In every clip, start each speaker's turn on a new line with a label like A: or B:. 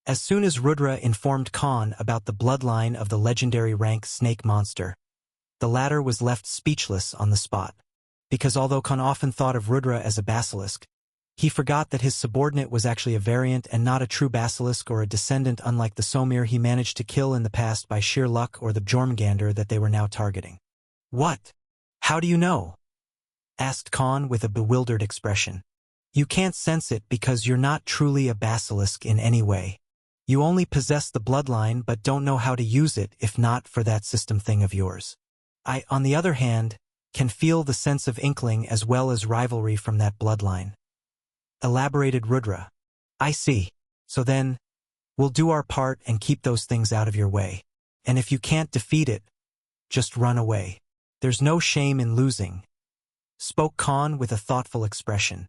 A: As soon as Rudra informed Khan about the bloodline of the legendary rank snake monster, the latter was left speechless on the spot. Because although Khan often thought of Rudra as a basilisk, he forgot that his subordinate was actually a variant and not a true basilisk or a descendant unlike the Somir he managed to kill in the past by sheer luck or the Bjormgander that they were now targeting. "What? How do you know?" asked Khan with a bewildered expression. "You can't sense it because you're not truly a basilisk in any way. You only possess the bloodline but don't know how to use it if not for that system thing of yours. I, on the other hand, can feel the sense of inkling as well as rivalry from that bloodline," elaborated Rudra. "I see. So then, we'll do our part and keep those things out of your way. And if you can't defeat it, just run away. There's no shame in losing," spoke Khan with a thoughtful expression.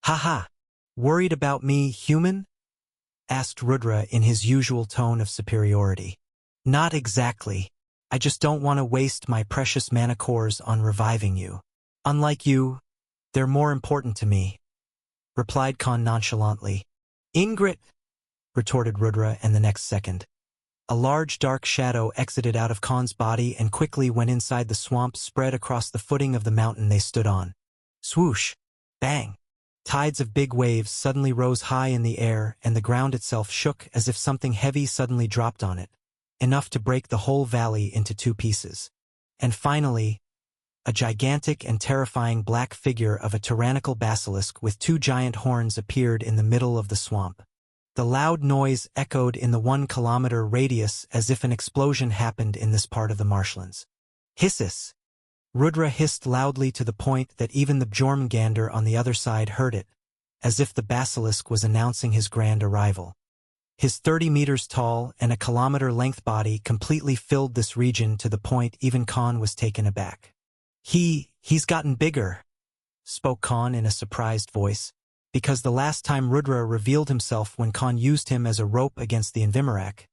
A: "Haha! Worried about me, human?" asked Rudra in his usual tone of superiority. "Not exactly. I just don't want to waste my precious mana cores on reviving you. Unlike you, they're more important to me," replied Khan nonchalantly. "Ingrid," retorted Rudra, and the next second, a large dark shadow exited out of Khan's body and quickly went inside the swamp spread across the footing of the mountain they stood on. Swoosh! Bang! Tides of big waves suddenly rose high in the air and the ground itself shook as if something heavy suddenly dropped on it, enough to break the whole valley into two pieces. And finally, a gigantic and terrifying black figure of a tyrannical basilisk with two giant horns appeared in the middle of the swamp. The loud noise echoed in the 1-kilometer radius as if an explosion happened in this part of the marshlands. "Hisses!" Rudra hissed loudly to the point that even the Bjormgander on the other side heard it, as if the basilisk was announcing his grand arrival. His 30 meters tall and a kilometer-length body completely filled this region to the point even Khan was taken aback. He's gotten bigger," spoke Khan in a surprised voice, because the last time Rudra revealed himself when Khan used him as a rope against the Invimarak,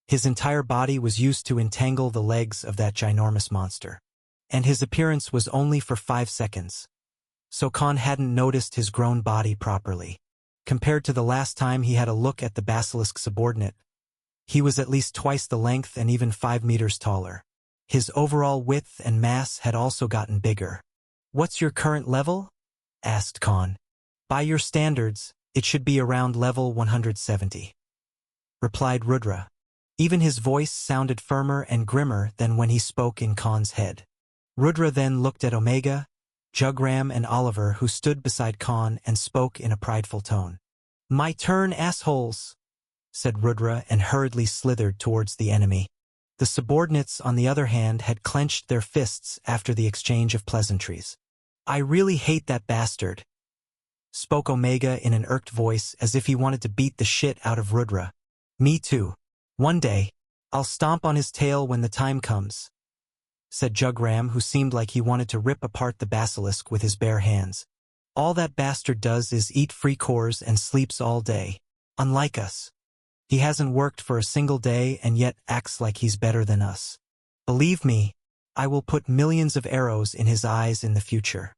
A: his entire body was used to entangle the legs of that ginormous monster. And his appearance was only for 5 seconds. So Khan hadn't noticed his grown body properly. Compared to the last time he had a look at the basilisk subordinate, he was at least twice the length and even 5 meters taller. His overall width and mass had also gotten bigger. "What's your current level?" asked Khan. "By your standards, it should be around level 170. Replied Rudra. Even his voice sounded firmer and grimmer than when he spoke in Khan's head. Rudra then looked at Omega, Jugram and Oliver, who stood beside Khan, and spoke in a prideful tone. "My turn, assholes," said Rudra and hurriedly slithered towards the enemy. The subordinates, on the other hand, had clenched their fists after the exchange of pleasantries. "I really hate that bastard," spoke Omega in an irked voice as if he wanted to beat the shit out of Rudra. "Me too. One day, I'll stomp on his tail when the time comes," said Jugram, who seemed like he wanted to rip apart the basilisk with his bare hands. "All that bastard does is eat free cores and sleeps all day. Unlike us. He hasn't worked for a single day and yet acts like he's better than us. Believe me, I will put millions of arrows in his eyes in the future,"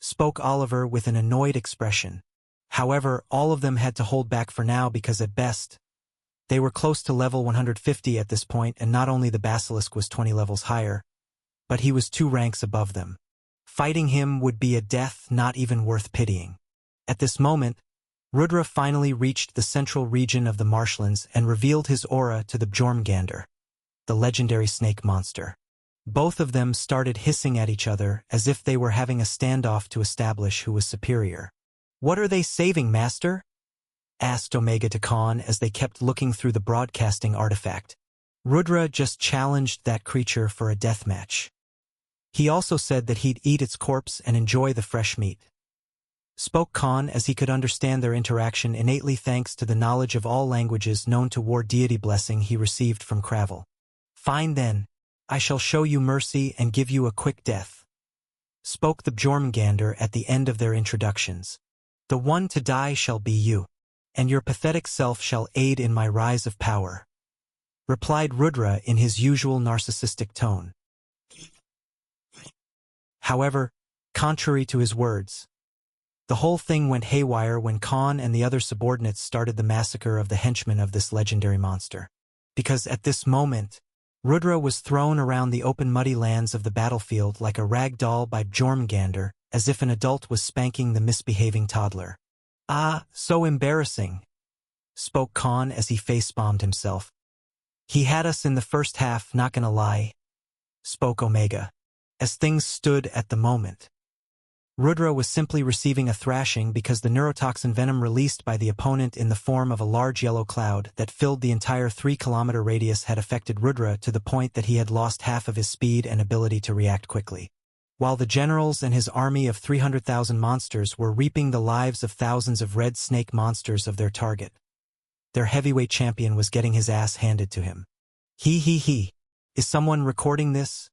A: spoke Oliver with an annoyed expression. However, all of them had to hold back for now because at best, they were close to level 150 at this point, and not only the basilisk was 20 levels higher, but he was 2 ranks above them. Fighting him would be a death not even worth pitying. At this moment, Rudra finally reached the central region of the marshlands and revealed his aura to the Bjormgander, the legendary snake monster. Both of them started hissing at each other as if they were having a standoff to establish who was superior. "What are they saving, Master?" asked Omega to Khan as they kept looking through the broadcasting artifact. Rudra just challenged that creature for a deathmatch. He also said that he'd eat its corpse and enjoy the fresh meat. Spoke Khan as he could understand their interaction innately thanks to the knowledge of all languages known to war deity blessing he received from Cravel. "Fine then, I shall show you mercy and give you a quick death," spoke the Bjormgander at the end of their introductions. "The one to die shall be you, and your pathetic self shall aid in my rise of power," replied Rudra in his usual narcissistic tone. However, contrary to his words, The whole thing went haywire when Khan and the other subordinates started the massacre of the henchmen of this legendary monster. Because at this moment, Rudra was thrown around the open muddy lands of the battlefield like a rag doll by Jormungandr, as if an adult was spanking the misbehaving toddler. "Ah, so embarrassing," spoke Khan as he face-bombed himself. "He had us in the first half, not gonna lie," spoke Omega. As things stood at the moment, Rudra was simply receiving a thrashing because the neurotoxin venom released by the opponent in the form of a large yellow cloud that filled the entire 3-kilometer radius had affected Rudra to the point that he had lost half of his speed and ability to react quickly. While the generals and his army of 300,000 monsters were reaping the lives of thousands of red snake monsters of their target, their heavyweight champion was getting his ass handed to him. He. Is someone recording this?"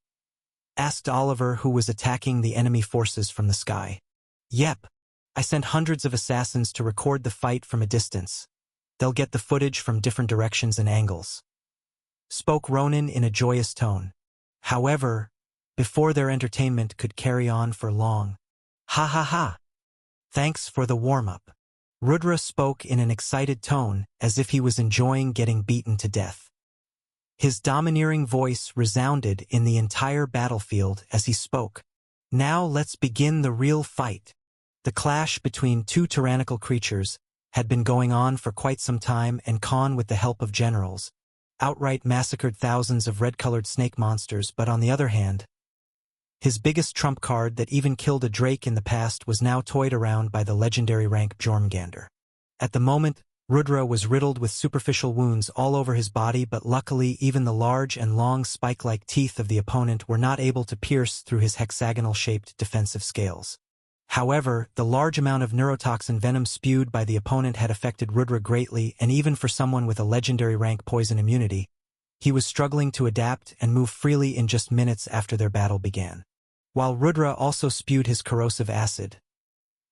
A: asked Oliver, who was attacking the enemy forces from the sky. "Yep. I sent hundreds of assassins to record the fight from a distance. They'll get the footage from different directions and angles," spoke Ronan in a joyous tone. However, before their entertainment could carry on for long, "Ha. Thanks for the warm-up." Rudra spoke in an excited tone, as if he was enjoying getting beaten to death. His domineering voice resounded in the entire battlefield as he spoke. "Now let's begin the real fight." The clash between two tyrannical creatures had been going on for quite some time, and Khan, with the help of generals, outright massacred thousands of red-colored snake monsters, but on the other hand, his biggest trump card that even killed a drake in the past was now toyed around by the legendary rank Jormungandr. At the moment, Rudra was riddled with superficial wounds all over his body, but luckily even the large and long spike-like teeth of the opponent were not able to pierce through his hexagonal-shaped defensive scales. However, the large amount of neurotoxin venom spewed by the opponent had affected Rudra greatly, and even for someone with a legendary rank poison immunity, he was struggling to adapt and move freely in just minutes after their battle began. While Rudra also spewed his corrosive acid,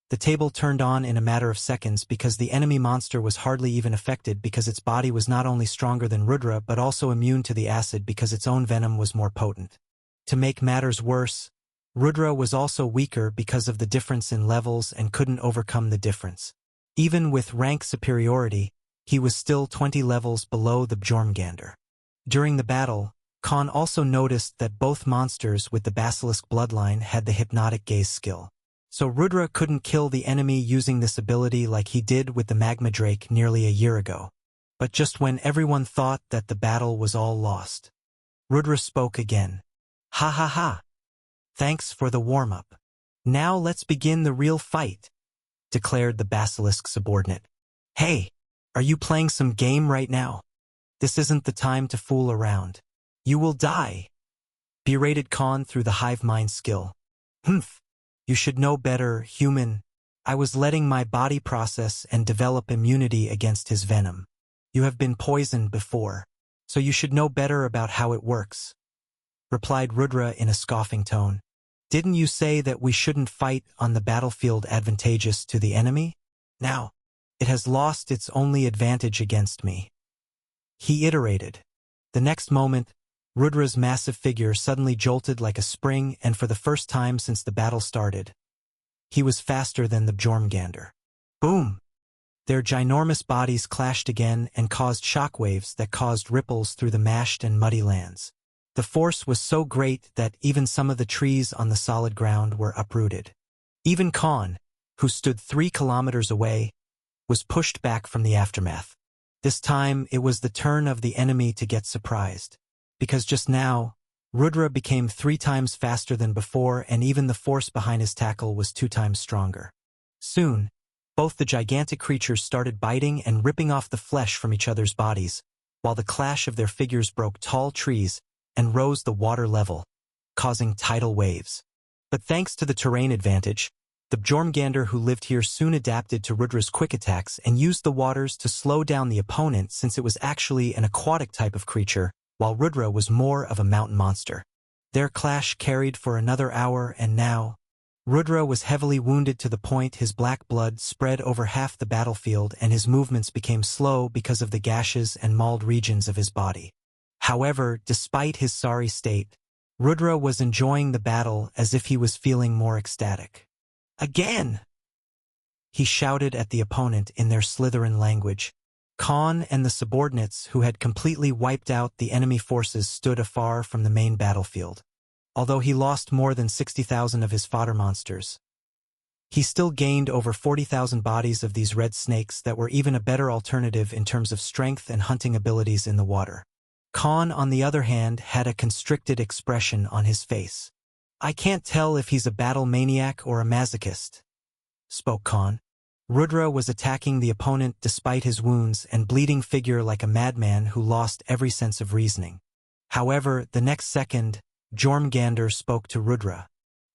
A: the table turned on in a matter of seconds because the enemy monster was hardly even affected because its body was not only stronger than Rudra but also immune to the acid because its own venom was more potent. To make matters worse, Rudra was also weaker because of the difference in levels and couldn't overcome the difference. Even with rank superiority, he was still 20 levels below the Jormungandr. During the battle, Khan also noticed that both monsters with the basilisk bloodline had the hypnotic gaze skill. So Rudra couldn't kill the enemy using this ability like he did with the magma drake nearly a year ago. But just when everyone thought that the battle was all lost, Rudra spoke again. Ha. Thanks for the warm-up. Now let's begin the real fight," declared the basilisk subordinate. "Hey, are you playing some game right now? This isn't the time to fool around. You will die," berated Khan through the hive mind skill. "Humph. You should know better, human. I was letting my body process and develop immunity against his venom. You have been poisoned before, so you should know better about how it works," replied Rudra in a scoffing tone. "Didn't you say that we shouldn't fight on the battlefield advantageous to the enemy? Now, it has lost its only advantage against me," he iterated. The next moment, Rudra's massive figure suddenly jolted like a spring, and for the first time since the battle started, he was faster than the Jormungandr. Boom! Their ginormous bodies clashed again and caused shockwaves that caused ripples through the mashed and muddy lands. The force was so great that even some of the trees on the solid ground were uprooted. Even Khan, who stood 3 kilometers away, was pushed back from the aftermath. This time it was the turn of the enemy to get surprised. Because just now, Rudra became 3 times faster than before, and even the force behind his tackle was 2 times stronger. Soon, both the gigantic creatures started biting and ripping off the flesh from each other's bodies, while the clash of their figures broke tall trees and rose the water level, causing tidal waves. But thanks to the terrain advantage, the Jormungandr who lived here soon adapted to Rudra's quick attacks and used the waters to slow down the opponent, since it was actually an aquatic type of creature, while Rudra was more of a mountain monster. Their clash carried for another hour, and now, Rudra was heavily wounded to the point his black blood spread over half the battlefield and his movements became slow because of the gashes and mauled regions of his body. However, despite his sorry state, Rudra was enjoying the battle as if he was feeling more ecstatic. Again! he shouted at the opponent in their Slytherin language. Khan and the subordinates who had completely wiped out the enemy forces stood afar from the main battlefield. Although he lost more than 60,000 of his fodder monsters, he still gained over 40,000 bodies of these red snakes that were even a better alternative in terms of strength and hunting abilities in the water. Khan, on the other hand, had a constricted expression on his face. "I can't tell if he's a battle maniac or a masochist," spoke Khan. Rudra was attacking the opponent despite his wounds and bleeding figure like a madman who lost every sense of reasoning. However, the next second, Jormungandr spoke to Rudra.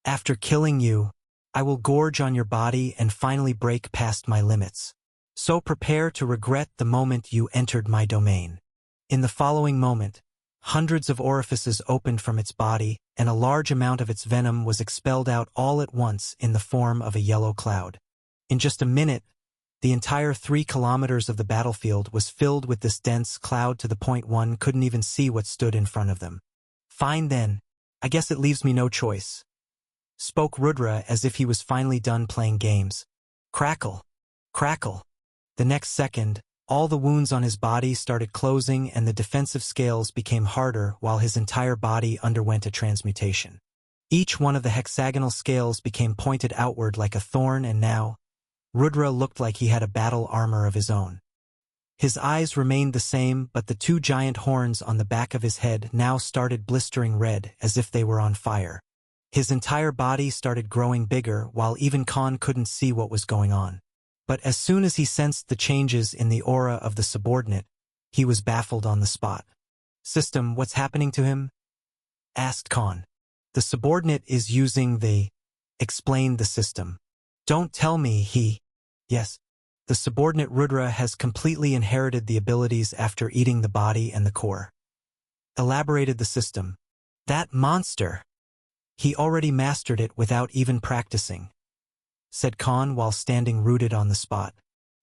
A: "After killing you, I will gorge on your body and finally break past my limits. So prepare to regret the moment you entered my domain." In the following moment, hundreds of orifices opened from its body, and a large amount of its venom was expelled out all at once in the form of a yellow cloud. In just a minute, the entire 3 kilometers of the battlefield was filled with this dense cloud to the point one couldn't even see what stood in front of them. "Fine then, I guess it leaves me no choice," spoke Rudra as if he was finally done playing games. Crackle! Crackle! The next second, all the wounds on his body started closing and the defensive scales became harder while his entire body underwent a transmutation. Each one of the hexagonal scales became pointed outward like a thorn, and now, Rudra looked like he had a battle armor of his own. His eyes remained the same, but the 2 giant horns on the back of his head now started blistering red as if they were on fire. His entire body started growing bigger while even Khan couldn't see what was going on. But as soon as he sensed the changes in the aura of the subordinate, he was baffled on the spot. "System, what's happening to him?" asked Khan. "The subordinate is using the..." explained the system. "Don't tell me he..." "Yes. The subordinate Rudra has completely inherited the abilities after eating the body and the core," elaborated the system. "That monster! He already mastered it without even practicing," said Khan while standing rooted on the spot.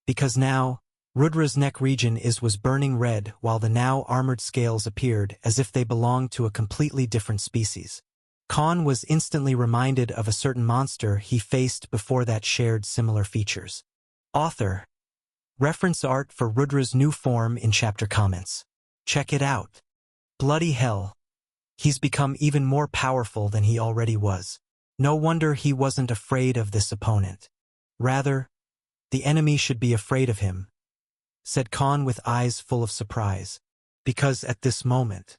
A: Because now, Rudra's neck region was burning red while the now armored scales appeared as if they belonged to a completely different species. Khan was instantly reminded of a certain monster he faced before that shared similar features. Author. Reference art for Rudra's new form in chapter comments. Check it out. Bloody hell. He's become even more powerful than he already was. No wonder he wasn't afraid of this opponent. Rather, the enemy should be afraid of him, said Khan with eyes full of surprise. Because at this moment,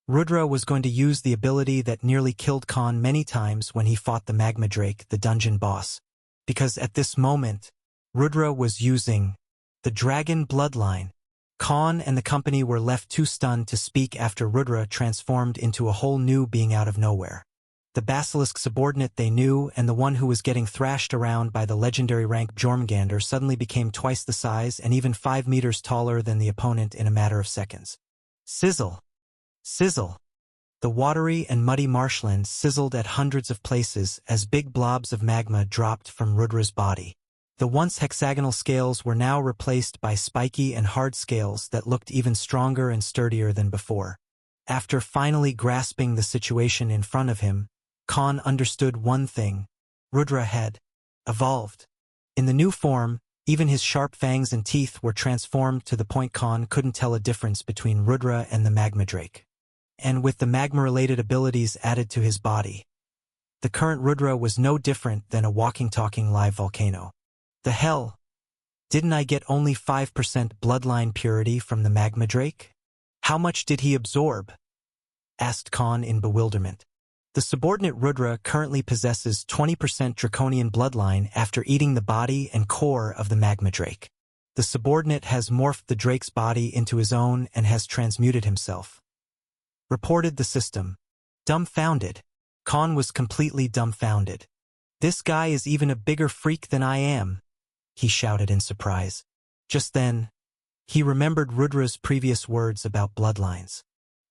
A: Rudra was going to use the ability that nearly killed Khan many times when he fought the Magma Drake, the dungeon boss. Because at this moment, Rudra was using the Dragon Bloodline. Khan and the company were left too stunned to speak after Rudra transformed into a whole new being out of nowhere. The basilisk subordinate they knew and the one who was getting thrashed around by the legendary rank Jormungandr suddenly became twice the size and even 5 meters taller than the opponent in a matter of seconds. Sizzle! Sizzle! The watery and muddy marshland sizzled at hundreds of places as big blobs of magma dropped from Rudra's body. The once hexagonal scales were now replaced by spiky and hard scales that looked even stronger and sturdier than before. After finally grasping the situation in front of him, Khan understood one thing. Rudra had evolved. In the new form, even his sharp fangs and teeth were transformed to the point Khan couldn't tell a difference between Rudra and the Magma Drake. And with the magma-related abilities added to his body, the current Rudra was no different than a walking-talking live volcano. The hell? Didn't I get only 5% bloodline purity from the Magma Drake? How much did he absorb? Asked Khan in bewilderment. The subordinate Rudra currently possesses 20% draconian bloodline after eating the body and core of the Magma Drake. The subordinate has morphed the Drake's body into his own and has transmuted himself. Reported the system. Dumbfounded. Khan was completely dumbfounded. This guy is even a bigger freak than I am, he shouted in surprise. Just then, he remembered Rudra's previous words about bloodlines.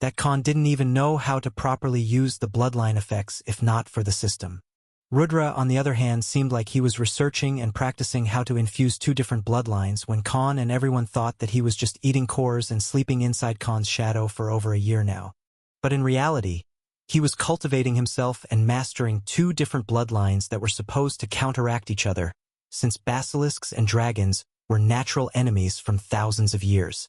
A: That Khan didn't even know how to properly use the bloodline effects if not for the system. Rudra, on the other hand, seemed like he was researching and practicing how to infuse 2 different bloodlines when Khan and everyone thought that he was just eating cores and sleeping inside Khan's shadow for over a year now. But in reality, he was cultivating himself and mastering 2 different bloodlines that were supposed to counteract each other, since basilisks and dragons were natural enemies from thousands of years.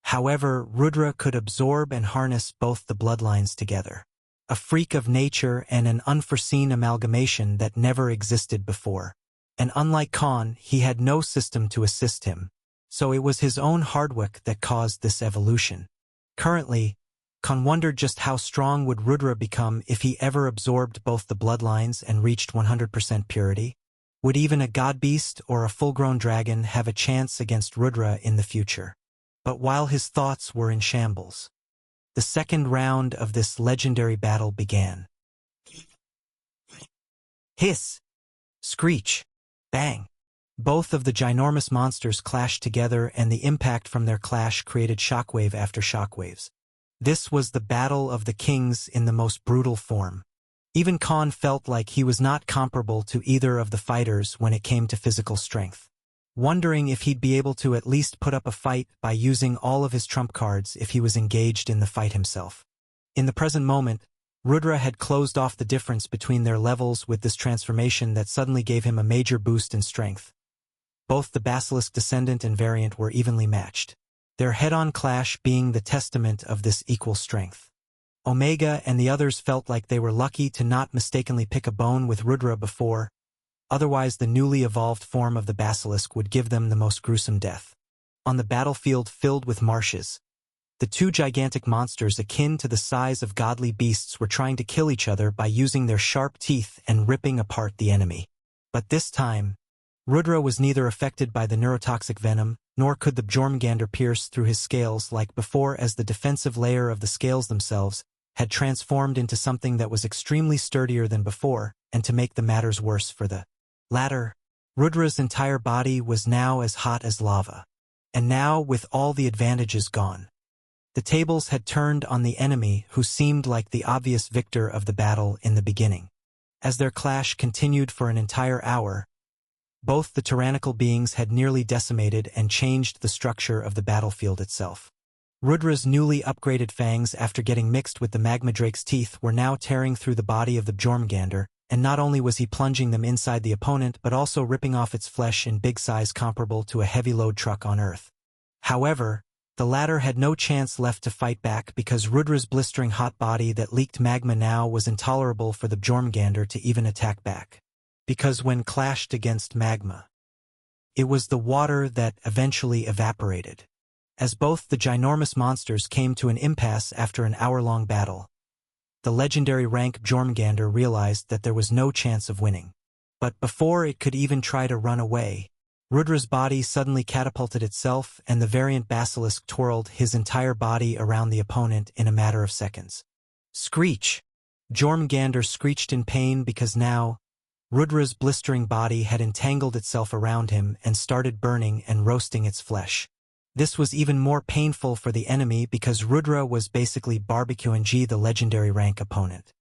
A: However, Rudra could absorb and harness both the bloodlines together. A freak of nature and an unforeseen amalgamation that never existed before. And unlike Khan, he had no system to assist him, so it was his own hard work that caused this evolution. Currently, Khan wondered just how strong would Rudra become if he ever absorbed both the bloodlines and reached 100% purity? Would even a god beast or a full-grown dragon have a chance against Rudra in the future? But while his thoughts were in shambles, the second round of this legendary battle began. Hiss! Screech! Bang! Both of the ginormous monsters clashed together, and the impact from their clash created shockwave after shockwaves. This was the battle of the kings in the most brutal form. Even Khan felt like he was not comparable to either of the fighters when it came to physical strength. Wondering if he'd be able to at least put up a fight by using all of his trump cards if he was engaged in the fight himself. In the present moment, Rudra had closed off the difference between their levels with this transformation that suddenly gave him a major boost in strength. Both the Basilisk Descendant and Variant were evenly matched, their head-on clash being the testament of this equal strength. Omega and the others felt like they were lucky to not mistakenly pick a bone with Rudra before, otherwise the newly evolved form of the Basilisk would give them the most gruesome death. On the battlefield filled with marshes, the two gigantic monsters akin to the size of godly beasts were trying to kill each other by using their sharp teeth and ripping apart the enemy. But this time, Rudra was neither affected by the neurotoxic venom, nor could the Jormungandr pierce through his scales like before, as the defensive layer of the scales themselves had transformed into something that was extremely sturdier than before, and to make the matters worse for the latter, Rudra's entire body was now as hot as lava. And now, with all the advantages gone, the tables had turned on the enemy, who seemed like the obvious victor of the battle in the beginning. As their clash continued for an entire hour, both the tyrannical beings had nearly decimated and changed the structure of the battlefield itself. Rudra's newly upgraded fangs, after getting mixed with the magma drake's teeth, were now tearing through the body of the Jormungandr, and not only was he plunging them inside the opponent but also ripping off its flesh in big size comparable to a heavy load truck on Earth. However, the latter had no chance left to fight back, because Rudra's blistering hot body that leaked magma now was intolerable for the Jormungandr to even attack back. Because when clashed against magma, it was the water that eventually evaporated. As both the ginormous monsters came to an impasse after an hour-long battle, the legendary rank Jormungandr realized that there was no chance of winning. But before it could even try to run away, Rudra's body suddenly catapulted itself, and the variant basilisk twirled his entire body around the opponent in a matter of seconds. Screech! Jormungandr screeched in pain, because now Rudra's blistering body had entangled itself around him and started burning and roasting its flesh. This was even more painful for the enemy, because Rudra was basically barbecuing the legendary rank opponent.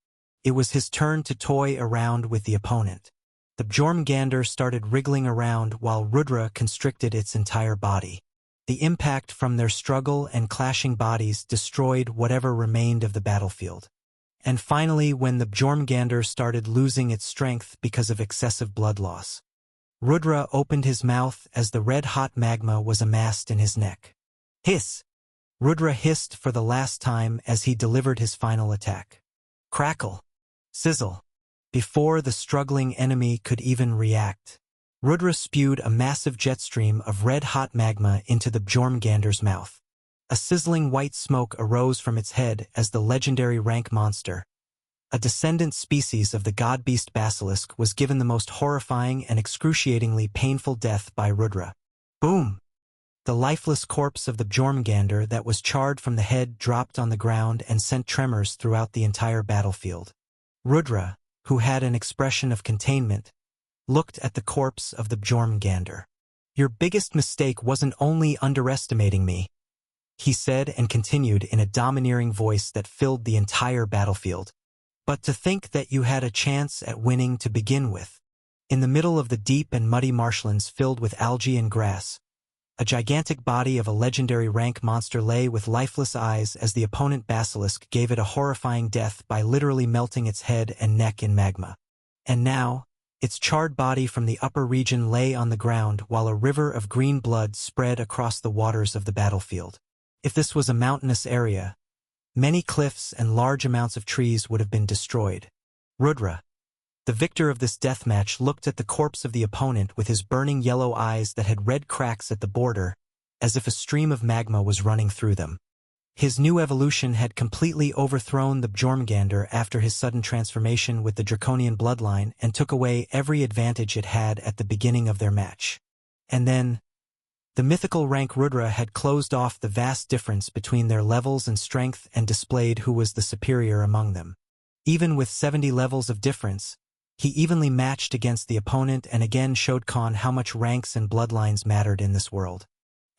A: It was his turn to toy around with the opponent. The Jormungandr started wriggling around while Rudra constricted its entire body. The impact from their struggle and clashing bodies destroyed whatever remained of the battlefield. And finally, when the Jormungandr started losing its strength because of excessive blood loss, Rudra opened his mouth as the red-hot magma was amassed in his neck. Hiss! Rudra hissed for the last time as he delivered his final attack. Crackle! Sizzle! Before the struggling enemy could even react, Rudra spewed a massive jet stream of red-hot magma into the Jormungandr's mouth. A sizzling white smoke arose from its head as the legendary rank monster, a descendant species of the god-beast basilisk, was given the most horrifying and excruciatingly painful death by Rudra. Boom! The lifeless corpse of the Jormungandr that was charred from the head dropped on the ground and sent tremors throughout the entire battlefield. Rudra, who had an expression of containment, looked at the corpse of the Jormungandr. Your biggest mistake wasn't only underestimating me, he said, and continued in a domineering voice that filled the entire battlefield, but to think that you had a chance at winning to begin with. In the middle of the deep and muddy marshlands filled with algae and grass, a gigantic body of a legendary rank monster lay with lifeless eyes as the opponent basilisk gave it a horrifying death by literally melting its head and neck in magma. And now, Its charred body from the upper region lay on the ground while a river of green blood spread across the waters of the battlefield. If this was a mountainous area, many cliffs and large amounts of trees would have been destroyed. Rudra, the victor of this deathmatch, looked at the corpse of the opponent with his burning yellow eyes that had red cracks at the border, as if a stream of magma was running through them. His new evolution had completely overthrown the Jormungandr after his sudden transformation with the draconian bloodline and took away every advantage it had at the beginning of their match. And then, the mythical rank Rudra had closed off the vast difference between their levels and strength and displayed who was the superior among them. Even with 70 levels of difference, he evenly matched against the opponent and again showed Khan how much ranks and bloodlines mattered in this world.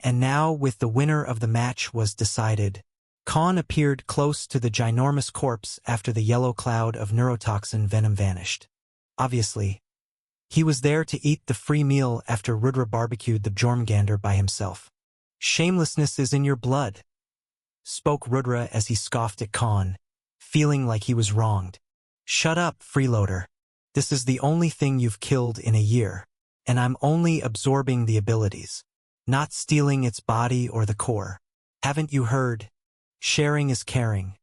A: And now, with the winner of the match was decided, Khan appeared close to the ginormous corpse after the yellow cloud of neurotoxin venom vanished. Obviously, he was there to eat the free meal after Rudra barbecued the Jormungandr by himself. "Shamelessness is in your blood," spoke Rudra as he scoffed at Khan, feeling like he was wronged. "Shut up, freeloader. This is the only thing you've killed in a year, and I'm only absorbing the abilities, not stealing its body or the core. Haven't you heard? Sharing is caring,"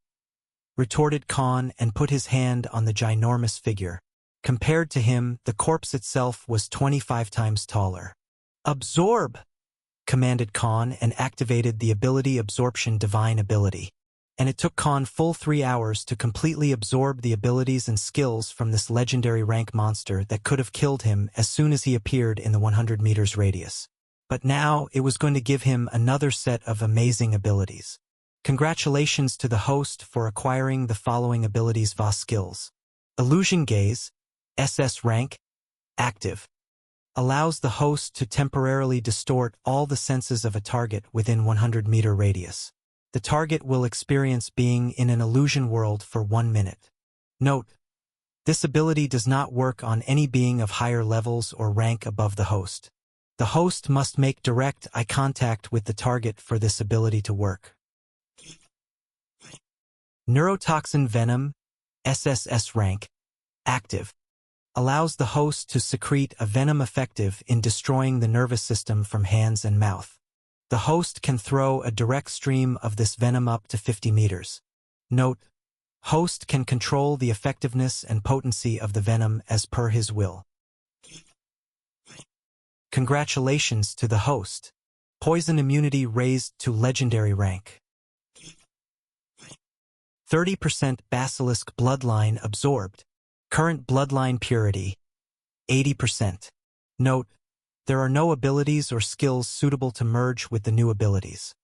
A: retorted Khan and put his hand on the ginormous figure. Compared to him, the corpse itself was 25 times taller. "Absorb!" commanded Khan and activated the ability Absorption Divine Ability. And it took Khan full 3 hours to completely absorb the abilities and skills from this legendary rank monster that could have killed him as soon as he appeared in the 100 meters radius. But now it was going to give him another set of amazing abilities. Congratulations to the host for acquiring the following abilities vs skills. Illusion Gaze, SS rank, active. Allows the host to temporarily distort all the senses of a target within 100-meter radius. The target will experience being in an illusion world for 1 minute. Note: this ability does not work on any being of higher levels or rank above the host. The host must make direct eye contact with the target for this ability to work. Neurotoxin Venom, SSS rank, active. Allows the host to secrete a venom effective in destroying the nervous system from hands and mouth. The host can throw a direct stream of this venom up to 50 meters. Note: host can control the effectiveness and potency of the venom as per his will. Congratulations to the host. Poison immunity raised to legendary rank. 30% Basilisk bloodline absorbed. Current bloodline purity, 80%. Note: there are no abilities or skills suitable to merge with the new abilities.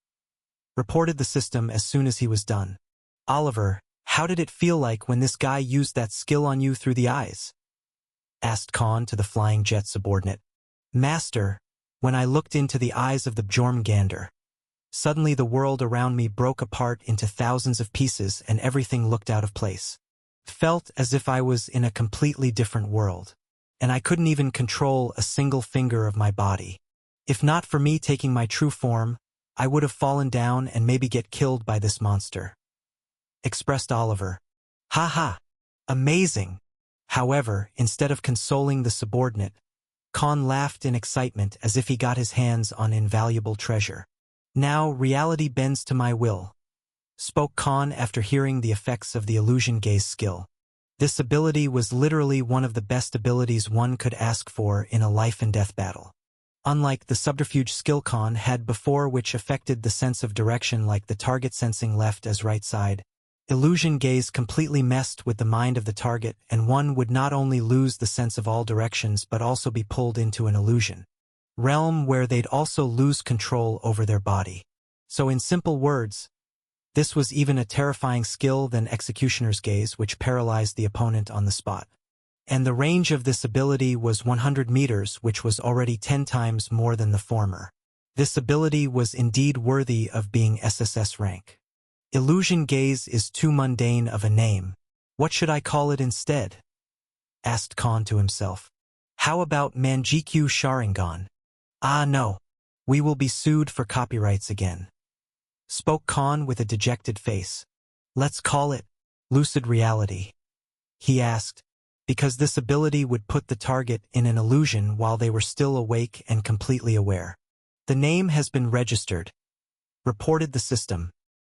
A: Reported the system as soon as he was done. "Oliver, how did it feel like when this guy used that skill on you through the eyes?" asked Khan to the flying jet subordinate. "Master, when I looked into the eyes of the Jormungandr, suddenly the world around me broke apart into thousands of pieces and everything looked out of place. Felt as if I was in a completely different world, and I couldn't even control a single finger of my body. If not for me taking my true form, I would have fallen down and maybe get killed by this monster," expressed Oliver. "Ha ha! Amazing!" However, instead of consoling the subordinate, Khan laughed in excitement as if he got his hands on invaluable treasure. "Now reality bends to my will," spoke Khan after hearing the effects of the Illusion Gaze skill. This ability was literally one of the best abilities one could ask for in a life-and-death battle. Unlike the subterfuge skill Khan had before, which affected the sense of direction like the target sensing left as right side, Illusion Gaze completely messed with the mind of the target, and one would not only lose the sense of all directions but also be pulled into an illusion realm where they'd also lose control over their body. So in simple words, this was even a terrifying skill than Executioner's Gaze, which paralyzed the opponent on the spot. And the range of this ability was 100 meters, which was already 10 times more than the former. This ability was indeed worthy of being SSS rank. Illusion Gaze is too mundane of a name. What should I call it instead? Asked Khan to himself. How about Manjikyu Sharingan? Ah no, we will be sued for copyrights again. Spoke Khan with a dejected face. Let's call it Lucid Reality. He asked, because this ability would put the target in an illusion while they were still awake and completely aware. The name has been registered, reported the system.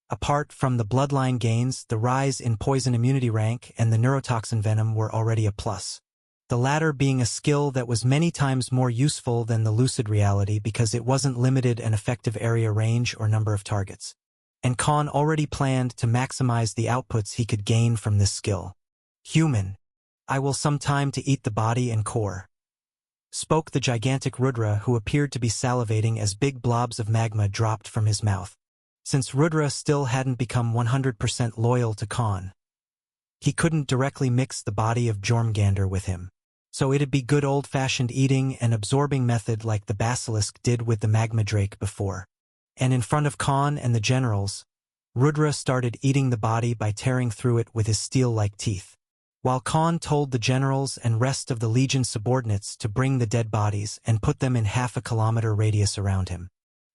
A: Apart from the bloodline gains, the rise in poison immunity rank and the neurotoxin venom were already a plus. The latter being a skill that was many times more useful than the lucid reality because it wasn't limited an effective area range or number of targets. And Khan already planned to maximize the outputs he could gain from this skill. Human, I will some time to eat the body and core, spoke the gigantic Rudra, who appeared to be salivating as big blobs of magma dropped from his mouth. Since Rudra still hadn't become 100% loyal to Khan, he couldn't directly mix the body of Jormungandr with him. So it'd be good old-fashioned eating and absorbing method like the basilisk did with the magma drake before. And in front of Khan and the generals, Rudra started eating the body by tearing through it with his steel-like teeth. While Khan told the generals and rest of the Legion subordinates to bring the dead bodies and put them in half a kilometer radius around him.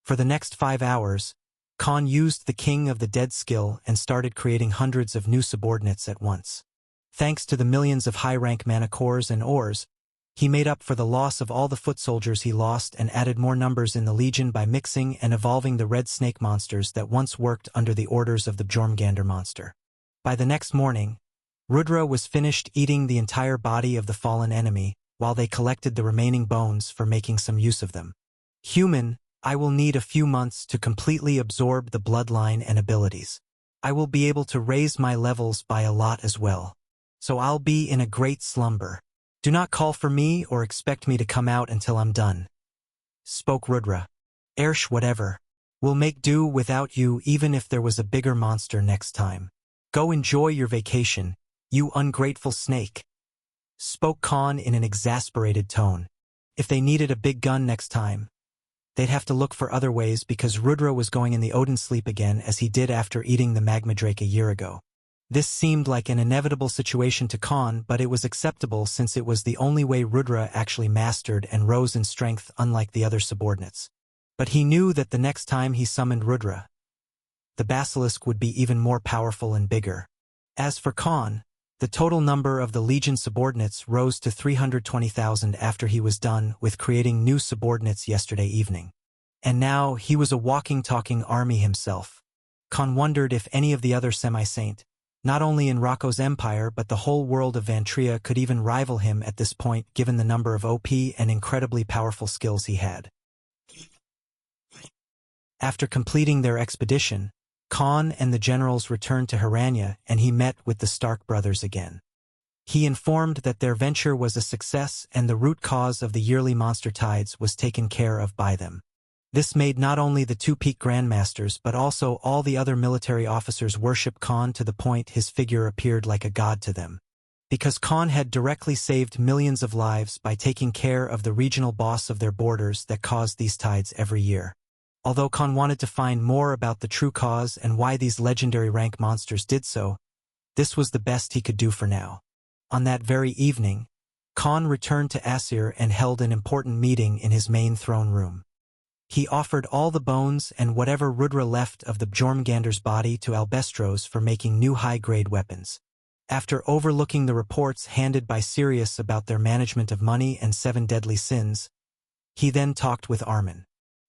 A: For the next 5 hours, Khan used the King of the Dead skill and started creating hundreds of new subordinates at once. Thanks to the millions of high-rank mana cores and ores, he made up for the loss of all the foot soldiers he lost and added more numbers in the Legion by mixing and evolving the red snake monsters that once worked under the orders of the Jormungandr monster. By the next morning, Rudra was finished eating the entire body of the fallen enemy, while they collected the remaining bones for making some use of them. Human, I will need a few months to completely absorb the bloodline and abilities. I will be able to raise my levels by a lot as well. So I'll be in a great slumber. Do not call for me or expect me to come out until I'm done, spoke Rudra. Ersh, whatever. We'll make do without you even if there was a bigger monster next time. Go enjoy your vacation, you ungrateful snake, spoke Khan in an exasperated tone. If they needed a big gun next time, they'd have to look for other ways because Rudra was going in the Odin sleep again as he did after eating the magma drake a year ago. This seemed like an inevitable situation to Khan, but it was acceptable since it was the only way Rudra actually mastered and rose in strength unlike the other subordinates. But he knew that the next time he summoned Rudra, the basilisk would be even more powerful and bigger. As for Khan, the total number of the Legion subordinates rose to 320,000 after he was done with creating new subordinates yesterday evening. And now he was a walking, talking army himself. Khan wondered if any of the other semi-saint, not only in Rocco's empire but the whole world of Vantria, could even rival him at this point given the number of OP and incredibly powerful skills he had. After completing their expedition, Khan and the generals returned to Hiranya and he met with the Stark brothers again. He informed that their venture was a success and the root cause of the yearly monster tides was taken care of by them. This made not only the two peak grandmasters but also all the other military officers worship Khan to the point his figure appeared like a god to them. Because Khan had directly saved millions of lives by taking care of the regional boss of their borders that caused these tides every year. Although Khan wanted to find more about the true cause and why these legendary rank monsters did so, this was the best he could do for now. On that very evening, Khan returned to Asir and held an important meeting in his main throne room. He offered all the bones and whatever Rudra left of the Jormungandr's body to Albestros for making new high-grade weapons. After overlooking the reports handed by Sirius about their management of money and 7 deadly sins, he then talked with Armin.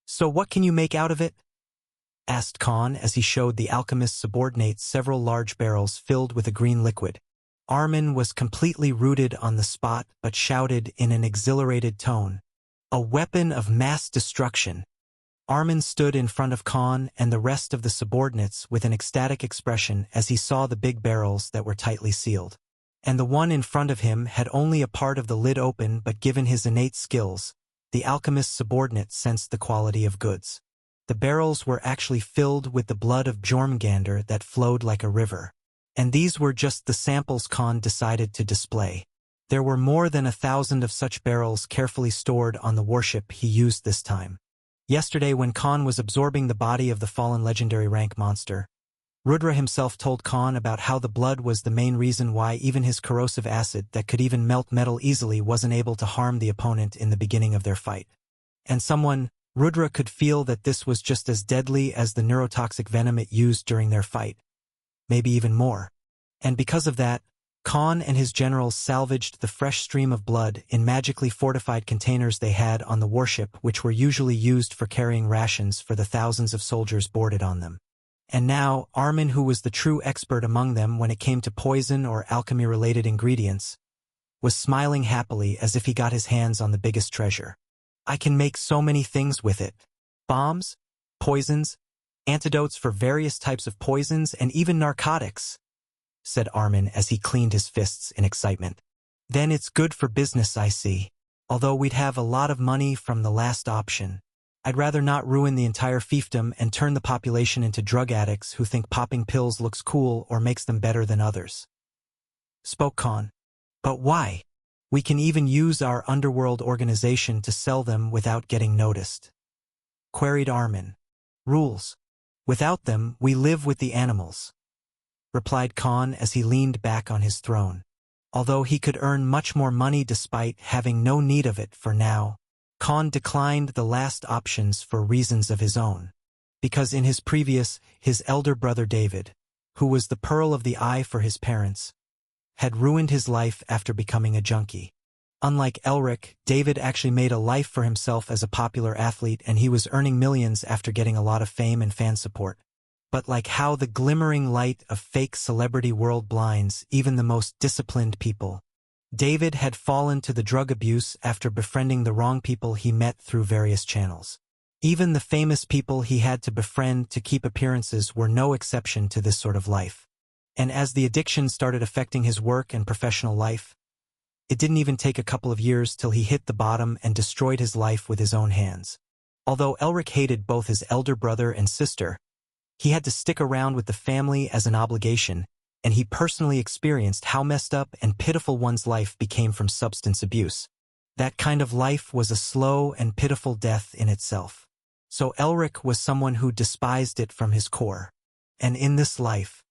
A: So what can you make out of it? Asked Khan as he showed the alchemist's subordinates several large barrels filled with a green liquid. Armin was completely rooted on the spot but shouted in an exhilarated tone, "A weapon of mass destruction!" Armin stood in front of Khan and the rest of the subordinates with an ecstatic expression as he saw the big barrels that were tightly sealed. And the one in front of him had only a part of the lid open, but given his innate skills, the alchemist's subordinate sensed the quality of goods. The barrels were actually filled with the blood of Jormungandr that flowed like a river. And these were just the samples Khan decided to display. There were more than 1,000 of such barrels carefully stored on the warship he used this time. Yesterday when Khan was absorbing the body of the fallen legendary rank monster, Rudra himself told Khan about how the blood was the main reason why even his corrosive acid that could even melt metal easily wasn't able to harm the opponent in the beginning of their fight. And Rudra could feel that this was just as deadly as the neurotoxic venom it used during their fight. Maybe even more. And because of that, Khan and his generals salvaged the fresh stream of blood in magically fortified containers they had on the warship, which were usually used for carrying rations for the thousands of soldiers boarded on them. And now, Armin, who was the true expert among them when it came to poison or alchemy-related ingredients, was smiling happily as if he got his hands on the biggest treasure. I can make so many things with it. Bombs, poisons, antidotes for various types of poisons, and even narcotics, said Armin as he cleaned his fists in excitement. Then it's good for business, I see. Although we'd have a lot of money from the last option. I'd rather not ruin the entire fiefdom and turn the population into drug addicts who think popping pills looks cool or makes them better than others. Spoke Khan. But why? We can even use our underworld organization to sell them without getting noticed. Queried Armin. Rules. Without them, we live with the animals, replied Khan as he leaned back on his throne. Although he could earn much more money despite having no need of it for now, Khan declined the last options for reasons of his own. Because in his elder brother David, who was the pearl of the eye for his parents, had ruined his life after becoming a junkie. Unlike Elric, David actually made a life for himself as a popular athlete, and he was earning millions after getting a lot of fame and fan support. But like how the glimmering light of fake celebrity world blinds even the most disciplined people, David had fallen to the drug abuse after befriending the wrong people he met through various channels. Even the famous people he had to befriend to keep appearances were no exception to this sort of life. And as the addiction started affecting his work and professional life, it didn't even take a couple of years till he hit the bottom and destroyed his life with his own hands. Although Elric hated both his elder brother and sister, he had to stick around with the family as an obligation, and he personally experienced how messed up and pitiful one's life became from substance abuse. That kind of life was a slow and pitiful death in itself. So Elric was someone who despised it from his core. And in this life,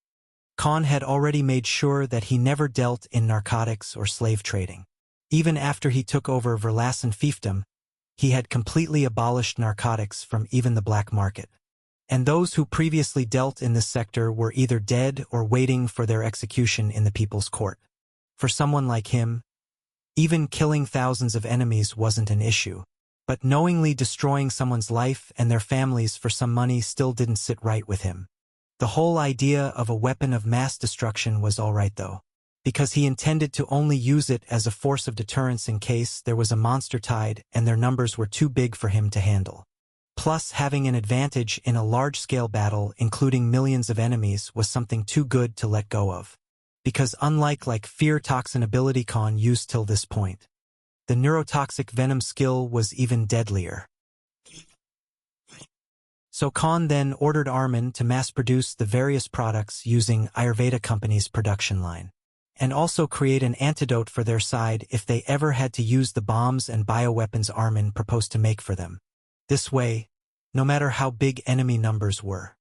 A: Khan had already made sure that he never dealt in narcotics or slave trading. Even after he took over Verlassen fiefdom, he had completely abolished narcotics from even the black market. And those who previously dealt in this sector were either dead or waiting for their execution in the people's court. For someone like him, even killing thousands of enemies wasn't an issue, but knowingly destroying someone's life and their families for some money still didn't sit right with him. The whole idea of a weapon of mass destruction was all right though, because he intended to only use it as a force of deterrence in case there was a monster tide and their numbers were too big for him to handle. Plus, having an advantage in a large-scale battle, including millions of enemies, was something too good to let go of. Because unlike fear toxin ability Khan used till this point, the neurotoxic venom skill was even deadlier. So Khan then ordered Armin to mass-produce the various products using Ayurveda Company's production line, and also create an antidote for their side if they ever had to use the bombs and bioweapons Armin proposed to make for them. This way, no matter how big enemy numbers were,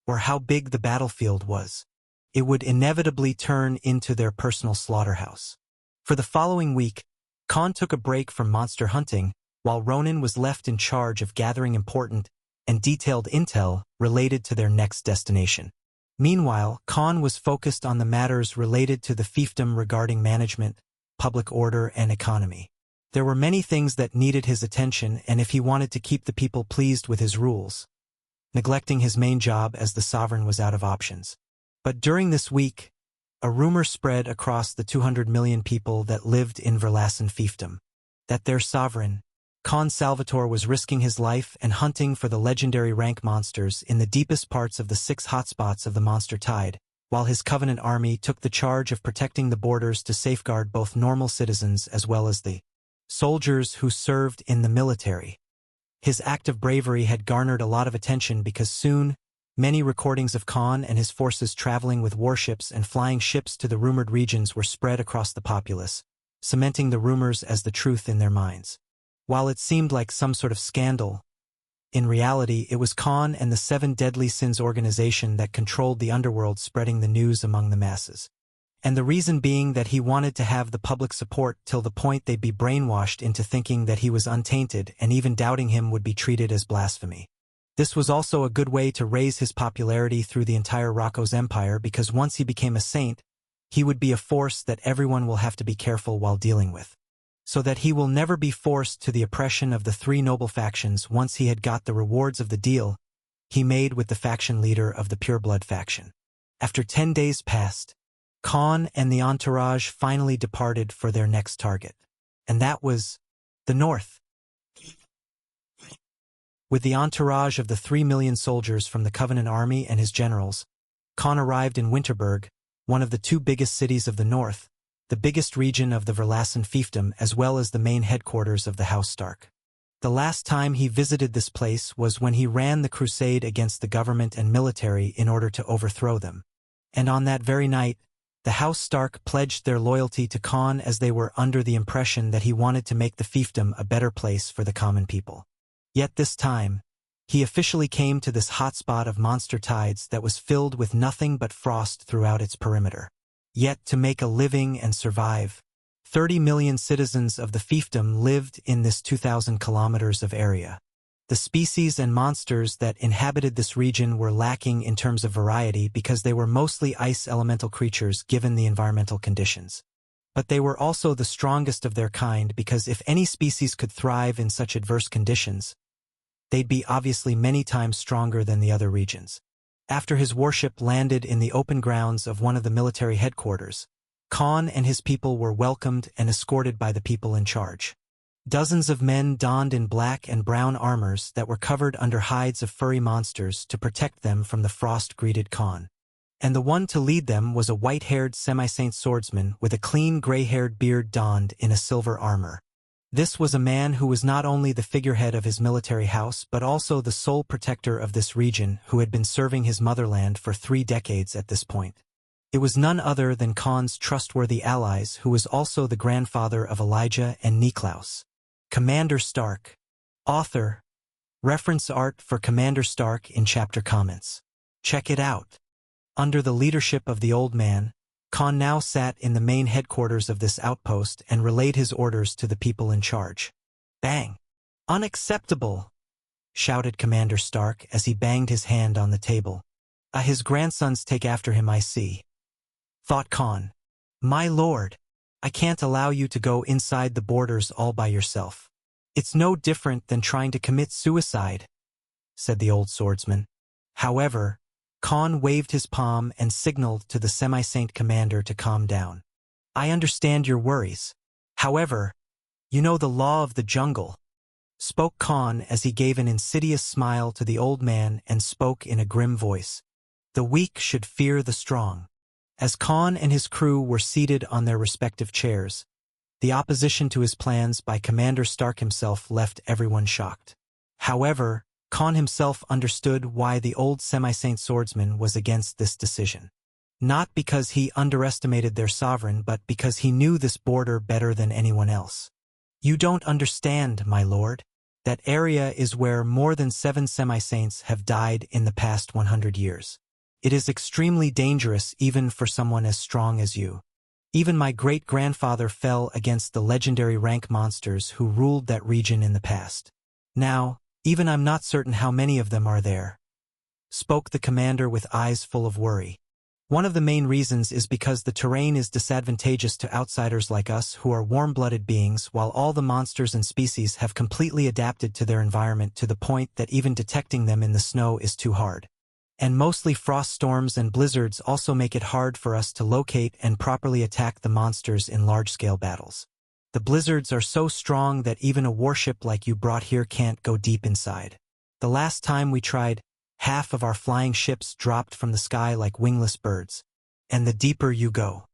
A: or how big the battlefield was, it would inevitably turn into their personal slaughterhouse. For the following week, Khan took a break from monster hunting, while Ronan was left in charge of gathering important and detailed intel related to their next destination. Meanwhile, Khan was focused on the matters related to the fiefdom regarding management, public order, and economy. There were many things that needed his attention, and if he wanted to keep the people pleased with his rules, neglecting his main job as the sovereign was out of options. But during this week, a rumor spread across the 200 million people that lived in Verlassen fiefdom, that their sovereign, Khan Salvatore, was risking his life and hunting for the legendary rank monsters in the deepest parts of the 6 hotspots of the monster tide, while his Covenant army took the charge of protecting the borders to safeguard both normal citizens as well as the soldiers who served in the military. His act of bravery had garnered a lot of attention because soon, many recordings of Khan and his forces traveling with warships and flying ships to the rumored regions were spread across the populace, cementing the rumors as the truth in their minds. While it seemed like some sort of scandal, in reality it was Khan and the 7 Deadly Sins organization that controlled the underworld, spreading the news among the masses. And the reason being that he wanted to have the public support till the point they'd be brainwashed into thinking that he was untainted, and even doubting him would be treated as blasphemy. This was also a good way to raise his popularity through the entire Rocco's empire, because once he became a saint, he would be a force that everyone will have to be careful while dealing with. So that he will never be forced to the oppression of the three noble factions once he had got the rewards of the deal he made with the faction leader of the Pureblood faction. After 10 days passed, Khan and the entourage finally departed for their next target. And that was the north. With the entourage of the 3 million soldiers from the Covenant army and his generals, Khan arrived in Winterberg, one of the two biggest cities of the north, the biggest region of the Verlassen fiefdom as well as the main headquarters of the House Stark. The last time he visited this place was when he ran the crusade against the government and military in order to overthrow them. And on that very night, the House Stark pledged their loyalty to Khan as they were under the impression that he wanted to make the fiefdom a better place for the common people. Yet this time, he officially came to this hotspot of monster tides that was filled with nothing but frost throughout its perimeter. Yet to make a living and survive, 30 million citizens of the fiefdom lived in this 2,000 kilometers of area. The species and monsters that inhabited this region were lacking in terms of variety because they were mostly ice elemental creatures given the environmental conditions. But they were also the strongest of their kind because if any species could thrive in such adverse conditions, they'd be obviously many times stronger than the other regions. After his warship landed in the open grounds of one of the military headquarters, Khan and his people were welcomed and escorted by the people in charge. Dozens of men donned in black and brown armors that were covered under hides of furry monsters to protect them from the frost greeted Khan. And the one to lead them was a white-haired semi-saint swordsman with a clean gray-haired beard donned in a silver armor. This was a man who was not only the figurehead of his military house but also the sole protector of this region who had been serving his motherland for 3 decades at this point. It was none other than Khan's trustworthy allies who was also the grandfather of Elijah and Niklaus. Commander Stark. Author. Reference art for Commander Stark in chapter comments. Check it out. Under the leadership of the old man, Khan now sat in the main headquarters of this outpost and relayed his orders to the people in charge. Bang! Unacceptable! Shouted Commander Stark as he banged his hand on the table. His grandsons take after him, I see. Thought Khan. My lord, I can't allow you to go inside the borders all by yourself. It's no different than trying to commit suicide, said the old swordsman. However, Khan waved his palm and signaled to the semi-saint commander to calm down. I understand your worries. However, you know the law of the jungle, spoke Khan as he gave an insidious smile to the old man and spoke in a grim voice. The weak should fear the strong. As Khan and his crew were seated on their respective chairs, the opposition to his plans by Commander Stark himself left everyone shocked. However, Khan himself understood why the old semi-saint swordsman was against this decision. Not because he underestimated their sovereign, but because he knew this border better than anyone else. You don't understand, my lord. That area is where more than 7 semi-saints have died in the past 100 years. It is extremely dangerous even for someone as strong as you. Even my great-grandfather fell against the legendary rank monsters who ruled that region in the past. Now, even I'm not certain how many of them are there, spoke the commander with eyes full of worry. One of the main reasons is because the terrain is disadvantageous to outsiders like us who are warm-blooded beings, while all the monsters and species have completely adapted to their environment to the point that even detecting them in the snow is too hard. And mostly frost storms and blizzards also make it hard for us to locate and properly attack the monsters in large-scale battles. The blizzards are so strong that even a warship like you brought here can't go deep inside. The last time we tried, half of our flying ships dropped from the sky like wingless birds. And the deeper you go,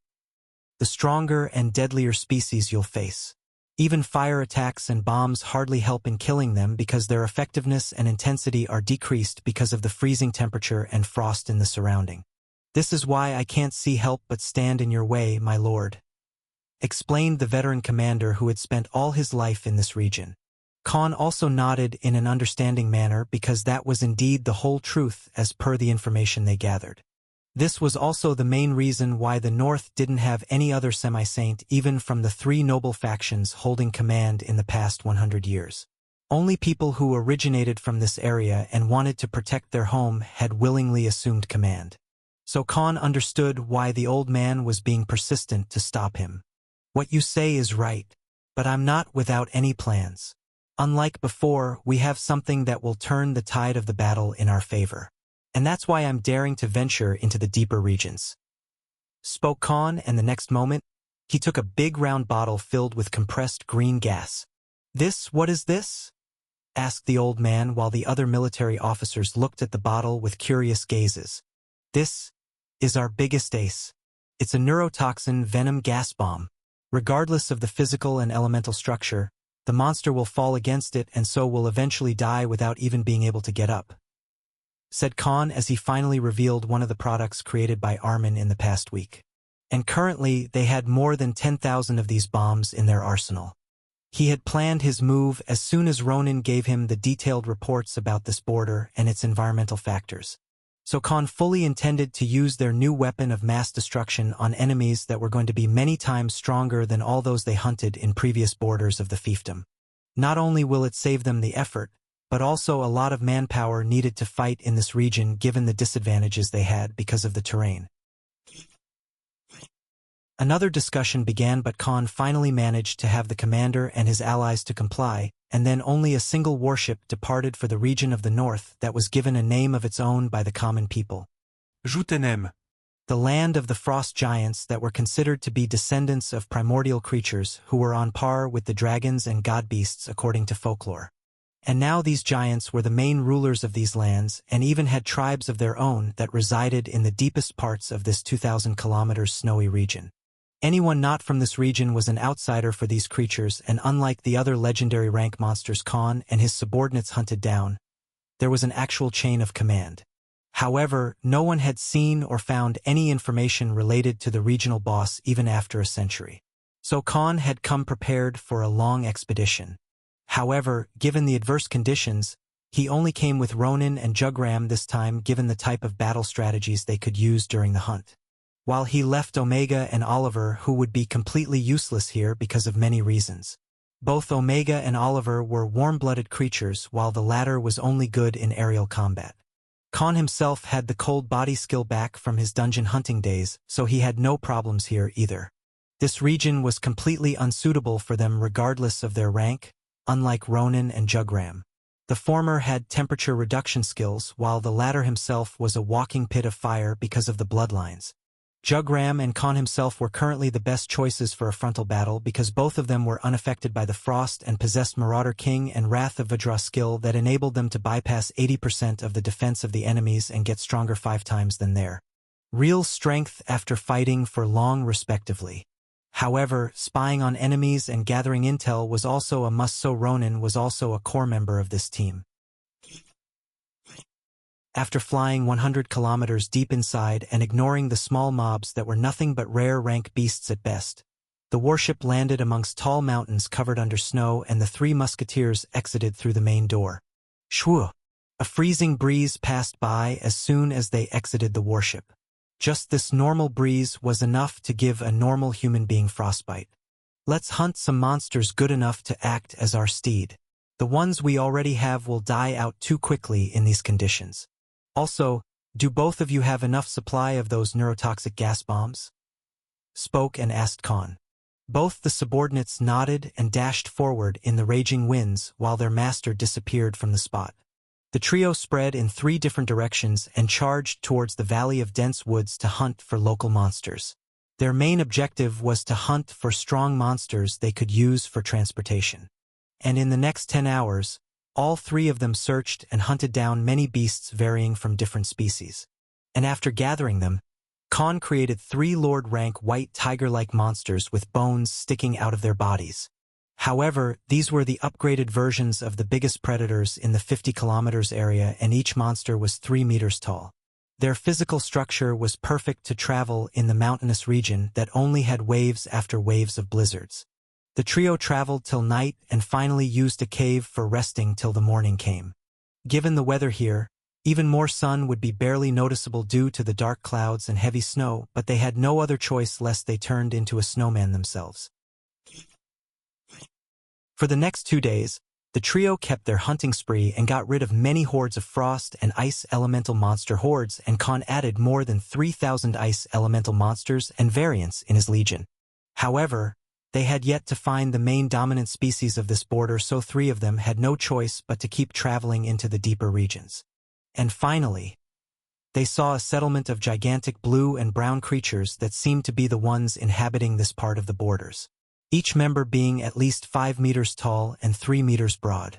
A: the stronger and deadlier species you'll face. Even fire attacks and bombs hardly help in killing them because their effectiveness and intensity are decreased because of the freezing temperature and frost in the surrounding. This is why I can't see help but stand in your way, my lord, explained the veteran commander who had spent all his life in this region. Khan also nodded in an understanding manner because that was indeed the whole truth as per the information they gathered. This was also the main reason why the North didn't have any other semi-saint even from the 3 noble factions holding command in the past 100 years. Only people who originated from this area and wanted to protect their home had willingly assumed command. So Khan understood why the old man was being persistent to stop him. What you say is right, but I'm not without any plans. Unlike before, we have something that will turn the tide of the battle in our favor. And that's why I'm daring to venture into the deeper regions. Spoke Khan, and the next moment, he took a big round bottle filled with compressed green gas. What is this? Asked the old man while the other military officers looked at the bottle with curious gazes. This is our biggest ace. It's a neurotoxin venom gas bomb. Regardless of the physical and elemental structure, the monster will fall against it and so will eventually die without even being able to get up, said Khan as he finally revealed one of the products created by Armin in the past week. And currently, they had more than 10,000 of these bombs in their arsenal. He had planned his move as soon as Ronin gave him the detailed reports about this border and its environmental factors. So Khan fully intended to use their new weapon of mass destruction on enemies that were going to be many times stronger than all those they hunted in previous borders of the fiefdom. Not only will it save them the effort, but also a lot of manpower needed to fight in this region given the disadvantages they had because of the terrain. Another discussion began, but Khan finally managed to have the commander and his allies to comply, and then only a single warship departed for the region of the north that was given a name of its own by the common people.
B: Jotunheim.
A: The land of the frost giants that were considered to be descendants of primordial creatures who were on par with the dragons and god-beasts according to folklore. And now these giants were the main rulers of these lands and even had tribes of their own that resided in the deepest parts of this 2,000 kilometers snowy region. Anyone not from this region was an outsider for these creatures, and unlike the other legendary rank monsters Khan and his subordinates hunted down, there was an actual chain of command. However, no one had seen or found any information related to the regional boss even after a century. So Khan had come prepared for a long expedition. However, given the adverse conditions, he only came with Ronin and Jugram this time given the type of battle strategies they could use during the hunt. While he left Omega and Oliver, who would be completely useless here because of many reasons. Both Omega and Oliver were warm-blooded creatures, while the latter was only good in aerial combat. Khan himself had the cold body skill back from his dungeon hunting days, so he had no problems here either. This region was completely unsuitable for them regardless of their rank, unlike Ronin and Jugram. The former had temperature reduction skills, while the latter himself was a walking pit of fire because of the bloodlines. Jugram and Khan himself were currently the best choices for a frontal battle because both of them were unaffected by the frost and possessed Marauder King and Wrath of Vajra skill that enabled them to bypass 80% of the defense of the enemies and get stronger 5 times than their real strength after fighting for long respectively. However, spying on enemies and gathering intel was also a must, so Ronin was also a core member of this team. After flying 100 kilometers deep inside and ignoring the small mobs that were nothing but rare rank beasts at best, the warship landed amongst tall mountains covered under snow, and the 3 musketeers exited through the main door. Shwoo! A freezing breeze passed by as soon as they exited the warship. Just this normal breeze was enough to give a normal human being frostbite. Let's hunt some monsters good enough to act as our steed. The ones we already have will die out too quickly in these conditions. Also, do both of you have enough supply of those neurotoxic gas bombs? Spoke and asked Khan. Both the subordinates nodded and dashed forward in the raging winds while their master disappeared from the spot. The trio spread in 3 different directions and charged towards the valley of dense woods to hunt for local monsters. Their main objective was to hunt for strong monsters they could use for transportation. And in the next 10 hours, all 3 of them searched and hunted down many beasts varying from different species. And after gathering them, Khan created 3 Lord-rank white tiger-like monsters with bones sticking out of their bodies. However, these were the upgraded versions of the biggest predators in the 50 kilometers area, and each monster was 3 meters tall. Their physical structure was perfect to travel in the mountainous region that only had waves after waves of blizzards. The trio traveled till night and finally used a cave for resting till the morning came. Given the weather here, even more sun would be barely noticeable due to the dark clouds and heavy snow, but they had no other choice lest they turned into a snowman themselves. For the next 2 days, The trio kept their hunting spree and got rid of many hordes of frost and ice elemental monster hordes, and Khan added more than 3,000 ice elemental monsters and variants in his legion. However, they had yet to find the main dominant species of this border, so 3 of them had no choice but to keep traveling into the deeper regions. And finally, they saw a settlement of gigantic blue and brown creatures that seemed to be the ones inhabiting this part of the borders, each member being at least 5 meters tall and 3 meters broad.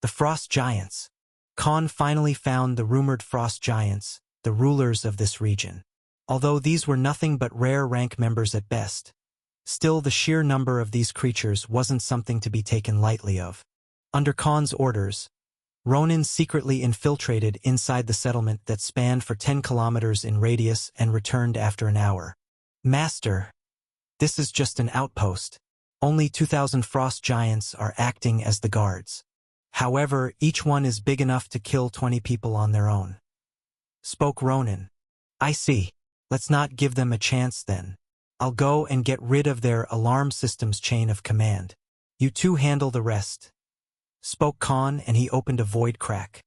A: The Frost Giants. Khan finally found the rumored Frost Giants, the rulers of this region. Although these were nothing but rare rank members at best, still the sheer number of these creatures wasn't something to be taken lightly of. Under Khan's orders, Ronin secretly infiltrated inside the settlement that spanned for 10 kilometers in radius and returned after an hour. "Master, this is just an outpost. Only 2,000 Frost Giants are acting as the guards. However, each one is big enough to kill 20 people on their own," spoke Ronin. "I see. Let's not give them a chance then. I'll go and get rid of their alarm system's chain of command. You two handle the rest," spoke Khan, and he opened a void crack.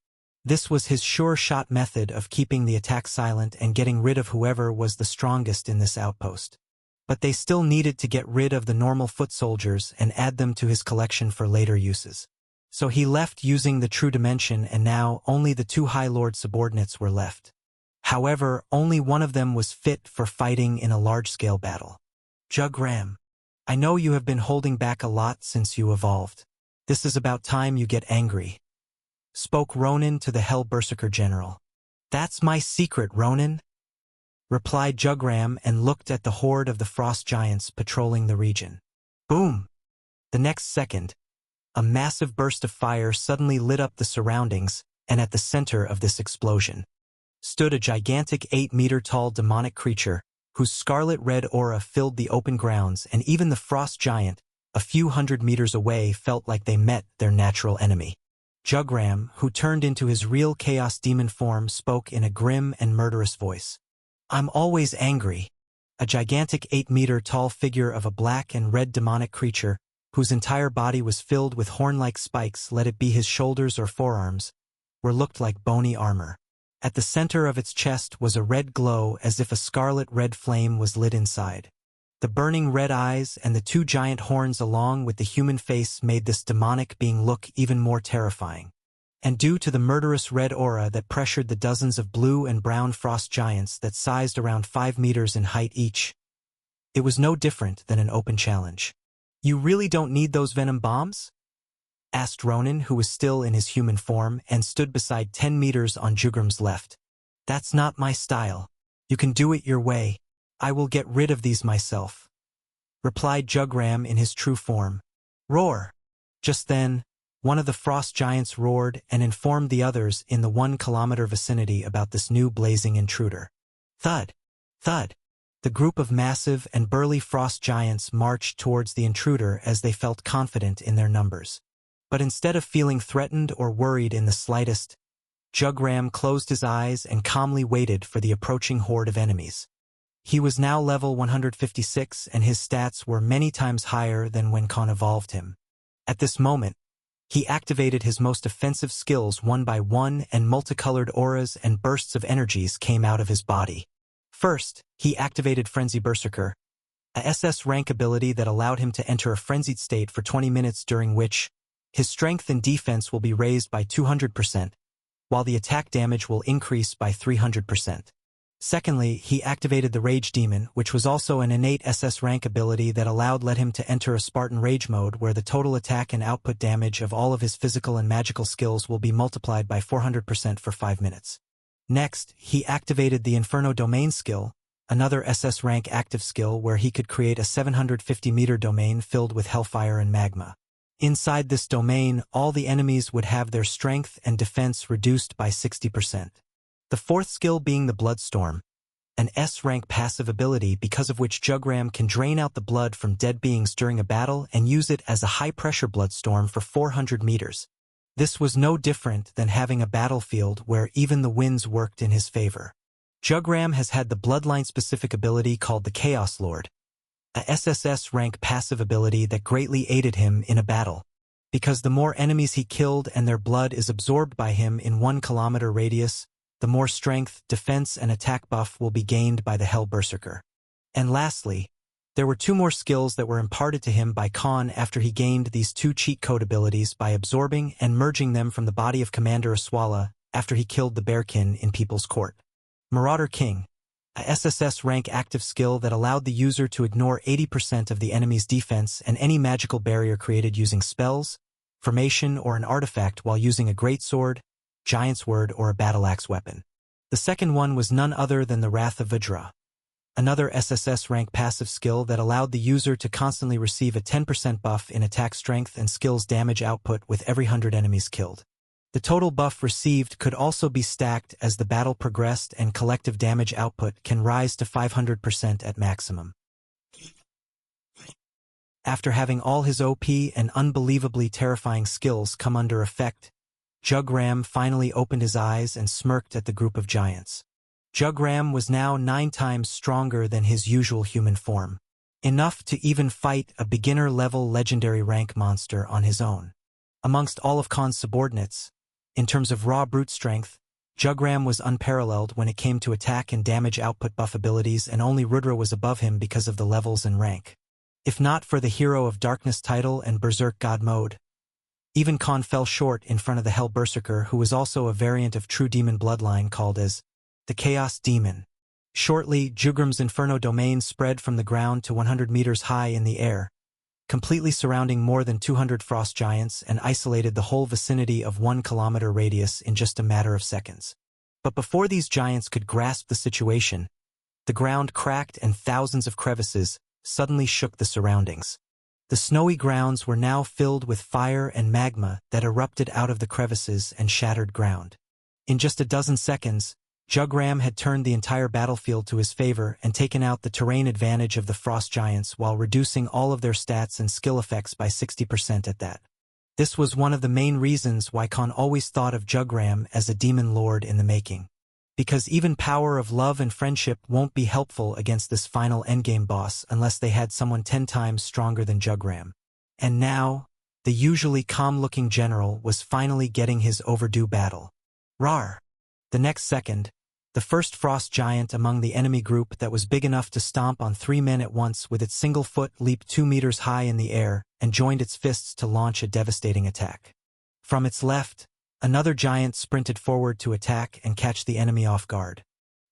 A: This was his sure-shot method of keeping the attack silent and getting rid of whoever was the strongest in this outpost. But they still needed to get rid of the normal foot soldiers and add them to his collection for later uses. So he left using the true dimension, and now only the 2 High Lord subordinates were left. However, only one of them was fit for fighting in a large-scale battle. "Jugram, I know you have been holding back a lot since you evolved. This is about time you get angry," spoke Ronin to the Hell Berserker General. "That's my secret, Ronin," replied Jugram, and looked at the horde of the Frost Giants patrolling the region. Boom! The next second, a massive burst of fire suddenly lit up the surroundings, and at the center of this explosion stood a gigantic 8-meter-tall demonic creature, whose scarlet-red aura filled the open grounds, and even the Frost Giant, a few hundred meters away, felt like they met their natural enemy. Jugram, who turned into his real Chaos Demon form, spoke in a grim and murderous voice. "I'm always angry." A gigantic 8-meter-tall figure of a black and red demonic creature, whose entire body was filled with horn-like spikes, let it be his shoulders or forearms, were looked like bony armor. At the center of its chest was a red glow, as if a scarlet-red flame was lit inside. The burning red eyes and the 2 giant horns along with the human face made this demonic being look even more terrifying. And due to the murderous red aura that pressured the dozens of blue and brown Frost Giants that sized around 5 meters in height each, it was no different than an open challenge. "You really don't need those venom bombs?" asked Ronin, who was still in his human form and stood beside 10 meters on Jugram's left. "That's not my style. You can do it your way. I will get rid of these myself," replied Jugram in his true form. "Roar!" Just then, one of the Frost Giants roared and informed the others in the 1-kilometer vicinity about this new blazing intruder. Thud! Thud! The group of massive and burly Frost Giants marched towards the intruder as they felt confident in their numbers. But instead of feeling threatened or worried in the slightest, Jugram closed his eyes and calmly waited for the approaching horde of enemies. He was now level 156, and his stats were many times higher than when Khan evolved him. At this moment, he activated his most offensive skills one by one, and multicolored auras and bursts of energies came out of his body. First, he activated Frenzy Berserker, a SS rank ability that allowed him to enter a frenzied state for 20 minutes, during which his strength and defense will be raised by 200%, while the attack damage will increase by 300%. Secondly, he activated the Rage Demon, which was also an innate SS rank ability that let him to enter a Spartan Rage mode, where the total attack and output damage of all of his physical and magical skills will be multiplied by 400% for 5 minutes. Next, he activated the Inferno Domain skill, another SS rank active skill where he could create a 750-meter domain filled with hellfire and magma. Inside this domain, all the enemies would have their strength and defense reduced by 60%. The fourth skill being the Bloodstorm, an S-rank passive ability because of which Jugram can drain out the blood from dead beings during a battle and use it as a high-pressure bloodstorm for 400 meters. This was no different than having a battlefield where even the winds worked in his favor. Jugram has had the Bloodline-specific ability called the Chaos Lord, a SSS rank passive ability that greatly aided him in a battle, because the more enemies he killed and their blood is absorbed by him in 1 kilometer radius, the more strength, defense, and attack buff will be gained by the Hell Berserker. And lastly, there were 2 more skills that were imparted to him by Khan after he gained these 2 cheat code abilities by absorbing and merging them from the body of Commander Aswala after he killed the Bearkin in People's Court. Marauder King, a SSS rank active skill that allowed the user to ignore 80% of the enemy's defense and any magical barrier created using spells, formation, or an artifact while using a greatsword, giant's word, or a battle-axe weapon. The second one was none other than the Wrath of Vajra, another SSS rank passive skill that allowed the user to constantly receive a 10% buff in attack strength and skills damage output with every 100 enemies killed. The total buff received could also be stacked as the battle progressed, and collective damage output can rise to 500% at maximum. After having all his OP and unbelievably terrifying skills come under effect, Jugram finally opened his eyes and smirked at the group of giants. Jugram was now 9 times stronger than his usual human form, enough to even fight a beginner-level legendary rank monster on his own. Amongst all of Khan's subordinates, in terms of raw brute strength, Jugram was unparalleled when it came to attack and damage output buff abilities, and only Rudra was above him because of the levels and rank. If not for the Hero of Darkness title and Berserk God mode, even Khan fell short in front of the Hell Berserker, who was also a variant of true demon bloodline called as the Chaos Demon. Shortly, Jugram's Inferno domain spread from the ground to 100 meters high in the air, completely surrounding more than 200 frost giants, and isolated the whole vicinity of 1 kilometer radius in just a matter of seconds. But before these giants could grasp the situation, the ground cracked and thousands of crevices suddenly shook the surroundings. The snowy grounds were now filled with fire and magma that erupted out of the crevices and shattered ground. In just a dozen seconds, Jugram had turned the entire battlefield to his favor and taken out the terrain advantage of the frost giants while reducing all of their stats and skill effects by 60% at that. This was one of the main reasons why Khan always thought of Jugram as a demon lord in the making. Because even power of love and friendship won't be helpful against this final endgame boss unless they had someone 10 times stronger than Jugram. And now, the usually calm-looking general was finally getting his overdue battle. Rawr! The next second, the first frost giant among the enemy group that was big enough to stomp on 3 men at once with its single foot leaped 2 meters high in the air and joined its fists to launch a devastating attack. From its left, another giant sprinted forward to attack and catch the enemy off guard.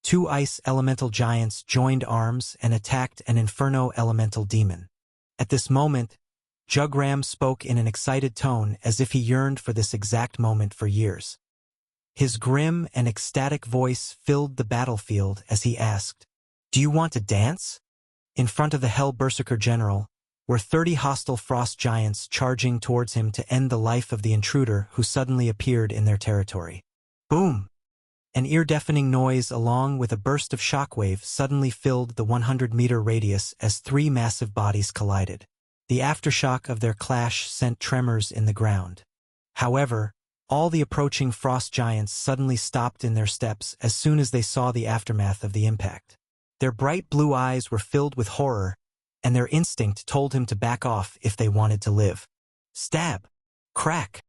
A: 2 ice elemental giants joined arms and attacked an inferno elemental demon. At this moment, Jugram spoke in an excited tone as if he yearned for this exact moment for years. His grim and ecstatic voice filled the battlefield as he asked, "Do you want to dance?" In front of the Hell Berserker general were 30 hostile frost giants charging towards him to end the life of the intruder who suddenly appeared in their territory. Boom! An ear-deafening noise along with a burst of shockwave suddenly filled the 100-meter radius as 3 massive bodies collided. The aftershock of their clash sent tremors in the ground. However, all the approaching frost giants suddenly stopped in their steps as soon as they saw the aftermath of the impact. Their bright blue eyes were filled with horror, and their instinct told him to back off if they wanted to live. Stab! Crack!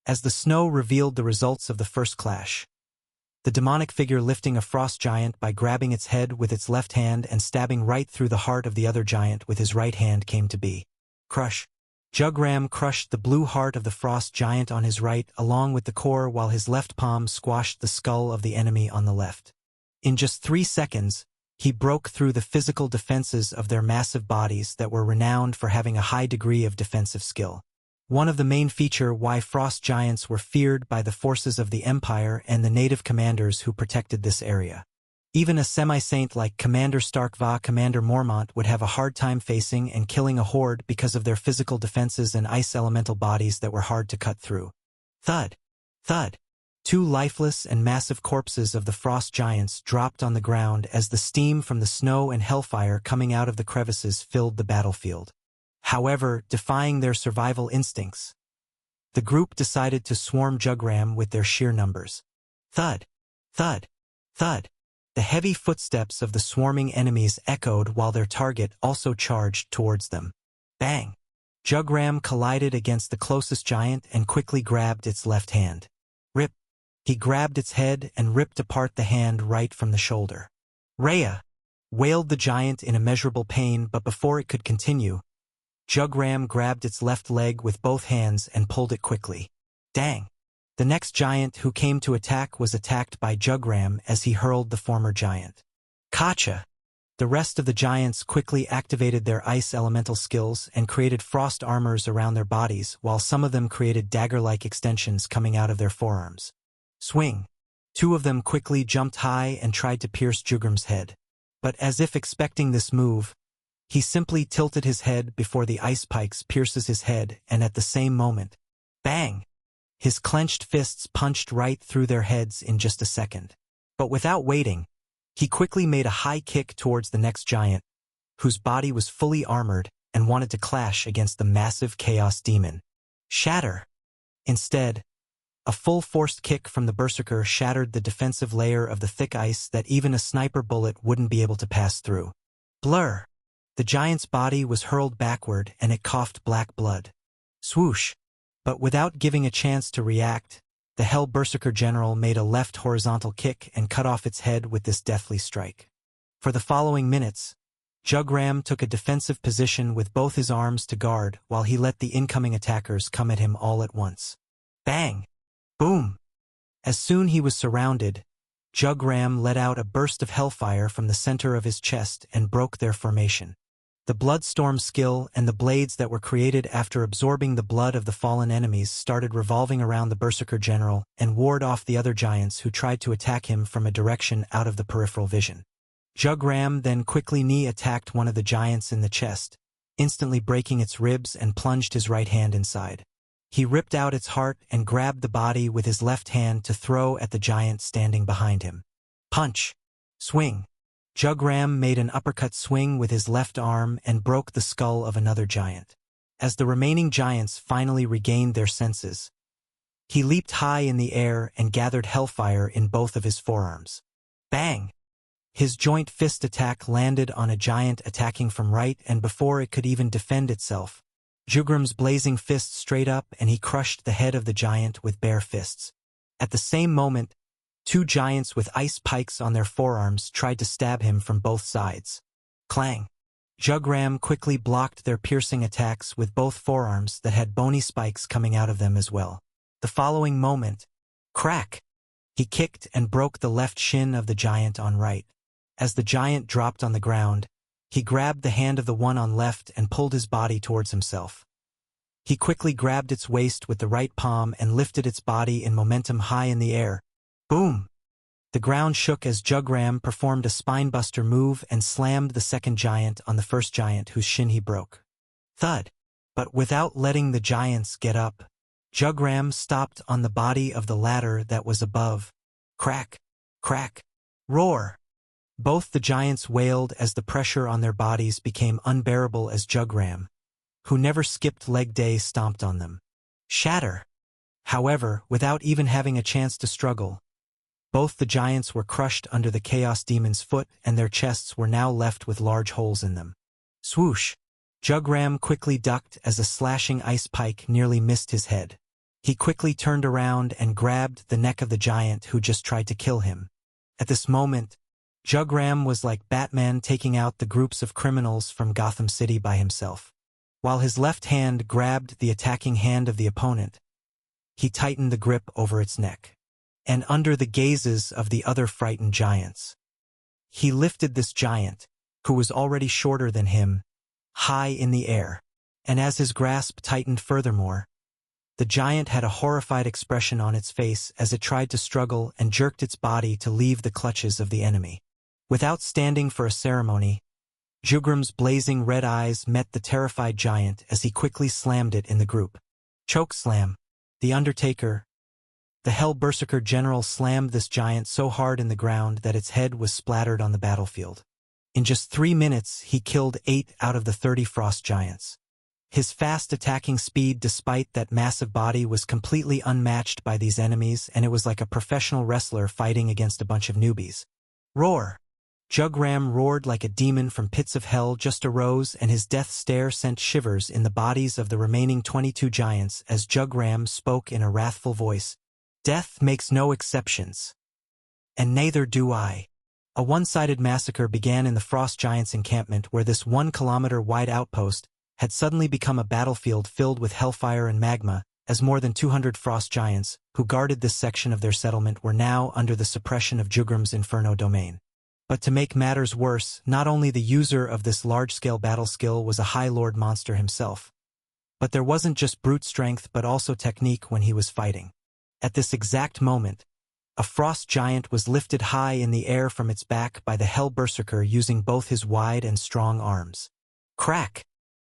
A: As the snow revealed the results of the first clash, the demonic figure lifting a frost giant by grabbing its head with its left hand and stabbing right through the heart of the other giant with his right hand came to be. Crush! Jugram crushed the blue heart of the frost giant on his right along with the core, while his left palm squashed the skull of the enemy on the left. In just 3 seconds, he broke through the physical defenses of their massive bodies that were renowned for having a high degree of defensive skill. One of the main feature why frost giants were feared by the forces of the Empire and the native commanders who protected this area. Even a semi-saint like Commander Starkva, Commander Mormont would have a hard time facing and killing a horde because of their physical defenses and ice elemental bodies that were hard to cut through. Thud! Thud! 2 lifeless and massive corpses of the frost giants dropped on the ground as the steam from the snow and hellfire coming out of the crevices filled the battlefield. However, defying their survival instincts, the group decided to swarm Jugram with their sheer numbers. Thud! Thud! Thud! The heavy footsteps of the swarming enemies echoed while their target also charged towards them. Bang! Jugram collided against the closest giant and quickly grabbed its left hand. Rip! He grabbed its head and ripped apart the hand right from the shoulder. Rhea! Wailed the giant in immeasurable pain, but before it could continue, Jugram grabbed its left leg with both hands and pulled it quickly. Dang! The next giant who came to attack was attacked by Jugram as he hurled the former giant. Kacha! The rest of the giants quickly activated their ice elemental skills and created frost armors around their bodies, while some of them created dagger-like extensions coming out of their forearms. Swing! Two of them quickly jumped high and tried to pierce Jugram's head. But as if expecting this move, he simply tilted his head before the ice pikes pierces his head, and at the same moment, bang! His clenched fists punched right through their heads in just a second. But without waiting, he quickly made a high kick towards the next giant, whose body was fully armored and wanted to clash against the massive Chaos Demon. Shatter! Instead, a full-forced kick from the Berserker shattered the defensive layer of the thick ice that even a sniper bullet wouldn't be able to pass through. Blur! The giant's body was hurled backward and it coughed black blood. Swoosh! But without giving a chance to react, the Hell Berserker General made a left horizontal kick and cut off its head with this deathly strike. For the following minutes, Jugram took a defensive position with both his arms to guard while he let the incoming attackers come at him all at once. Bang! Boom! As soon he was surrounded, Jugram let out a burst of hellfire from the center of his chest and broke their formation. The Bloodstorm skill and the blades that were created after absorbing the blood of the fallen enemies started revolving around the Berserker General and ward off the other giants who tried to attack him from a direction out of the peripheral vision. Jugram then quickly knee-attacked one of the giants in the chest, instantly breaking its ribs and plunged his right hand inside. He ripped out its heart and grabbed the body with his left hand to throw at the giant standing behind him. Punch! Swing! Jugram made an uppercut swing with his left arm and broke the skull of another giant. As the remaining giants finally regained their senses, he leaped high in the air and gathered hellfire in both of his forearms. Bang! His joint fist attack landed on a giant attacking from right, and before it could even defend itself, Jugram's blazing fist straight up and he crushed the head of the giant with bare fists. At the same moment, two giants with ice pikes on their forearms tried to stab him from both sides. Clang! Jugram quickly blocked their piercing attacks with both forearms that had bony spikes coming out of them as well. The following moment, crack! He kicked and broke the left shin of the giant on right. As the giant dropped on the ground, he grabbed the hand of the one on left and pulled his body towards himself. He quickly grabbed its waist with the right palm and lifted its body in momentum high in the air. Boom! The ground shook as Jugram performed a spinebuster move and slammed the second giant on the first giant whose shin he broke. Thud! But without letting the giants get up, Jugram stopped on the body of the ladder that was above. Crack! Crack! Roar! Both the giants wailed as the pressure on their bodies became unbearable as Jugram, who never skipped leg day, stomped on them. Shatter! However, without even having a chance to struggle, both the giants were crushed under the Chaos Demon's foot and their chests were now left with large holes in them. Swoosh! Jugram quickly ducked as a slashing ice pike nearly missed his head. He quickly turned around and grabbed the neck of the giant who just tried to kill him. At this moment, Jugram was like Batman taking out the groups of criminals from Gotham City by himself. While his left hand grabbed the attacking hand of the opponent, he tightened the grip over its neck. And under the gazes of the other frightened giants, he lifted this giant, who was already shorter than him, high in the air. And as his grasp tightened furthermore, the giant had a horrified expression on its face as it tried to struggle and jerked its body to leave the clutches of the enemy. Without standing for a ceremony, Jugram's blazing red eyes met the terrified giant as he quickly slammed it in the group. Chokeslam! The Undertaker, the Hell Berserker General, slammed this giant so hard in the ground that its head was splattered on the battlefield. In just 3 minutes, he killed 8 out of the 30 frost giants. His fast attacking speed despite that massive body was completely unmatched by these enemies, and it was like a professional wrestler fighting against a bunch of newbies. Roar! Jugram roared like a demon from pits of hell just arose, and his death stare sent shivers in the bodies of the remaining 22 giants as Jugram spoke in a wrathful voice. Death makes no exceptions. And neither do I. A one-sided massacre began in the Frost Giants' encampment, where this 1-kilometer-wide outpost had suddenly become a battlefield filled with hellfire and magma, as more than 200 Frost Giants, who guarded this section of their settlement, were now under the suppression of Jugram's Inferno domain. But to make matters worse, not only the user of this large-scale battle skill was a High Lord monster himself, but there wasn't just brute strength but also technique when he was fighting. At this exact moment, a Frost Giant was lifted high in the air from its back by the Hell Berserker using both his wide and strong arms. Crack!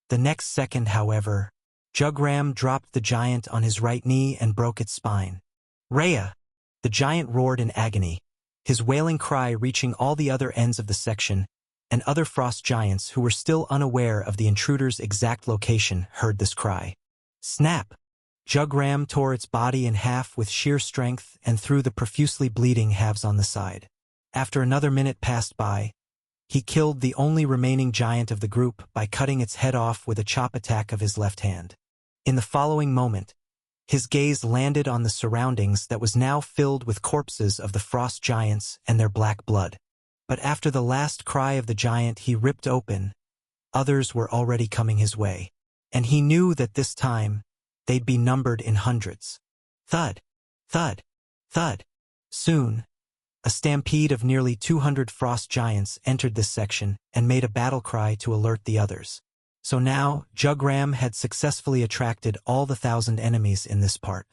A: The next second, however, Jugram dropped the giant on his right knee and broke its spine. Rhea! The giant roared in agony, his wailing cry reaching all the other ends of the section, and other Frost Giants who were still unaware of the intruder's exact location heard this cry. Snap! Jugram tore its body in half with sheer strength and threw the profusely bleeding halves on the side. After another minute passed by, he killed the only remaining giant of the group by cutting its head off with a chop attack of his left hand. In the following moment, his gaze landed on the surroundings that was now filled with corpses of the Frost Giants and their black blood. But after the last cry of the giant he ripped open, others were already coming his way. And he knew that this time, they'd be numbered in hundreds. Thud! Thud! Thud! Soon, a stampede of nearly 200 Frost Giants entered this section and made a battle cry to alert the others. So now, Jugram had successfully attracted all the 1,000 enemies in this part.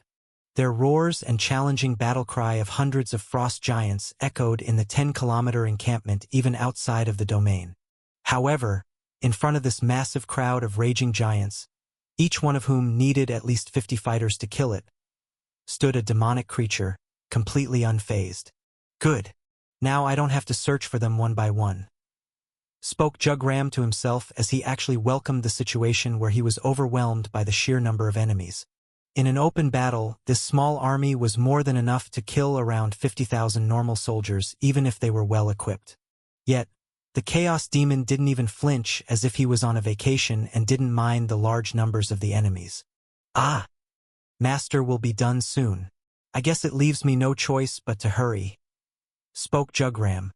A: Their roars and challenging battle cry of hundreds of Frost Giants echoed in the 10-kilometer encampment even outside of the domain. However, in front of this massive crowd of raging giants, each one of whom needed at least 50 fighters to kill it, stood a demonic creature, completely unfazed. Good. Now I don't have to search for them one by one, spoke Jugram to himself as he actually welcomed the situation where he was overwhelmed by the sheer number of enemies. In an open battle, this small army was more than enough to kill around 50,000 normal soldiers, even if they were well equipped. Yet, the Chaos Demon didn't even flinch, as if he was on a vacation and didn't mind the large numbers of the enemies. Ah! Master will be done soon. I guess it leaves me no choice but to hurry, spoke Jugram.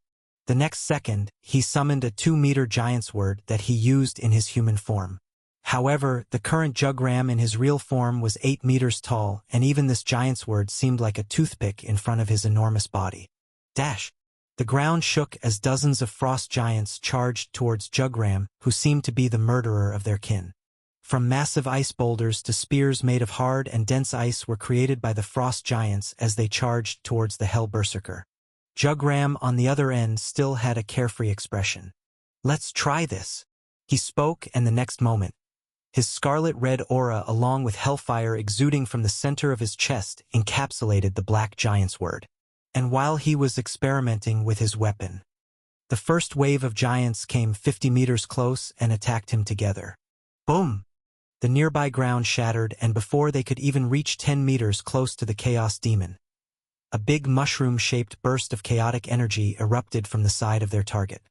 A: The next second, he summoned a 2-meter giant's word that he used in his human form. However, the current Jugram in his real form was 8 meters tall, and even this giant's word seemed like a toothpick in front of his enormous body. Dash! The ground shook as dozens of Frost Giants charged towards Jugram, who seemed to be the murderer of their kin. From massive ice boulders to spears made of hard and dense ice were created by the Frost Giants as they charged towards the Hell Berserker. Jugram, on the other end, still had a carefree expression. Let's try this, he spoke, and the next moment, his scarlet-red aura along with hellfire exuding from the center of his chest encapsulated the Black Giant's word. And while he was experimenting with his weapon, the first wave of giants came 50 meters close and attacked him together. Boom! The nearby ground shattered, and before they could even reach 10 meters close to the Chaos Demon, a big mushroom-shaped burst of chaotic energy erupted from the side of their target.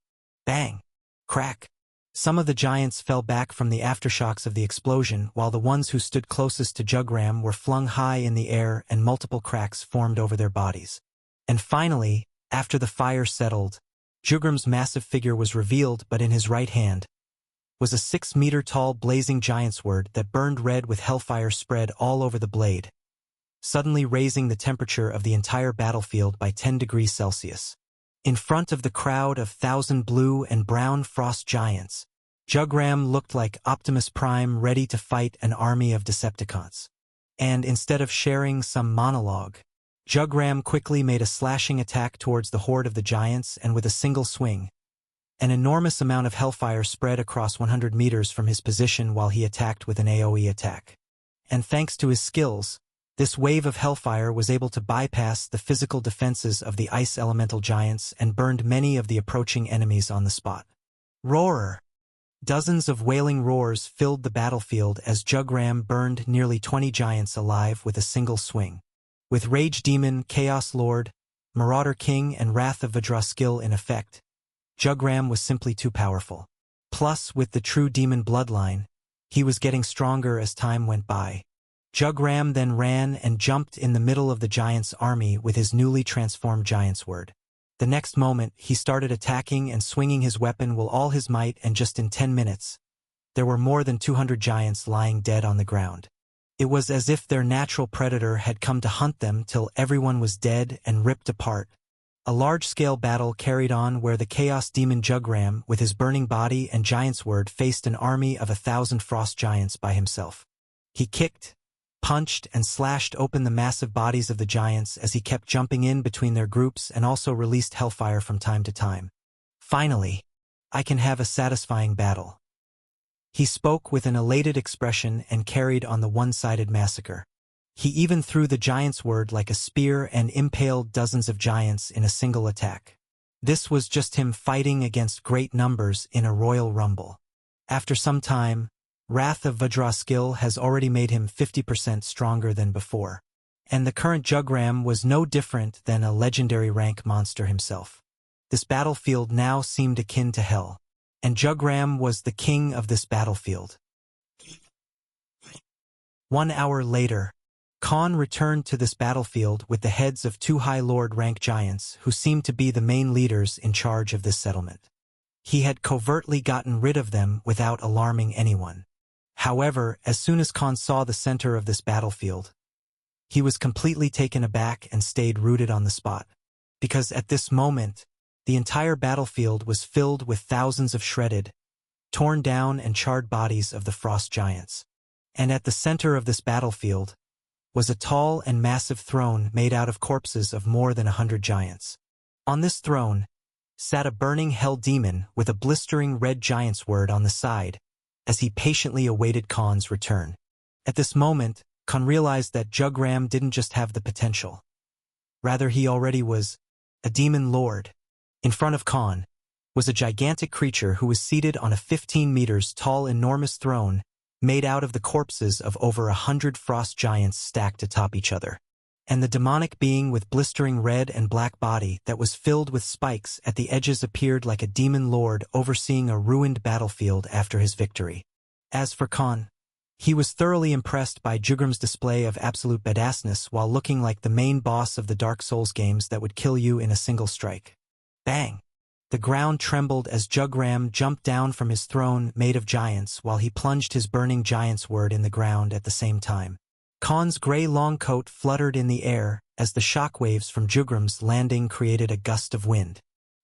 A: Bang! Crack! Some of the giants fell back from the aftershocks of the explosion, while the ones who stood closest to Jugram were flung high in the air and multiple cracks formed over their bodies. And finally, after the fire settled, Jugram's massive figure was revealed, but in his right hand was a 6-meter-tall blazing giant sword that burned red with hellfire spread all over the blade, suddenly raising the temperature of the entire battlefield by 10 degrees Celsius. In front of the crowd of 1,000 blue and brown Frost Giants, Jugram looked like Optimus Prime ready to fight an army of Decepticons. And instead of sharing some monologue, Jugram quickly made a slashing attack towards the horde of the giants, and with a single swing, an enormous amount of hellfire spread across 100 meters from his position while he attacked with an AoE attack. And thanks to his skills, this wave of hellfire was able to bypass the physical defenses of the ice elemental giants and burned many of the approaching enemies on the spot. Roar! Dozens of wailing roars filled the battlefield as Jugram burned nearly 20 giants alive with a single swing. With Rage Demon, Chaos Lord, Marauder King, and Wrath of Vajra skill in effect, Jugram was simply too powerful. Plus, with the true demon bloodline, he was getting stronger as time went by. Jugram then ran and jumped in the middle of the giant's army with his newly transformed giant's word. The next moment, he started attacking and swinging his weapon with all his might, and just in 10 minutes, there were more than 200 giants lying dead on the ground. It was as if their natural predator had come to hunt them till everyone was dead and ripped apart. A large-scale battle carried on where the Chaos Demon Jugram, with his burning body and giant's word, faced an army of 1,000 frost giants by himself. He kicked, punched, and slashed open the massive bodies of the giants as he kept jumping in between their groups and also released hellfire from time to time. Finally, I can have a satisfying battle. He spoke with an elated expression and carried on the one-sided massacre. He even threw the giant's word like a spear and impaled dozens of giants in a single attack. This was just him fighting against great numbers in a royal rumble. After some time, Wrath of Vajra's skill has already made him 50% stronger than before. And the current Jugram was no different than a legendary rank monster himself. This battlefield now seemed akin to hell. And Jugram was the king of this battlefield. 1 hour later, Khan returned to this battlefield with the heads of 2 High Lord rank giants who seemed to be the main leaders in charge of this settlement. He had covertly gotten rid of them without alarming anyone. However, as soon as Khan saw the center of this battlefield, he was completely taken aback and stayed rooted on the spot. Because at this moment, the entire battlefield was filled with thousands of shredded, torn down and charred bodies of the frost giants. And at the center of this battlefield was a tall and massive throne made out of corpses of more than 100 giants. On this throne sat a burning hell demon with a blistering red giant's word on the side as he patiently awaited Khan's return. At this moment, Khan realized that Jugram didn't just have the potential. Rather, he already was a demon lord. In front of Khan was a gigantic creature who was seated on a 15 meters tall enormous throne made out of the corpses of over 100 frost giants stacked atop each other. And the demonic being with blistering red and black body that was filled with spikes at the edges appeared like a demon lord overseeing a ruined battlefield after his victory. As for Khan, he was thoroughly impressed by Jugram's display of absolute badassness while looking like the main boss of the Dark Souls games that would kill you in a single strike. Bang! The ground trembled as Jugram jumped down from his throne made of giants while he plunged his burning giant's word in the ground at the same time. Khan's gray long coat fluttered in the air as the shockwaves from Jugram's landing created a gust of wind.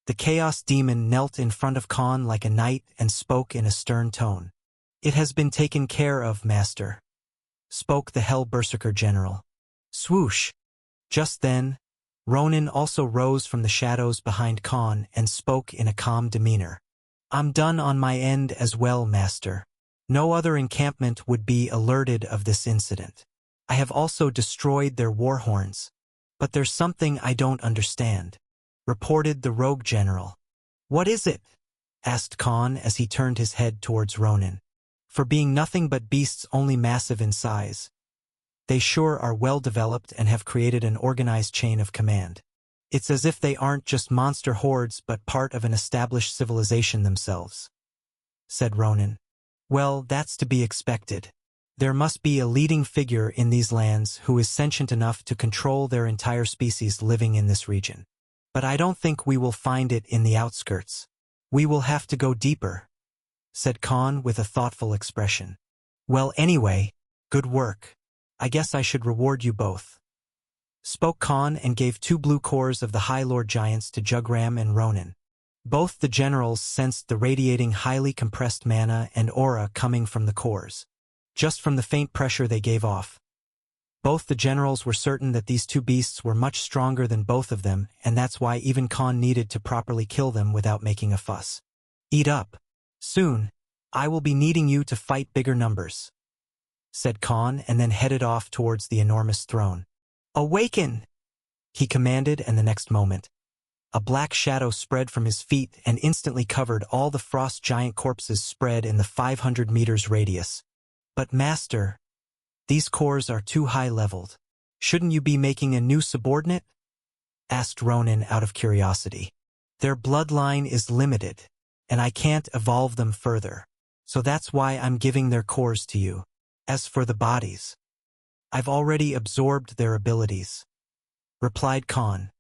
A: The Chaos Demon knelt in front of Khan like a knight and spoke in a stern tone. "It has been taken care of, Master," spoke the Hell Berserker General. Swoosh! Just then, Ronin also rose from the shadows behind Khan and spoke in a calm demeanor. "I'm done on my end as well, Master. No other encampment would be alerted of this incident. I have also destroyed their war horns. But there's something I don't understand," reported the rogue general. "What is it?" asked Khan as he turned his head towards Ronin. "For being nothing but beasts only massive in size, they sure are well developed and have created an organized chain of command. It's as if they aren't just monster hordes but part of an established civilization themselves," said Ronin. "Well, that's to be expected. There must be a leading figure in these lands who is sentient enough to control their entire species living in this region. But I don't think we will find it in the outskirts. We will have to go deeper," said Khan with a thoughtful expression. "Well, anyway, good work. I guess I should reward you both," spoke Khan and gave 2 blue cores of the High Lord Giants to Jugram and Ronin. Both the generals sensed the radiating highly compressed mana and aura coming from the cores, just from the faint pressure they gave off. Both the generals were certain that these 2 beasts were much stronger than both of them, and that's why even Khan needed to properly kill them without making a fuss. "Eat up. Soon, I will be needing you to fight bigger numbers," said Khan and then headed off towards the enormous throne. "Awaken!" he commanded, and the next moment, a black shadow spread from his feet and instantly covered all the frost giant corpses spread in the 500 meters radius. "But Master, these cores are too high-leveled. Shouldn't you be making a new subordinate?" asked Ronin out of curiosity. Their bloodline is limited, and I can't evolve them further. So that's why I'm giving their cores to you. As for the bodies, I've already absorbed their abilities," replied Khan.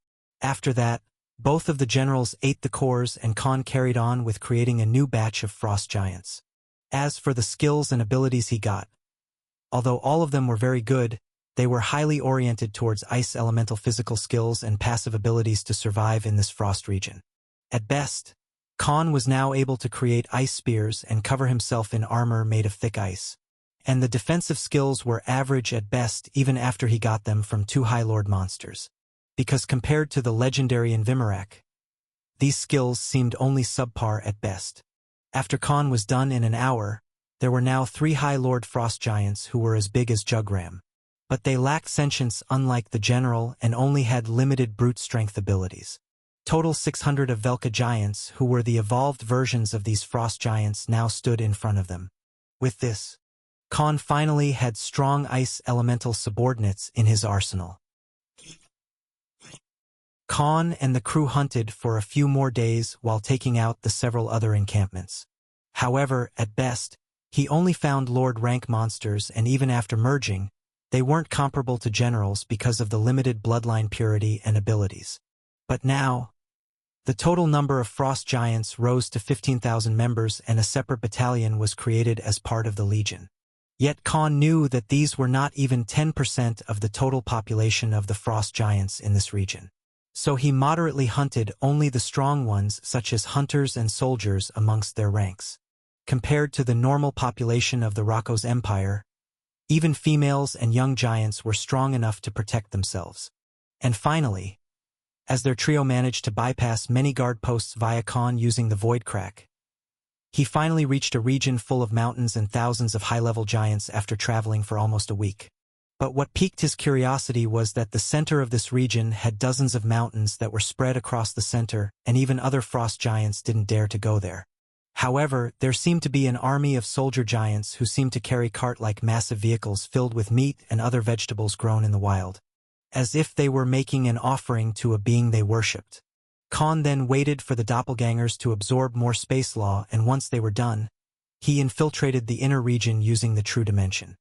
A: After that, both of the generals ate the cores and Khan carried on with creating a new batch of frost giants. As for the skills and abilities he got, although all of them were very good, they were highly oriented towards ice elemental physical skills and passive abilities to survive in this frost region. At best, Khan was now able to create ice spears and cover himself in armor made of thick ice. And the defensive skills were average at best even after he got them from 2 High Lord monsters. Because compared to the legendary Invimarak, these skills seemed only subpar at best. After Khan was done in an hour, there were now 3 High Lord Frost Giants who were as big as Jugram. But they lacked sentience unlike the general and only had limited brute strength abilities. Total 600 of Velka Giants who were the evolved versions of these Frost Giants now stood in front of them. With this, Khan finally had strong ice elemental subordinates in his arsenal. Khan and the crew hunted for a few more days while taking out the several other encampments. However, at best, he only found Lord rank monsters, and even after merging, they weren't comparable to generals because of the limited bloodline purity and abilities. But now, the total number of Frost Giants rose to 15,000 members and a separate battalion was created as part of the Legion. Yet Khan knew that these were not even 10% of the total population of the Frost Giants in this region. So he moderately hunted only the strong ones such as hunters and soldiers amongst their ranks. Compared to the normal population of the Rocco's Empire, even females and young giants were strong enough to protect themselves. And finally, as their trio managed to bypass many guard posts via Khan using the Void Crack, he finally reached a region full of mountains and thousands of high-level giants after traveling for almost a week. But what piqued his curiosity was that the center of this region had dozens of mountains that were spread across the center, and even other frost giants didn't dare to go there. However, there seemed to be an army of soldier giants who seemed to carry cart-like massive vehicles filled with meat and other vegetables grown in the wild, as if they were making an offering to a being they worshipped. Khan then waited for the doppelgangers to absorb more space law, and once they were done, he infiltrated the inner region using the true dimension.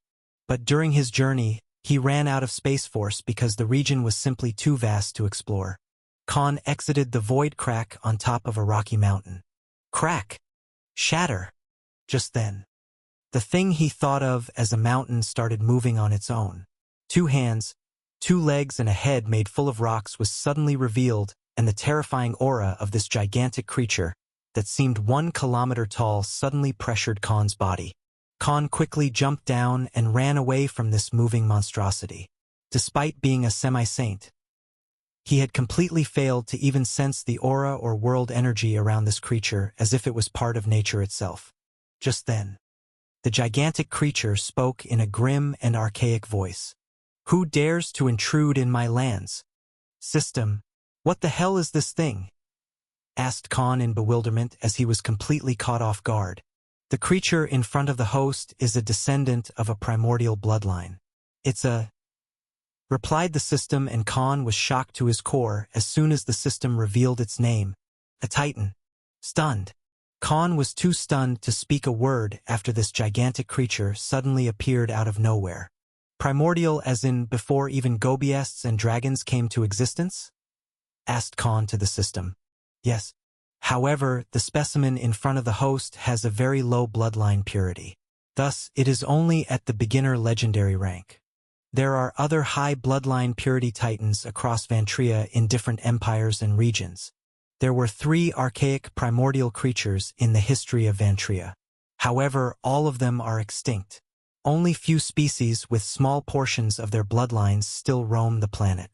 A: But during his journey, he ran out of space force because the region was simply too vast to explore. Khan exited the void crack on top of a rocky mountain. Crack! Shatter! Just then, the thing he thought of as a mountain started moving on its own. 2 hands, 2 legs and a head made full of rocks was suddenly revealed, and the terrifying aura of this gigantic creature that seemed 1 kilometer tall suddenly pressured Khan's body. Khan quickly jumped down and ran away from this moving monstrosity. Despite being a semi-saint, he had completely failed to even sense the aura or world energy around this creature as if it was part of nature itself. Just then, the gigantic creature spoke in a grim and archaic voice. "Who dares to intrude in my lands? System, what the hell is this thing?" asked Khan in bewilderment as he was completely caught off guard. The creature in front of the host is a descendant of a primordial bloodline. "It's a," replied the system, and Khan was shocked to his core as soon as the system revealed its name. "A Titan." Stunned. Khan was too stunned to speak a word after this gigantic creature suddenly appeared out of nowhere. "Primordial as in before even Gobiests and dragons came to existence?" asked Khan to the system. "Yes. However, the specimen in front of the host has a very low bloodline purity. Thus, it is only at the beginner legendary rank. There are other high bloodline purity titans across Vantria in different empires and regions. There were 3 archaic primordial creatures in the history of Vantria. However, all of them are extinct. Only few species with small portions of their bloodlines still roam the planet.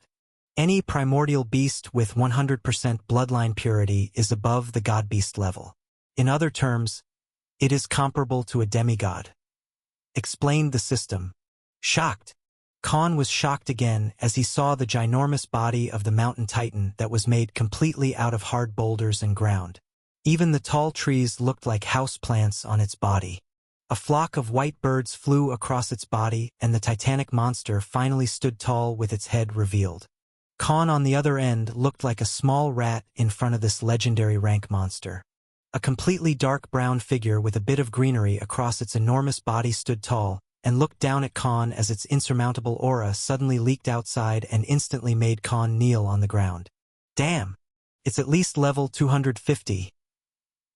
A: Any primordial beast with 100% bloodline purity is above the god-beast level. In other terms, it is comparable to a demigod," explained the system. Shocked, Khan was shocked again as he saw the ginormous body of the mountain titan that was made completely out of hard boulders and ground. Even the tall trees looked like house plants on its body. A flock of white birds flew across its body, and the titanic monster finally stood tall with its head revealed. Khan on the other end looked like a small rat in front of this legendary rank monster. A completely dark brown figure with a bit of greenery across its enormous body stood tall and looked down at Khan as its insurmountable aura suddenly leaked outside and instantly made Khan kneel on the ground. Damn! It's at least level 250,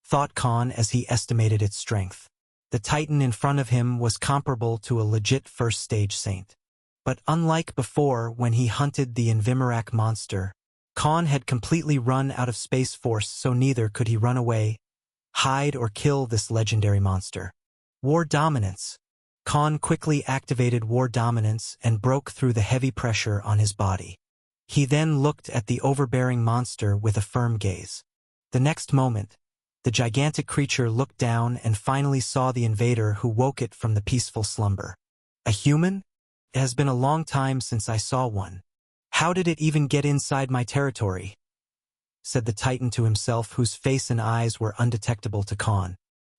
A: thought Khan as he estimated its strength. The titan in front of him was comparable to a legit first-stage saint. But unlike before when he hunted the Invimarak monster, Khan had completely run out of space force, so neither could he run away, hide or kill this legendary monster. War Dominance. Khan quickly activated War Dominance and broke through the heavy pressure on his body. He then looked at the overbearing monster with a firm gaze. The next moment, the gigantic creature looked down and finally saw the invader who woke it from the peaceful slumber. A human? It has been a long time since I saw one. How did it even get inside my territory? Said the titan to himself, whose face and eyes were undetectable to Khan.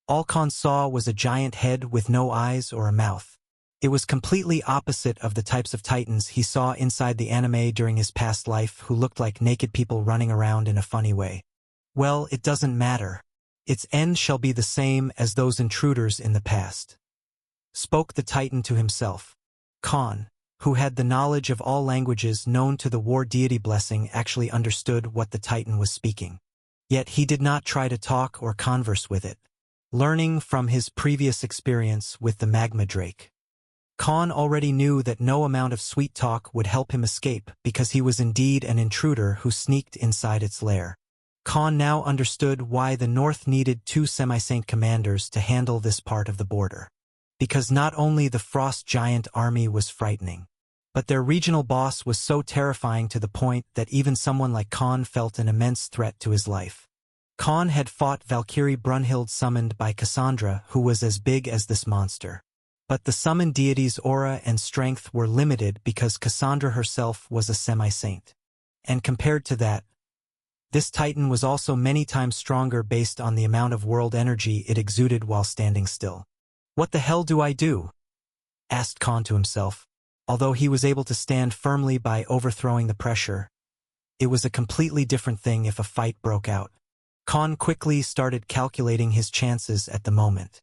A: All Khan saw was a giant head with no eyes or a mouth. It was completely opposite of the types of titans he saw inside the anime during his past life, who looked like naked people running around in a funny way. Well, it doesn't matter. Its end shall be the same as those intruders in the past. Spoke the titan to himself. Khan, who had the knowledge of all languages known to the war deity blessing, actually understood what the titan was speaking. Yet he did not try to talk or converse with it, learning from his previous experience with the magma drake. Khan already knew that no amount of sweet talk would help him escape, because he was indeed an intruder who sneaked inside its lair. Khan now understood why the North needed 2 semi-saint commanders to handle this part of the border. Because not only the Frost Giant army was frightening, but their regional boss was so terrifying to the point that even someone like Khan felt an immense threat to his life. Khan had fought Valkyrie Brunhild summoned by Cassandra, who was as big as this monster. But the summoned deity's aura and strength were limited because Cassandra herself was a semi-saint. And compared to that, this titan was also many times stronger based on the amount of world energy it exuded while standing still. What the hell do I do? Asked Khan to himself. Although he was able to stand firmly by overthrowing the pressure, it was a completely different thing if a fight broke out. Khan quickly started calculating his chances at the moment.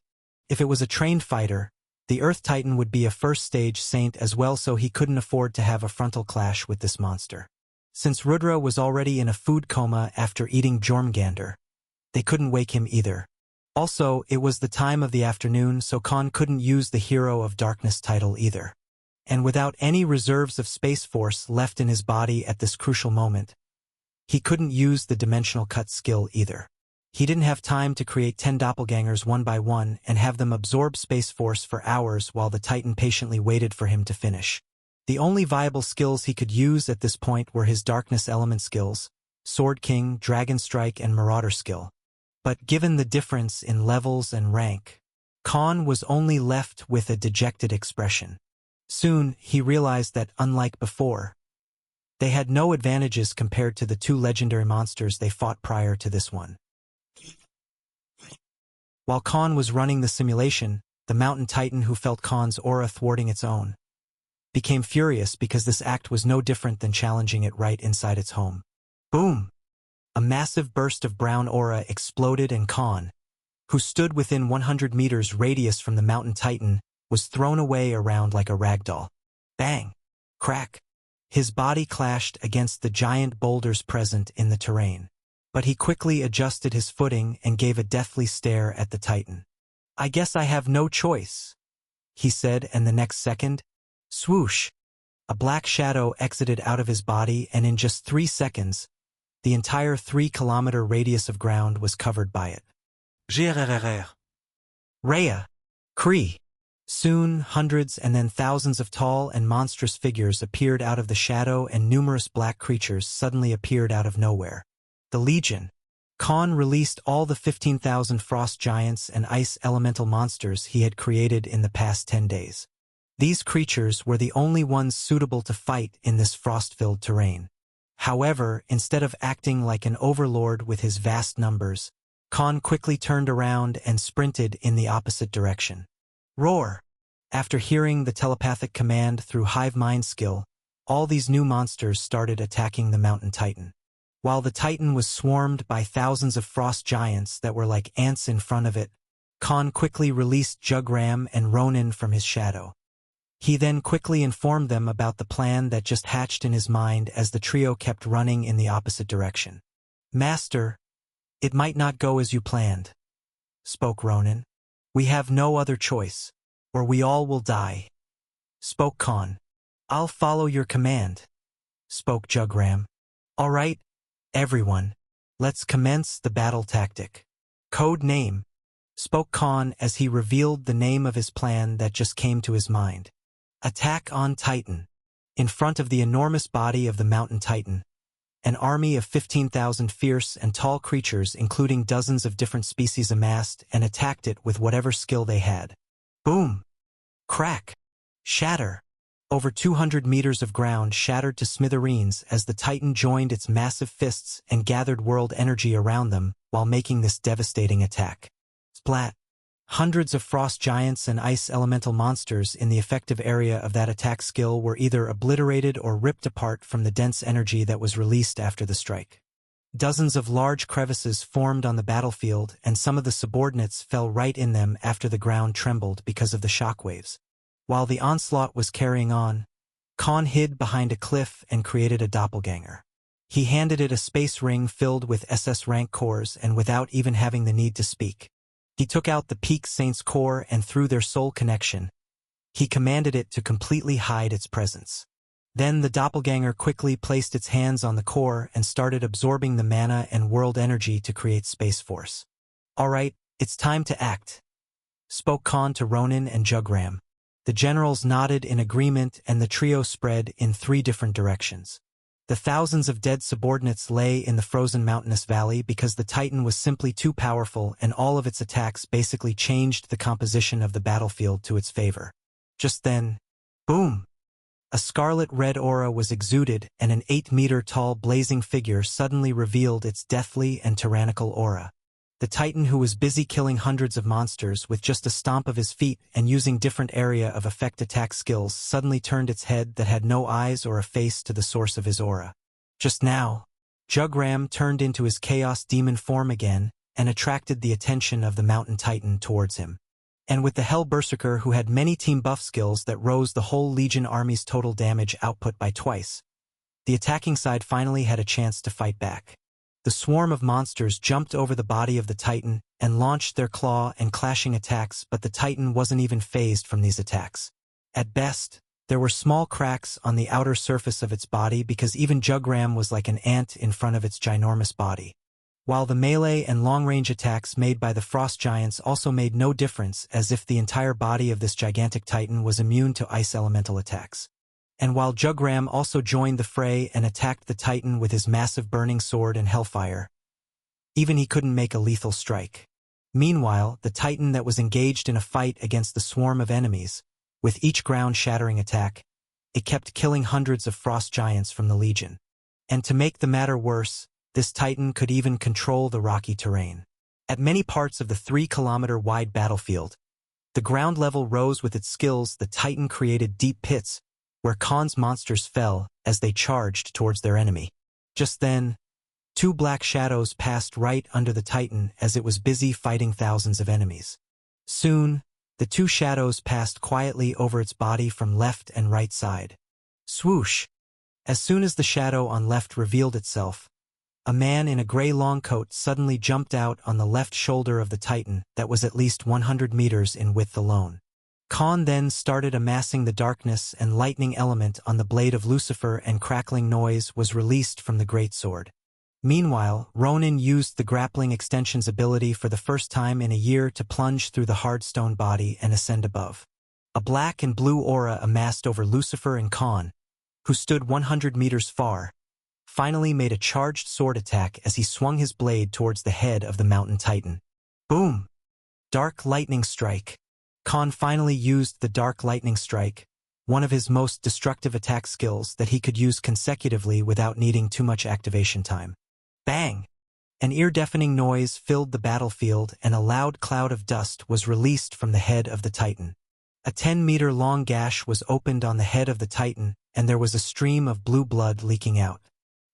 A: If it was a trained fighter, the Earth Titan would be a first-stage saint as well, so he couldn't afford to have a frontal clash with this monster. Since Rudra was already in a food coma after eating Jormungandr, they couldn't wake him either. Also, it was the time of the afternoon, so Khan couldn't use the Hero of Darkness title either. And without any reserves of Space Force left in his body at this crucial moment, he couldn't use the Dimensional Cut skill either. He didn't have time to create 10 doppelgangers one by one and have them absorb Space Force for hours while the Titan patiently waited for him to finish. The only viable skills he could use at this point were his Darkness Element skills, Sword King, Dragon Strike, and Marauder skill. But given the difference in levels and rank, Khan was only left with a dejected expression. Soon, he realized that, unlike before, they had no advantages compared to the 2 legendary monsters they fought prior to this one. While Khan was running the simulation, the mountain titan, who felt Khan's aura thwarting its own, became furious because this act was no different than challenging it right inside its home. Boom! A massive burst of brown aura exploded, and Khan, who stood within 100 meters radius from the mountain titan, was thrown away around like a ragdoll. Bang! Crack! His body clashed against the giant boulders present in the terrain. But he quickly adjusted his footing and gave a deathly stare at the titan. I guess I have no choice, he said, and the next second, swoosh! A black shadow exited out of his body, and in just 3 seconds, the entire 3-kilometer radius of ground was covered by it. Rhea! Kree! Soon, hundreds and then thousands of tall and monstrous figures appeared out of the shadow, and numerous black creatures suddenly appeared out of nowhere. The Legion. Khan released all the 15,000 frost giants and ice elemental monsters he had created in the past 10 days. These creatures were the only ones suitable to fight in this frost-filled terrain. However, instead of acting like an overlord with his vast numbers, Khan quickly turned around and sprinted in the opposite direction. Roar! After hearing the telepathic command through hive mind skill, all these new monsters started attacking the mountain titan. While the titan was swarmed by thousands of frost giants that were like ants in front of it, Khan quickly released Jugram and Ronin from his shadow. He then quickly informed them about the plan that just hatched in his mind as the trio kept running in the opposite direction. "Master, it might not go as you planned," spoke Ronin. "We have no other choice, or we all will die," spoke Khan. "I'll follow your command," spoke Jugram. "All right, everyone, let's commence the battle tactic. Code name," spoke Khan as he revealed the name of his plan that just came to his mind. "Attack on Titan." In front of the enormous body of the mountain titan, an army of 15,000 fierce and tall creatures including dozens of different species amassed and attacked it with whatever skill they had. Boom! Crack! Shatter! Over 200 meters of ground shattered to smithereens as the titan joined its massive fists and gathered world energy around them while making this devastating attack. Splat! Hundreds of frost giants and ice elemental monsters in the effective area of that attack skill were either obliterated or ripped apart from the dense energy that was released after the strike. Dozens of large crevices formed on the battlefield, and some of the subordinates fell right in them after the ground trembled because of the shockwaves. While the onslaught was carrying on, Khan hid behind a cliff and created a doppelganger. He handed it a space ring filled with SS rank cores and without even having the need to speak. He took out the Peak Saint's core and through their soul connection, he commanded it to completely hide its presence. Then the doppelganger quickly placed its hands on the core and started absorbing the mana and world energy to create Space Force. "All right, it's time to act," spoke Khan to Ronin and Jugram. The generals nodded in agreement and the trio spread in 3 different directions. The thousands of dead subordinates lay in the frozen mountainous valley because the Titan was simply too powerful and all of its attacks basically changed the composition of the battlefield to its favor. Just then, boom! A scarlet-red aura was exuded and an 8-meter-tall blazing figure suddenly revealed its deathly and tyrannical aura. The Titan, who was busy killing hundreds of monsters with just a stomp of his feet and using different area of effect attack skills, suddenly turned its head that had no eyes or a face to the source of his aura. Just now, Jugram turned into his Chaos Demon form again and attracted the attention of the Mountain Titan towards him. And with the Hell Berserker, who had many team buff skills that rose the whole Legion army's total damage output by twice, the attacking side finally had a chance to fight back. The swarm of monsters jumped over the body of the Titan and launched their claw and clashing attacks, but the Titan wasn't even fazed from these attacks. At best, there were small cracks on the outer surface of its body because even Jugram was like an ant in front of its ginormous body. While the melee and long-range attacks made by the frost giants also made no difference, as if the entire body of this gigantic Titan was immune to ice elemental attacks. And while Jugram also joined the fray and attacked the Titan with his massive burning sword and hellfire, even he couldn't make a lethal strike. Meanwhile, the Titan that was engaged in a fight against the swarm of enemies, with each ground-shattering attack, it kept killing hundreds of frost giants from the Legion. And to make the matter worse, this Titan could even control the rocky terrain. At many parts of the 3-kilometer-wide battlefield, the ground level rose with its skills. The Titan created deep pits, where Khan's monsters fell as they charged towards their enemy. Just then, 2 black shadows passed right under the Titan as it was busy fighting thousands of enemies. Soon, the 2 shadows passed quietly over its body from left and right side. Swoosh! As soon as the shadow on left revealed itself, a man in a gray long coat suddenly jumped out on the left shoulder of the Titan that was at least 100 meters in width alone. Khan then started amassing the darkness and lightning element on the blade of Lucifer, and crackling noise was released from the greatsword. Meanwhile, Ronin used the grappling extension's ability for the first time in a year to plunge through the hard stone body and ascend above. A black and blue aura amassed over Lucifer, and Khan, who stood 100 meters far, finally made a charged sword attack as he swung his blade towards the head of the Mountain Titan. Boom! Dark Lightning Strike. Khan finally used the Dark Lightning Strike, one of his most destructive attack skills that he could use consecutively without needing too much activation time. Bang! An ear-deafening noise filled the battlefield and a loud cloud of dust was released from the head of the Titan. A 10-meter-long gash was opened on the head of the Titan, and there was a stream of blue blood leaking out.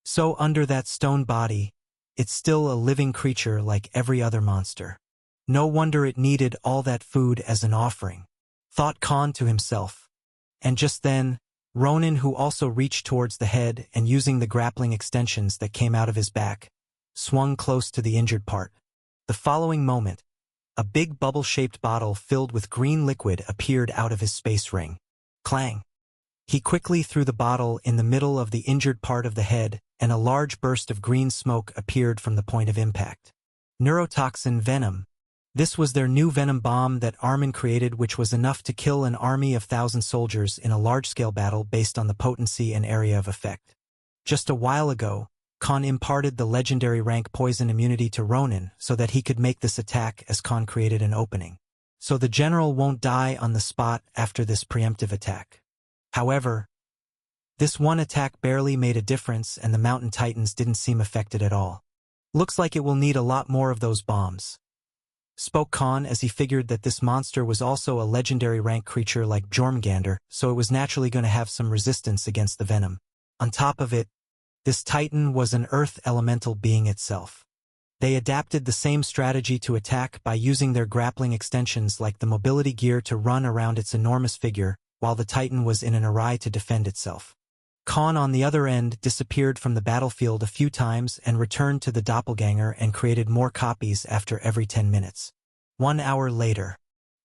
A: So under that stone body, it's still a living creature like every other monster. No wonder it needed all that food as an offering, thought Khan to himself. And just then, Ronan, who also reached towards the head and using the grappling extensions that came out of his back, swung close to the injured part. The following moment, a big bubble-shaped bottle filled with green liquid appeared out of his space ring. Clang! He quickly threw the bottle in the middle of the injured part of the head, and a large burst of green smoke appeared from the point of impact. Neurotoxin venom. This was their new venom bomb that Armin created, which was enough to kill an army of 1,000 soldiers in a large-scale battle based on the potency and area of effect. Just a while ago, Khan imparted the legendary rank poison immunity to Ronan so that he could make this attack as Khan created an opening. So the general won't die on the spot after this preemptive attack. However, this one attack barely made a difference and the Mountain Titans didn't seem affected at all. Looks like it will need a lot more of those bombs, spoke Khan as he figured that this monster was also a legendary rank creature like Jormungandr, so it was naturally going to have some resistance against the venom. On top of it, this Titan was an earth elemental being itself. They adapted the same strategy to attack by using their grappling extensions like the mobility gear to run around its enormous figure, while the Titan was in an array to defend itself. Khan on the other end disappeared from the battlefield a few times and returned to the doppelganger and created more copies after every 10 minutes. 1 hour later,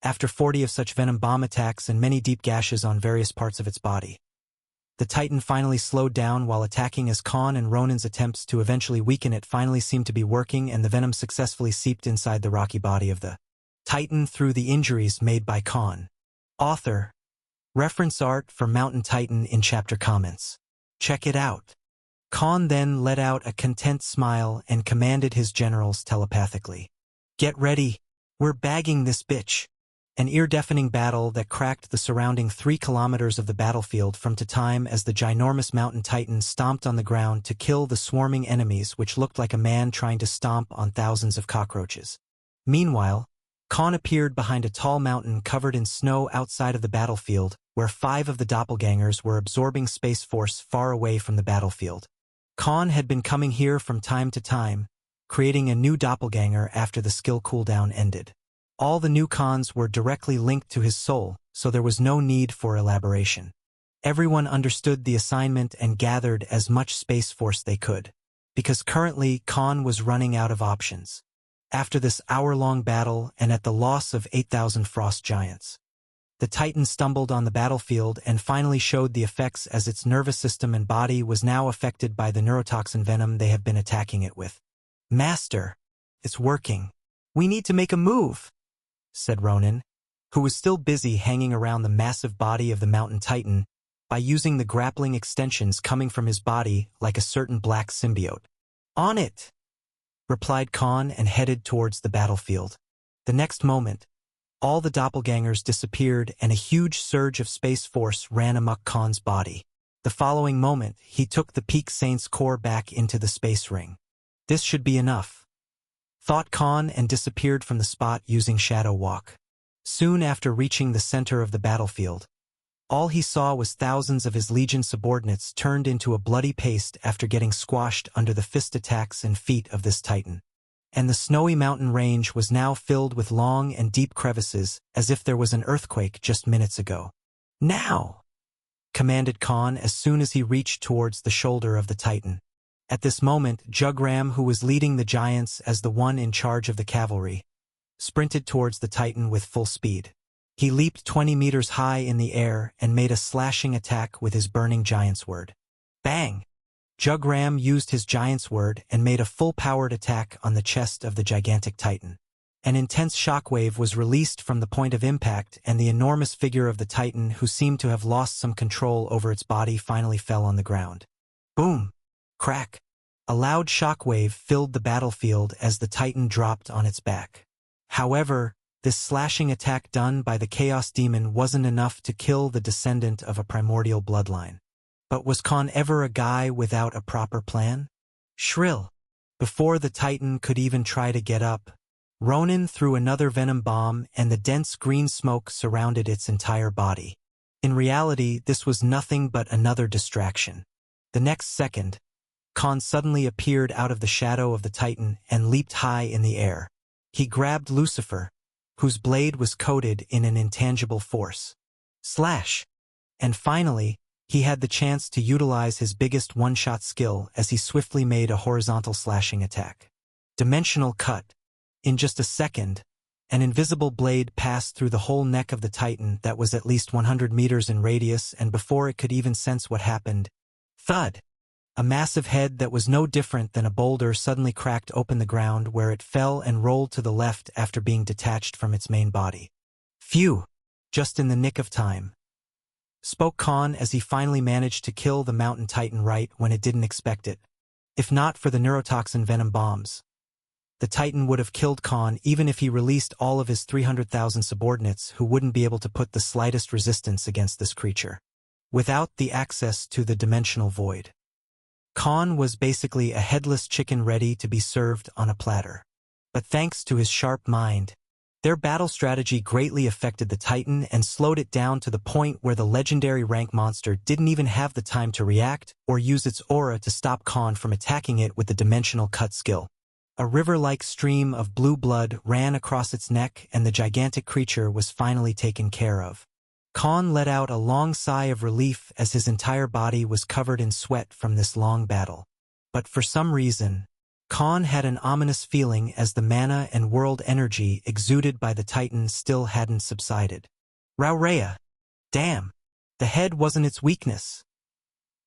A: after 40 of such venom bomb attacks and many deep gashes on various parts of its body, the Titan finally slowed down while attacking as Khan and Ronan's attempts to eventually weaken it finally seemed to be working, and the venom successfully seeped inside the rocky body of the Titan through the injuries made by Khan. Author. Reference art for Mountain Titan in chapter comments. Check it out. Khan then let out a content smile and commanded his generals telepathically. Get ready, we're bagging this bitch. An ear-deafening battle that cracked the surrounding 3 kilometers of the battlefield from to time as the ginormous Mountain Titan stomped on the ground to kill the swarming enemies, which looked like a man trying to stomp on thousands of cockroaches. Meanwhile, Khan appeared behind a tall mountain covered in snow outside of the battlefield, where 5 of the doppelgangers were absorbing space force far away from the battlefield. Khan had been coming here from time to time, creating a new doppelganger after the skill cooldown ended. All the new Khans were directly linked to his soul, so there was no need for elaboration. Everyone understood the assignment and gathered as much space force they could, because currently Khan was running out of options. After this hour-long battle and at the loss of 8,000 frost giants, the Titan stumbled on the battlefield and finally showed the effects as its nervous system and body was now affected by the neurotoxin venom they have been attacking it with. Master, it's working. We need to make a move, said Ronan, who was still busy hanging around the massive body of the Mountain Titan by using the grappling extensions coming from his body like a certain black symbiote. On it, replied Khan and headed towards the battlefield. The next moment, all the doppelgangers disappeared and a huge surge of space force ran amok Khan's body. The following moment, he took the Peak Saint's core back into the space ring. This should be enough, thought Khan, and disappeared from the spot using Shadow Walk. Soon after reaching the center of the battlefield, all he saw was thousands of his Legion subordinates turned into a bloody paste after getting squashed under the fist attacks and feet of this Titan. And the snowy mountain range was now filled with long and deep crevices, as if there was an earthquake just minutes ago. Now, commanded Khan as soon as he reached towards the shoulder of the Titan. At this moment, Jugram, who was leading the giants as the one in charge of the cavalry, sprinted towards the Titan with full speed. He leaped 20 meters high in the air and made a slashing attack with his burning giant's word. Bang! Jugram used his giant's word and made a full-powered attack on the chest of the gigantic Titan. An intense shockwave was released from the point of impact, and the enormous figure of the Titan, who seemed to have lost some control over its body, finally fell on the ground. Boom! Crack! A loud shockwave filled the battlefield as the Titan dropped on its back. However, this slashing attack done by the Chaos Demon wasn't enough to kill the descendant of a primordial bloodline. But was Khan ever a guy without a proper plan? Shrill! Before the Titan could even try to get up, Ronan threw another venom bomb and the dense green smoke surrounded its entire body. In reality, this was nothing but another distraction. The next second, Khan suddenly appeared out of the shadow of the Titan and leaped high in the air. He grabbed Lucifer, whose blade was coated in an intangible force. Slash! And finally, he had the chance to utilize his biggest one-shot skill as he swiftly made a horizontal slashing attack. Dimensional cut. In just a second, an invisible blade passed through the whole neck of the Titan that was at least 100 meters in radius, and before it could even sense what happened, thud! A massive head that was no different than a boulder suddenly cracked open the ground, where it fell and rolled to the left after being detached from its main body. Phew! Just in the nick of time, spoke Khan as he finally managed to kill the mountain Titan right when it didn't expect it. If not for the neurotoxin venom bombs, the Titan would have killed Khan even if he released all of his 300,000 subordinates, who wouldn't be able to put the slightest resistance against this creature. Without the access to the dimensional void, Khan was basically a headless chicken ready to be served on a platter. But thanks to his sharp mind, their battle strategy greatly affected the Titan and slowed it down to the point where the legendary rank monster didn't even have the time to react or use its aura to stop Khan from attacking it with the dimensional cut skill. A river-like stream of blue blood ran across its neck, and the gigantic creature was finally taken care of. Khan let out a long sigh of relief as his entire body was covered in sweat from this long battle. But for some reason, Khan had an ominous feeling as the mana and world energy exuded by the Titan still hadn't subsided. Raurea! Damn! The head wasn't its weakness,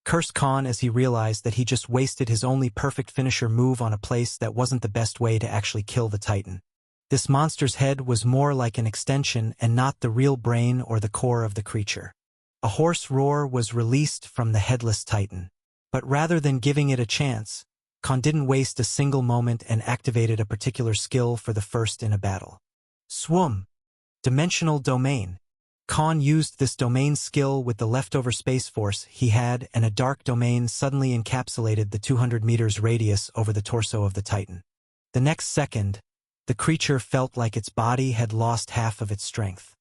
A: cursed Khan as he realized that he just wasted his only perfect finisher move on a place that wasn't the best way to actually kill the Titan. This monster's head was more like an extension and not the real brain or the core of the creature. A hoarse roar was released from the headless Titan. But rather than giving it a chance, Khan didn't waste a single moment and activated a particular skill for the first in a battle. Swoom! Dimensional Domain. Khan used this domain skill with the leftover space force he had, and a dark domain suddenly encapsulated the 200 meters radius over the torso of the Titan. The next second, the creature felt like its body had lost half of its strength.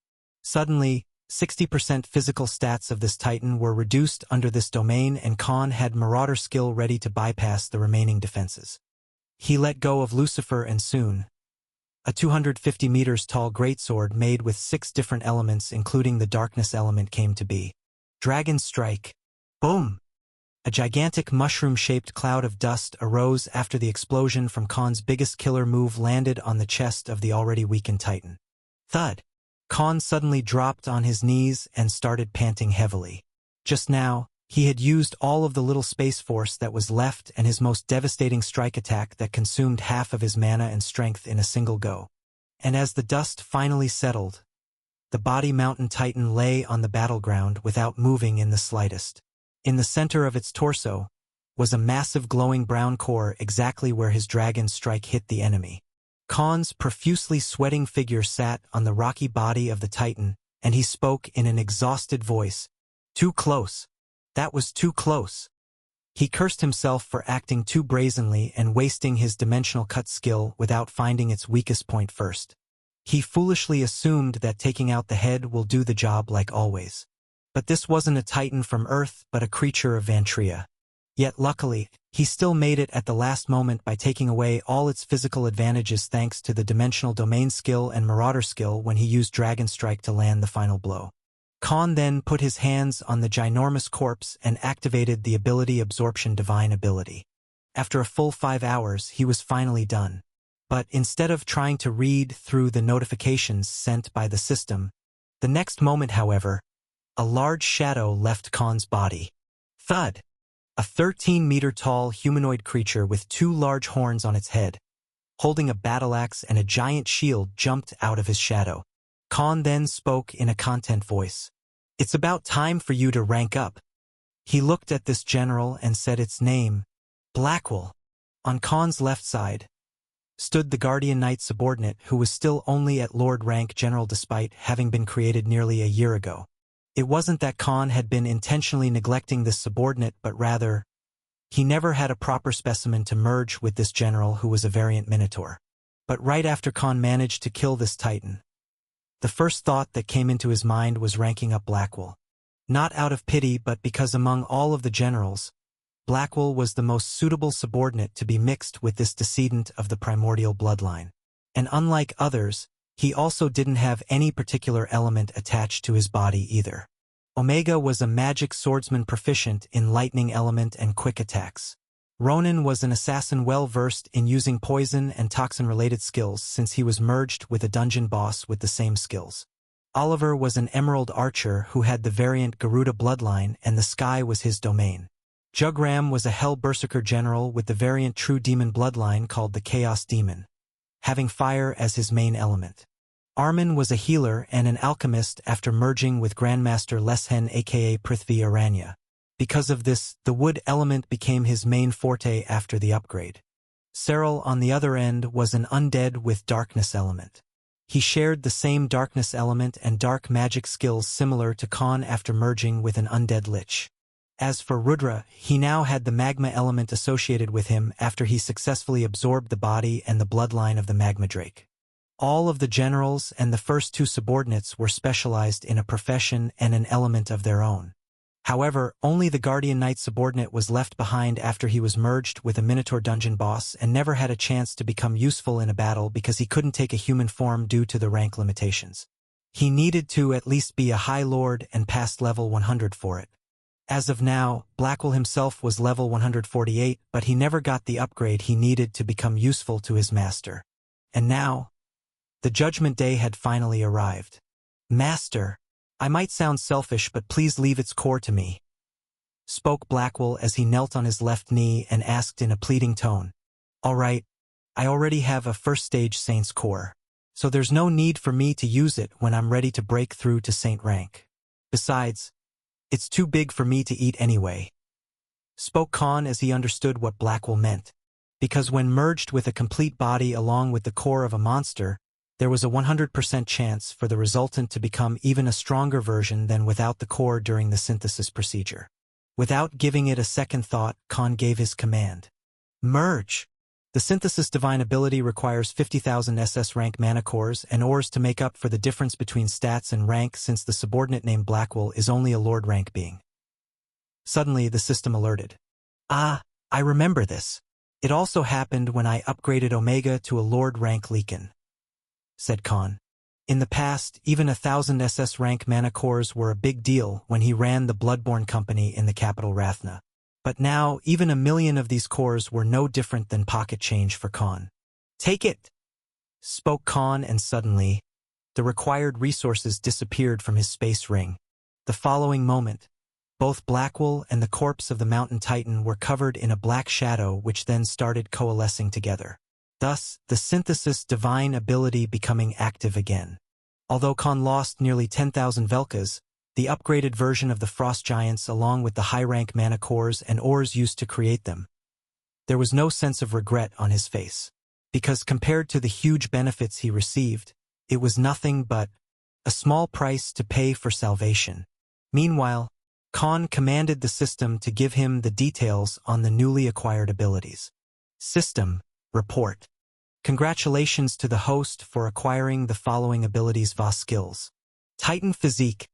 A: Suddenly, 60% physical stats of this Titan were reduced under this domain, and Khan had Marauder skill ready to bypass the remaining defenses. He let go of Lucifer, and soon, a 250 meters tall greatsword made with 6 different elements including the darkness element came to be. Dragon Strike. Boom! A gigantic mushroom-shaped cloud of dust arose after the explosion from Khan's biggest killer move landed on the chest of the already weakened Titan. Thud! Khan suddenly dropped on his knees and started panting heavily. Just now, he had used all of the little space force that was left and his most devastating strike attack that consumed half of his mana and strength in a single go. And as the dust finally settled, the body mountain Titan lay on the battleground without moving in the slightest. In the center of its torso was a massive glowing brown core exactly where his dragon strike hit the enemy. Khan's profusely sweating figure sat on the rocky body of the Titan, and he spoke in an exhausted voice. Too close. That was too close. He cursed himself for acting too brazenly and wasting his dimensional cut skill without finding its weakest point first. He foolishly assumed that taking out the head will do the job like always. But this wasn't a Titan from Earth but a creature of Vantria. Yet luckily, he still made it at the last moment by taking away all its physical advantages thanks to the Dimensional Domain skill and Marauder skill when he used Dragon Strike to land the final blow. Khan then put his hands on the ginormous corpse and activated the ability Absorption Divine ability. After a full 5 hours, he was finally done. But instead of trying to read through the notifications sent by the system, the next moment, however, a large shadow left Khan's body. Thud! A 13-meter-tall humanoid creature with 2 large horns on its head, holding a battle axe and a giant shield, jumped out of his shadow. Khan then spoke in a content voice. It's about time for you to rank up. He looked at this general and said its name, Blackwell. On Khan's left side stood the Guardian Knight subordinate who was still only at Lord rank general despite having been created nearly a year ago. It wasn't that Khan had been intentionally neglecting this subordinate, but rather, he never had a proper specimen to merge with this general who was a variant Minotaur. But right after Khan managed to kill this Titan, the first thought that came into his mind was ranking up Blackwell. Not out of pity but because among all of the generals, Blackwell was the most suitable subordinate to be mixed with this descendant of the primordial bloodline. And unlike others, he also didn't have any particular element attached to his body either. Omega was a magic swordsman proficient in lightning element and quick attacks. Ronan was an assassin well-versed in using poison and toxin-related skills since he was merged with a dungeon boss with the same skills. Oliver was an emerald archer who had the variant Garuda bloodline and the sky was his domain. Jugram was a hell berserker general with the variant true demon bloodline called the Chaos Demon, having fire as his main element. Armin was a healer and an alchemist after merging with Grandmaster Leshen aka Prithvi Aranya. Because of this, the wood element became his main forte after the upgrade. Cyril, on the other end, was an undead with darkness element. He shared the same darkness element and dark magic skills similar to Khan after merging with an undead lich. As for Rudra, he now had the magma element associated with him after he successfully absorbed the body and the bloodline of the magma drake. All of the generals and the first two subordinates were specialized in a profession and an element of their own. However, only the Guardian Knight subordinate was left behind after he was merged with a Minotaur dungeon boss and never had a chance to become useful in a battle because he couldn't take a human form due to the rank limitations. He needed to at least be a High Lord and past level 100 for it. As of now, Blackwell himself was level 148, but he never got the upgrade he needed to become useful to his master. And now, the Judgment Day had finally arrived. Master, I might sound selfish but please leave its core to me, spoke Blackwell as he knelt on his left knee and asked in a pleading tone. All right, I already have a first-stage Saint's core, so there's no need for me to use it when I'm ready to break through to Saint rank. Besides, it's too big for me to eat anyway, spoke Khan as he understood what Blackwell meant, because when merged with a complete body along with the core of a monster, there was a 100% chance for the resultant to become even a stronger version than without the core during the synthesis procedure. Without giving it a second thought, Khan gave his command. Merge! The synthesis divine ability requires 50,000 SS rank mana cores and ores to make up for the difference between stats and rank since the subordinate named Blackwell is only a Lord rank being. Suddenly, the system alerted. Ah, I remember this. It also happened when I upgraded Omega to a Lord rank Leakin, said Khan. In the past, even 1,000 SS rank mana cores were a big deal when he ran the Bloodborne company in the capital Rathna. But now, even 1,000,000 of these cores were no different than pocket change for Khan. Take it! Spoke Khan, and suddenly, the required resources disappeared from his space ring. The following moment, both Blackwell and the corpse of the mountain titan were covered in a black shadow which then started coalescing together. Thus, the synthesis divine ability becoming active again. Although Khan lost nearly 10,000 Velkas, the upgraded version of the Frost Giants along with the high-rank mana cores and ores used to create them, there was no sense of regret on his face. Because compared to the huge benefits he received, it was nothing but a small price to pay for salvation. Meanwhile, Khan commanded the system to give him the details on the newly acquired abilities. System, report. Congratulations to the host for acquiring the following abilities vs skills. Titan Physique,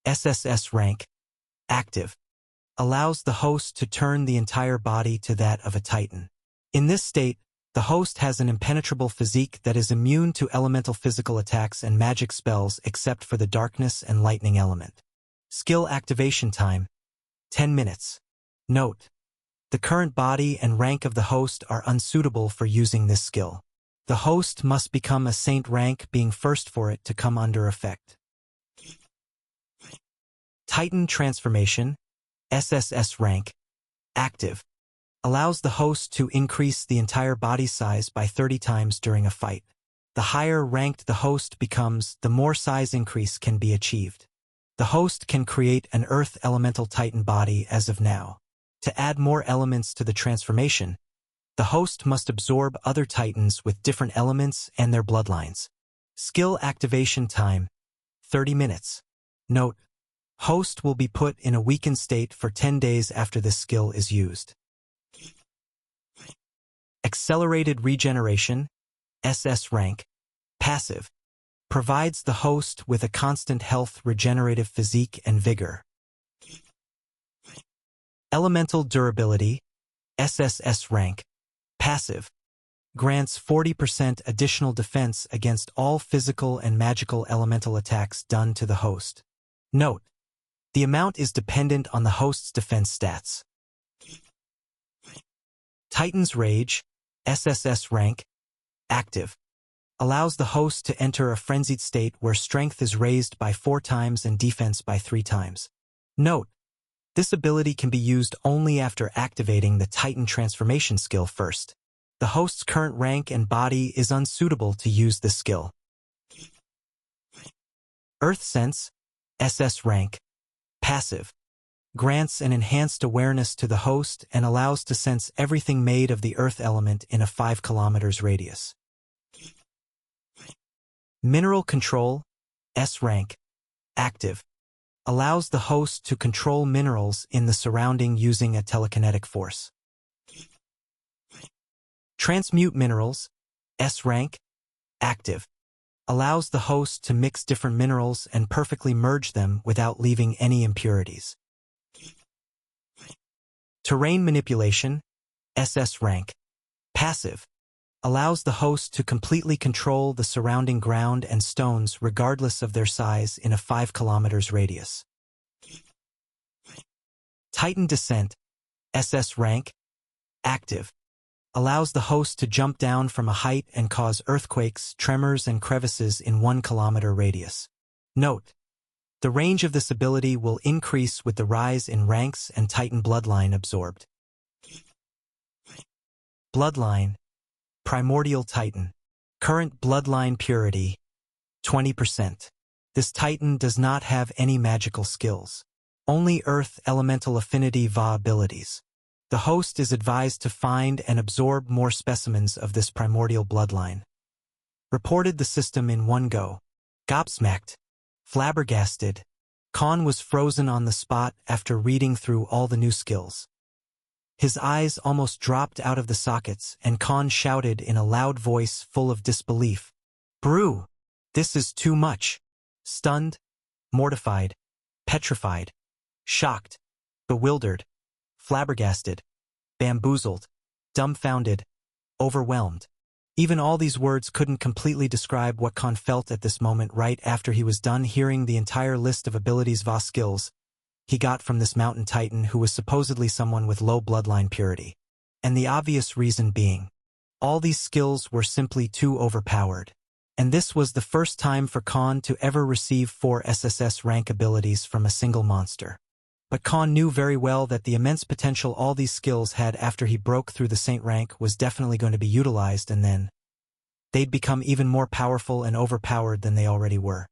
A: SSS rank, active. Allows the host to turn the entire body to that of a titan. In this state, the host has an impenetrable physique that is immune to elemental physical attacks and magic spells except for the darkness and lightning element. Skill activation time, 10 minutes. Note: the current body and rank of the host are unsuitable for using this skill. The host must become a saint rank being first for it to come under effect. Titan Transformation, SSS rank, active. Allows the host to increase the entire body size by 30 times during a fight. The higher ranked the host becomes, the more size increase can be achieved. The host can create an Earth Elemental Titan body as of now. To add more elements to the transformation, the host must absorb other titans with different elements and their bloodlines. Skill activation time, 30 minutes. Note: host will be put in a weakened state for 10 days after this skill is used. Accelerated Regeneration, SS rank, passive. Provides the host with a constant health regenerative physique and vigor. Elemental Durability, SSS rank, passive, grants 40% additional defense against all physical and magical elemental attacks done to the host. Note: the amount is dependent on the host's defense stats. Titan's Rage, SSS rank, active, allows the host to enter a frenzied state where strength is raised by 4 times and defense by 3 times. Note: this ability can be used only after activating the Titan transformation skill first. The host's current rank and body is unsuitable to use this skill. Earth Sense, SS rank, passive, grants an enhanced awareness to the host and allows to sense everything made of the earth element in a 5 kilometers radius. Mineral Control, S rank, active, allows the host to control minerals in the surrounding using a telekinetic force. Transmute Minerals, S rank, active, allows the host to mix different minerals and perfectly merge them without leaving any impurities. Terrain Manipulation, SS rank, passive, allows the host to completely control the surrounding ground and stones regardless of their size in a 5 kilometers radius. Titan Descent, SS rank, active, allows the host to jump down from a height and cause earthquakes, tremors, and crevices in 1 kilometer radius. Note: the range of this ability will increase with the rise in ranks and Titan bloodline absorbed. Bloodline, Primordial Titan, current bloodline purity, 20%. This Titan does not have any magical skills, only Earth Elemental Affinity Va abilities. The host is advised to find and absorb more specimens of this primordial bloodline. Reported the system in one go. Gobsmacked, flabbergasted, Khan was frozen on the spot after reading through all the new skills. His eyes almost dropped out of the sockets and Khan shouted in a loud voice full of disbelief, "Brew! This is too much!" Stunned, mortified, petrified, shocked, bewildered, flabbergasted, bamboozled, dumbfounded, overwhelmed. Even all these words couldn't completely describe what Khan felt at this moment right after he was done hearing the entire list of abilities Va skills he got from this mountain titan who was supposedly someone with low bloodline purity. And the obvious reason being, all these skills were simply too overpowered. And this was the first time for Khan to ever receive 4 SSS rank abilities from a single monster. But Khan knew very well that the immense potential all these skills had after he broke through the Saint rank was definitely going to be utilized, and then they'd become even more powerful and overpowered than they already were.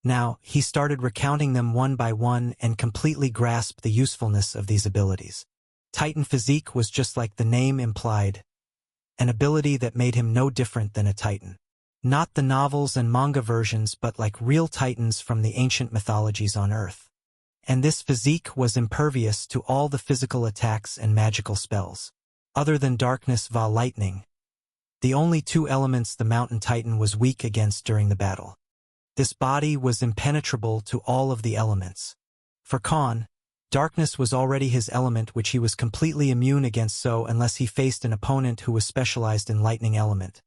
A: Now, he started recounting them one by one and completely grasped the usefulness of these abilities. Titan Physique was just like the name implied, an ability that made him no different than a Titan. Not the novels and manga versions, but like real Titans from the ancient mythologies on Earth. And this physique was impervious to all the physical attacks and magical spells. Other than darkness Va lightning, the only 2 elements the mountain titan was weak against during the battle. This body was impenetrable to all of the elements. For Khan, darkness was already his element which he was completely immune against, so unless he faced an opponent who was specialized in lightning element,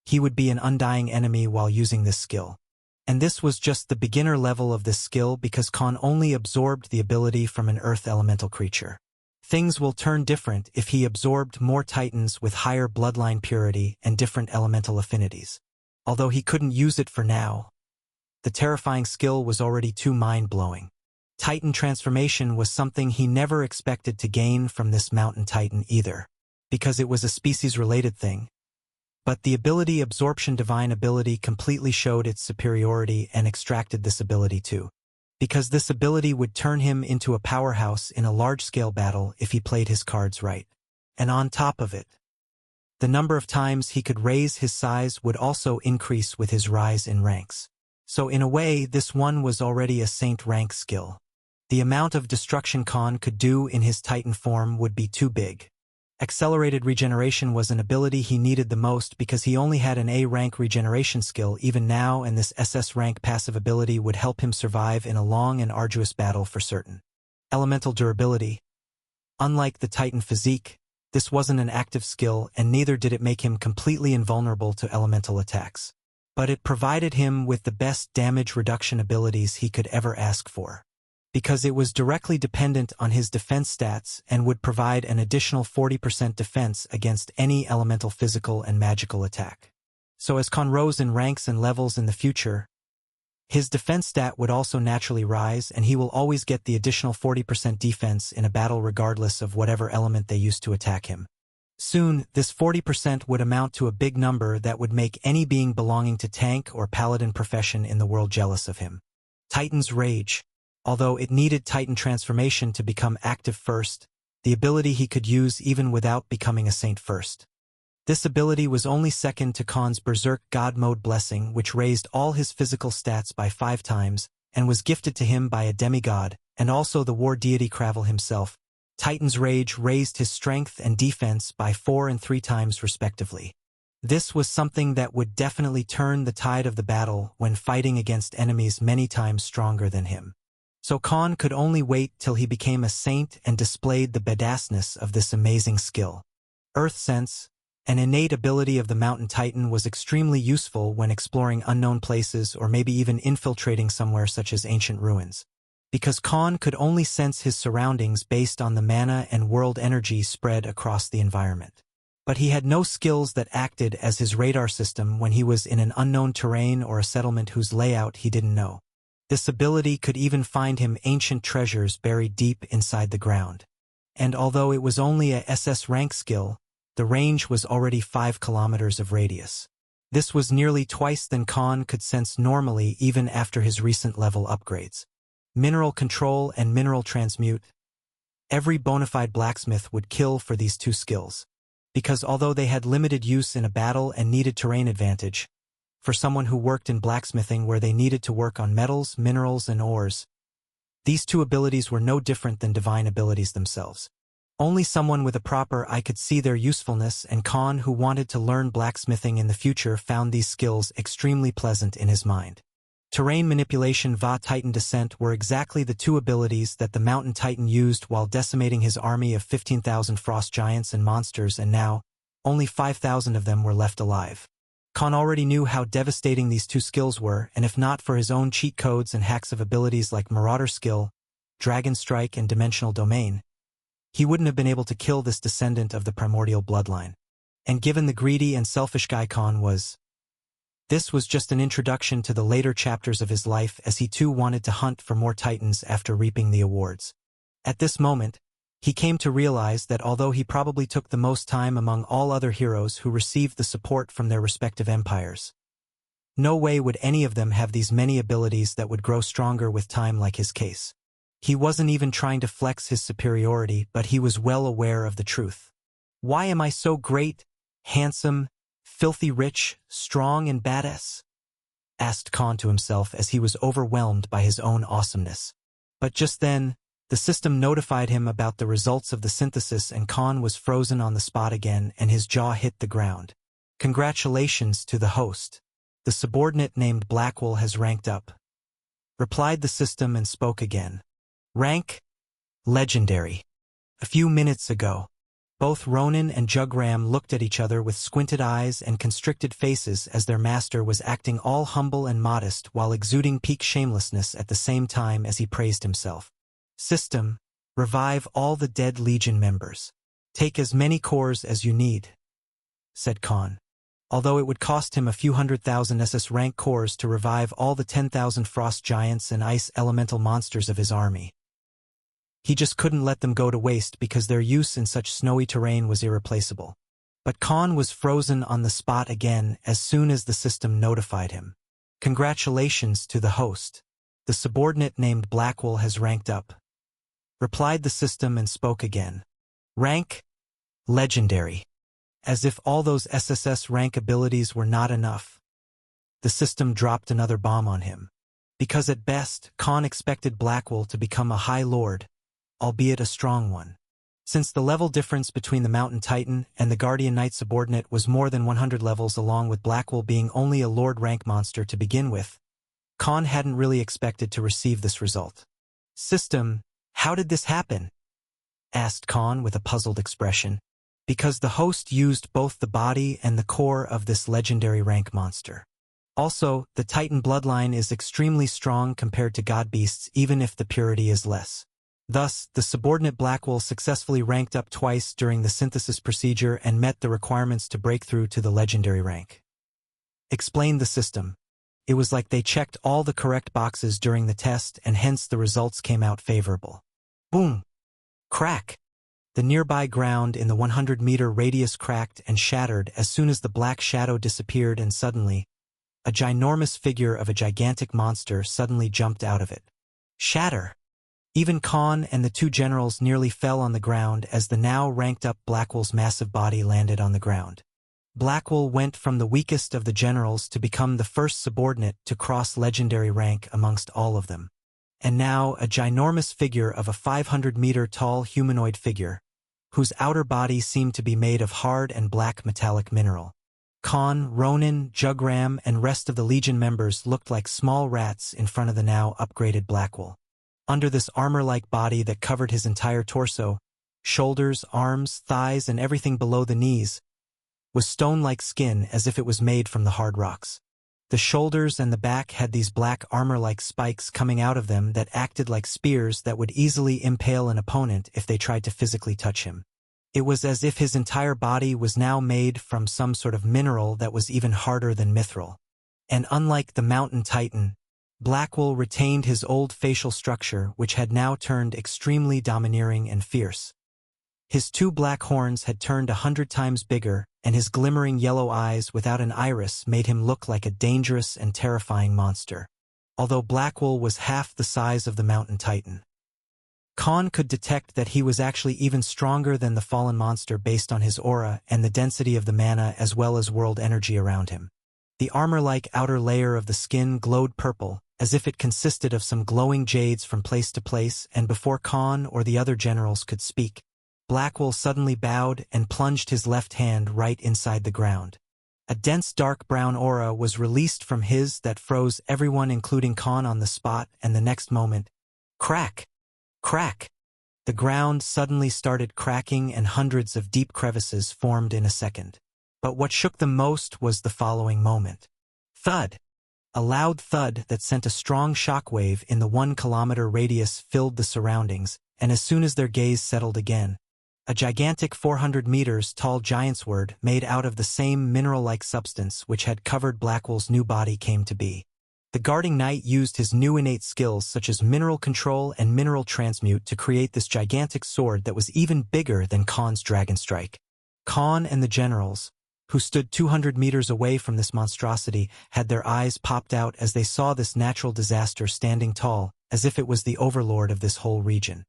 A: he would be an undying enemy while using this skill. And this was just the beginner level of this skill because Khan only absorbed the ability from an earth elemental creature. Things will turn different if he absorbed more titans with higher bloodline purity and different elemental affinities. Although he couldn't use it for now, the terrifying skill was already too mind-blowing. Titan transformation was something he never expected to gain from this mountain titan either, because it was a species-related thing. But the ability Absorption Divine ability completely showed its superiority and extracted this ability too. Because this ability would turn him into a powerhouse in a large-scale battle if he played his cards right. And on top of it, the number of times he could raise his size would also increase with his rise in ranks. So in a way, this one was already a Saint rank skill. The amount of destruction Khan could do in his Titan form would be too big. Accelerated regeneration was an ability he needed the most because he only had an A rank regeneration skill even now, and this SS rank passive ability would help him survive in a long and arduous battle for certain. Elemental Durability, Unlike the Titan physique, this wasn't an active skill and neither did it make him completely invulnerable to elemental attacks. But it provided him with the best damage reduction abilities he could ever ask for. Because it was directly dependent on his defense stats and would provide an additional 40% defense against any elemental physical and magical attack. So as Khan rose in ranks and levels in the future, his defense stat would also naturally rise and he will always get the additional 40% defense in a battle regardless of whatever element they used to attack him. Soon, this 40% would amount to a big number that would make any being belonging to tank or paladin profession in the world jealous of him. Titan's Rage. Although it needed Titan transformation to become active first, the ability he could use even without becoming a saint first. This ability was only second to Khan's Berserk God Mode Blessing, which raised all his physical stats by 5 times, and was gifted to him by a demigod, and also the war deity Kravel himself. Titan's Rage raised his strength and defense by 4 and 3 times respectively. This was something that would definitely turn the tide of the battle when fighting against enemies many times stronger than him. So Khan could only wait till he became a saint and displayed the badassness of this amazing skill. Earth Sense, an innate ability of the Mountain Titan, was extremely useful when exploring unknown places or maybe even infiltrating somewhere such as ancient ruins. Because Khan could only sense his surroundings based on the mana and world energy spread across the environment. But he had no skills that acted as his radar system when he was in an unknown terrain or a settlement whose layout he didn't know. This ability could even find him ancient treasures buried deep inside the ground. And although it was only a SS rank skill, the range was already 5 kilometers of radius. This was nearly twice than Khan could sense normally even after his recent level upgrades. Mineral Control and Mineral Transmute. Every bona fide blacksmith would kill for these 2 skills. Because although they had limited use in a battle and needed terrain advantage, for someone who worked in blacksmithing where they needed to work on metals, minerals, and ores, these 2 abilities were no different than divine abilities themselves. Only someone with a proper eye could see their usefulness, and Khan, who wanted to learn blacksmithing in the future, found these skills extremely pleasant in his mind. Terrain Manipulation Va Titan Descent were exactly the 2 abilities that the Mountain Titan used while decimating his army of 15,000 frost giants and monsters, and now, only 5,000 of them were left alive. Khan already knew how devastating these 2 skills were, and if not for his own cheat codes and hacks of abilities like Marauder Skill, Dragon Strike, and Dimensional Domain, he wouldn't have been able to kill this descendant of the primordial bloodline. And given the greedy and selfish guy Khan was, this was just an introduction to the later chapters of his life as he too wanted to hunt for more titans after reaping the awards. At this moment, he came to realize that although he probably took the most time among all other heroes who received the support from their respective empires, no way would any of them have these many abilities that would grow stronger with time like his case. He wasn't even trying to flex his superiority, but he was well aware of the truth. Why am I so great, handsome, filthy rich, strong, and badass? Asked Khan to himself as he was overwhelmed by his own awesomeness. But just then, the system notified him about the results of the synthesis, and Khan was frozen on the spot again and his jaw hit the ground. Congratulations to the host. The subordinate named Blackwell has ranked up. Replied the system and spoke again. Rank? Legendary. A few minutes ago, both Ronan and Jugram looked at each other with squinted eyes and constricted faces as their master was acting all humble and modest while exuding peak shamelessness at the same time as he praised himself. System, revive all the dead Legion members. Take as many cores as you need, said Khan. Although it would cost him a few 100,000 SS rank cores to revive all the 10,000 frost giants and ice elemental monsters of his army. He just couldn't let them go to waste because their use in such snowy terrain was irreplaceable. But Khan was frozen on the spot again as soon as the system notified him. Congratulations to the host. The subordinate named Blackwell has ranked up. Replied the system and spoke again. Rank? Legendary. As if all those SSS rank abilities were not enough, the system dropped another bomb on him. Because at best, Khan expected Blackwell to become a High Lord, albeit a strong one. Since the level difference between the Mountain Titan and the Guardian Knight subordinate was more than 100 levels, along with Blackwell being only a Lord rank monster to begin with, Khan hadn't really expected to receive this result. System, how did this happen? asked Khan with a puzzled expression. Because the host used both the body and the core of this legendary rank monster. Also, the Titan bloodline is extremely strong compared to god beasts even if the purity is less. Thus, the subordinate Blackwolf successfully ranked up twice during the synthesis procedure and met the requirements to break through to the legendary rank. Explained the system. It was like they checked all the correct boxes during the test and hence the results came out favorable. Boom! Crack! The nearby ground in the 100-meter radius cracked and shattered as soon as the black shadow disappeared and suddenly, a ginormous figure of a gigantic monster suddenly jumped out of it. Shatter! Even Khan and the two generals nearly fell on the ground as the now ranked-up Blackwolf's massive body landed on the ground. Blackwolf went from the weakest of the generals to become the first subordinate to cross legendary rank amongst all of them. And now a ginormous figure of a 500-meter-tall humanoid figure, whose outer body seemed to be made of hard and black metallic mineral. Khan, Ronin, Jugram, and rest of the Legion members looked like small rats in front of the now upgraded Blackwolf. Under this armor-like body that covered his entire torso, shoulders, arms, thighs, and everything below the knees, was stone-like skin as if it was made from the hard rocks. The shoulders and the back had these black armor-like spikes coming out of them that acted like spears that would easily impale an opponent if they tried to physically touch him. It was as if his entire body was now made from some sort of mineral that was even harder than mithril. And unlike the Mountain Titan, Blackwolf retained his old facial structure which had now turned extremely domineering and fierce. His two black horns had turned 100 times bigger, and his glimmering yellow eyes without an iris made him look like a dangerous and terrifying monster, although Blackwolf was half the size of the Mountain Titan. Khan could detect that he was actually even stronger than the fallen monster based on his aura and the density of the mana as well as world energy around him. The armor-like outer layer of the skin glowed purple, as if it consisted of some glowing jades from place to place, and before Khan or the other generals could speak, Blackwolf suddenly bowed and plunged his left hand right inside the ground. A dense dark brown aura was released from his that froze everyone including Khan on the spot, and the next moment, crack! Crack! The ground suddenly started cracking and hundreds of deep crevices formed in a second. But what shook them most was the following moment. Thud! A loud thud that sent a strong shockwave in the 1-kilometer radius filled the surroundings, and as soon as their gaze settled again, a gigantic 400 meters tall giantsword made out of the same mineral-like substance which had covered Blackwolf's new body came to be. The guarding knight used his new innate skills such as mineral control and mineral transmute to create this gigantic sword that was even bigger than Khan's dragon strike. Khan and the generals, who stood 200 meters away from this monstrosity, had their eyes popped out as they saw this natural disaster standing tall, as if it was the overlord of this whole region.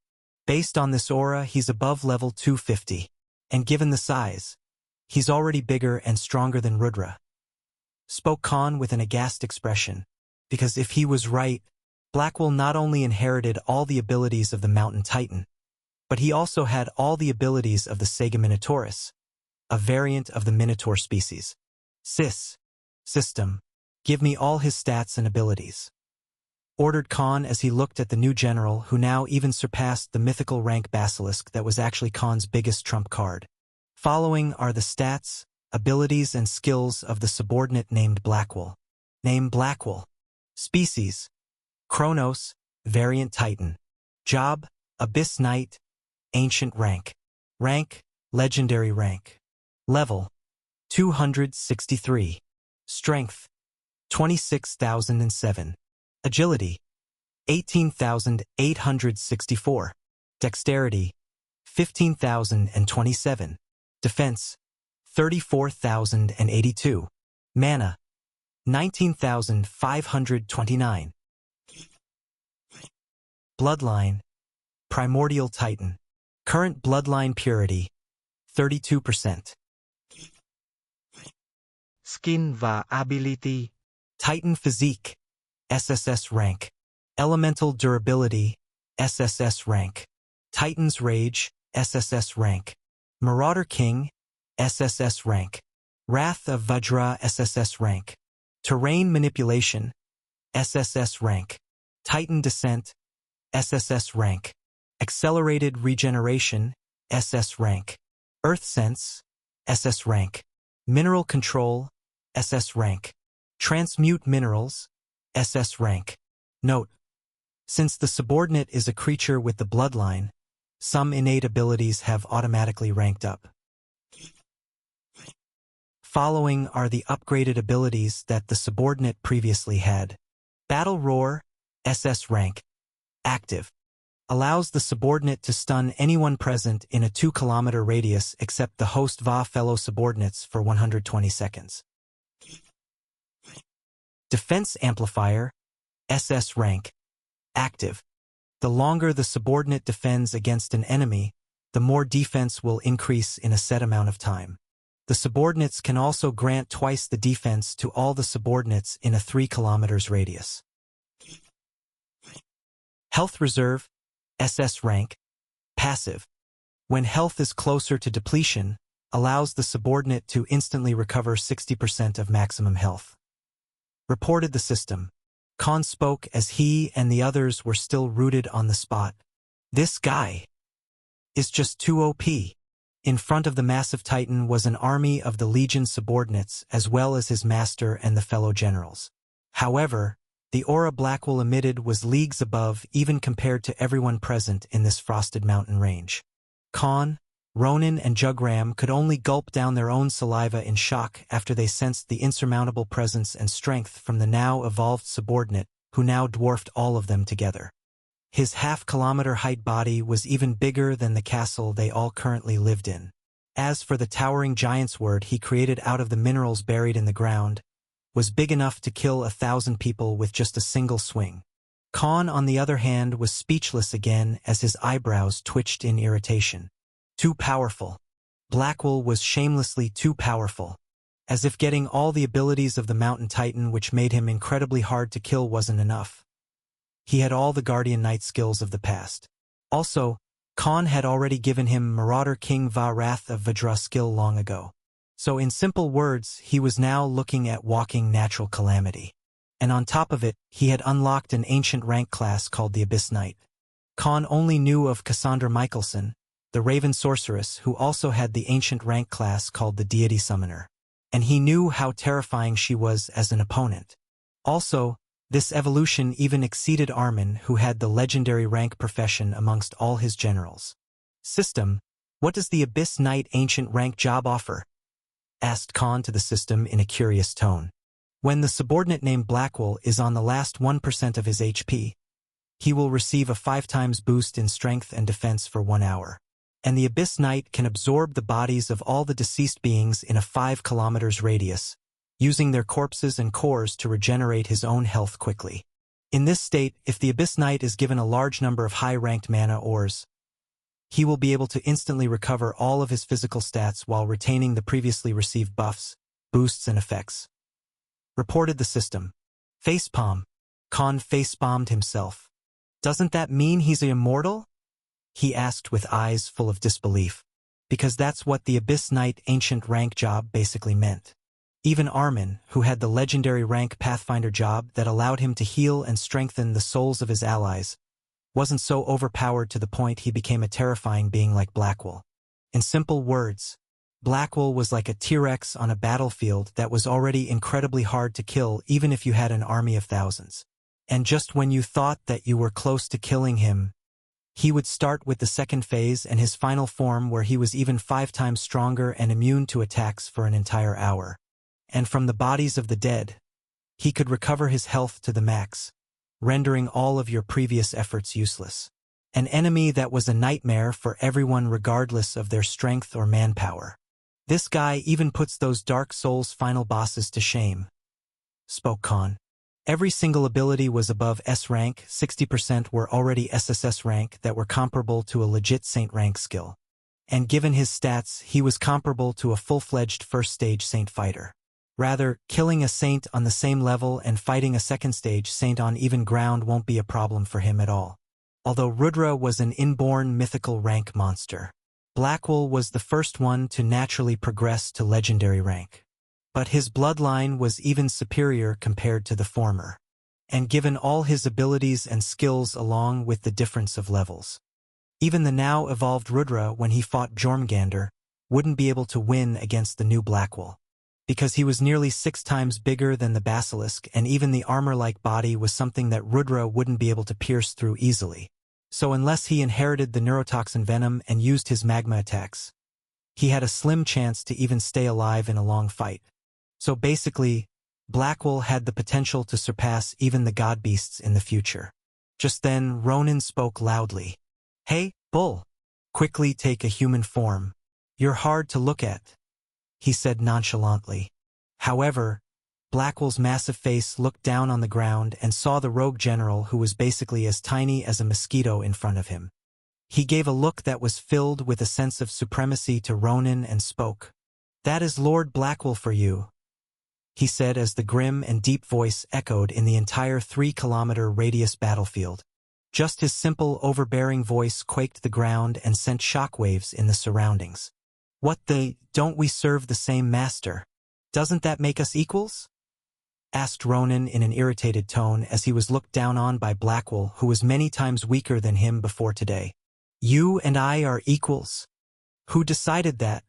A: Based on this aura, he's above level 250. And given the size, he's already bigger and stronger than Rudra. Spoke Khan with an aghast expression, because if he was right, Blackwolf not only inherited all the abilities of the Mountain Titan, but he also had all the abilities of the Sega Minotaurus, a variant of the Minotaur species. System, give me all his stats and abilities. Ordered Khan as he looked at the new general who now even surpassed the mythical rank Basilisk that was actually Khan's biggest trump card. Following are the stats, abilities, and skills of the subordinate named Blackwolf. Name Blackwolf. Species: Kronos, Variant Titan. Job: Abyss Knight. Ancient rank. Rank: Legendary rank. Level: 263. Strength: 26,007. Agility: 18,864. Dexterity: 15,027. Defense: 34,082. Mana: 19,529. Bloodline: Primordial Titan. Current bloodline purity: 32%. Skin và ability: Titan physique, SSS rank. Elemental durability, SSS rank. Titan's rage, SSS rank. Marauder King, SSS rank. Wrath of Vajra, SSS rank. Terrain manipulation, SSS rank. Titan descent, SSS rank. Accelerated Regeneration, SS rank. Earth Sense, SS rank. Mineral Control, SS rank. Transmute Minerals, SS rank. Note: since the subordinate is a creature with the bloodline, some innate abilities have automatically ranked up. Following are the upgraded abilities that the subordinate previously had. Battle Roar, SS rank. Active. Allows the subordinate to stun anyone present in a 2-kilometer radius except the host VA fellow subordinates for 120 seconds. Defense Amplifier, SS rank. Active. The longer the subordinate defends against an enemy, the more defense will increase in a set amount of time. The subordinates can also grant twice the defense to all the subordinates in a 3 kilometers radius. Health Reserve, SS rank. Passive. When health is closer to depletion, allows the subordinate to instantly recover 60% of maximum health. Reported the system. Khan spoke as he and the others were still rooted on the spot. This guy is just too OP. In front of the massive titan was an army of the Legion subordinates as well as his master and the fellow generals. However, the aura Blackwell emitted was leagues above even compared to everyone present in this frosted mountain range. Khan, Ronin and Jugram could only gulp down their own saliva in shock after they sensed the insurmountable presence and strength from the now evolved subordinate who now dwarfed all of them together. His half-kilometer height body was even bigger than the castle they all currently lived in. As for the towering giant's word he created out of the minerals buried in the ground, was big enough to kill 1,000 people with just a single swing. Khan, on the other hand, was speechless again as his eyebrows twitched in irritation. Too powerful. Blackwell was shamelessly too powerful. As if getting all the abilities of the Mountain Titan which made him incredibly hard to kill wasn't enough. He had all the Guardian Knight skills of the past. Also, Khan had already given him Marauder King Va Wrath of Vajra skill long ago. So in simple words, he was now looking at walking natural calamity. And on top of it, he had unlocked an ancient rank class called the Abyss Knight. Khan only knew of Cassandra Michelson, the Raven Sorceress, who also had the ancient rank class called the Deity Summoner. And he knew how terrifying she was as an opponent. Also, this evolution even exceeded Armin, who had the legendary rank profession amongst all his generals. System, what does the Abyss Knight ancient rank job offer? Asked Khan to the system in a curious tone. When the subordinate named Blackwell is on the last 1% of his HP, he will receive a 5 times boost in strength and defense for 1 hour. And the Abyss Knight can absorb the bodies of all the deceased beings in a 5 kilometers radius, using their corpses and cores to regenerate his own health quickly. In this state, if the Abyss Knight is given a large number of high-ranked mana ores, he will be able to instantly recover all of his physical stats while retaining the previously received buffs, boosts and effects. Reported the system. Facepalm. Khan facepalmed himself. Doesn't that mean he's an immortal? He asked with eyes full of disbelief. Because that's what the Abyss Knight ancient rank job basically meant. Even Armin, who had the legendary rank Pathfinder job that allowed him to heal and strengthen the souls of his allies, wasn't so overpowered to the point he became a terrifying being like Blackwell. In simple words, Blackwell was like a T-Rex on a battlefield that was already incredibly hard to kill even if you had an army of thousands. And just when you thought that you were close to killing him, he would start with the second phase and his final form where he was even 5 times stronger and immune to attacks for an entire hour. And from the bodies of the dead, he could recover his health to the max, rendering all of your previous efforts useless. An enemy that was a nightmare for everyone regardless of their strength or manpower. This guy even puts those Dark Souls final bosses to shame, spoke Khan. Every single ability was above S rank, 60% were already SSS rank that were comparable to a legit Saint rank skill. And given his stats, he was comparable to a full-fledged first-stage Saint fighter. Rather, killing a Saint on the same level and fighting a second-stage Saint on even ground won't be a problem for him at all. Although Rudra was an inborn mythical rank monster, Blackwell was the first one to naturally progress to legendary rank. But his bloodline was even superior compared to the former, and given all his abilities and skills along with the difference of levels. Even the now evolved Rudra, when he fought Jormungandr, wouldn't be able to win against the new Blackwall, because he was nearly 6 times bigger than the basilisk, and even the armor-like body was something that Rudra wouldn't be able to pierce through easily. So unless he inherited the neurotoxin venom and used his magma attacks, he had a slim chance to even stay alive in a long fight. So basically, Blackwall had the potential to surpass even the god beasts in the future. Just then, Ronan spoke loudly. "Hey, Bull! Quickly take a human form. You're hard to look at," he said nonchalantly. However, Blackwall's massive face looked down on the ground and saw the rogue general, who was basically as tiny as a mosquito, in front of him. He gave a look that was filled with a sense of supremacy to Ronan and spoke. "That is Lord Blackwall for you," he said as the grim and deep voice echoed in the entire 3-kilometer radius battlefield. Just his simple, overbearing voice quaked the ground and sent shockwaves in the surroundings. Don't we serve the same master? Doesn't that make us equals?" asked Ronan in an irritated tone as he was looked down on by Blackwall, who was many times weaker than him before today. "You and I are equals. Who decided that?"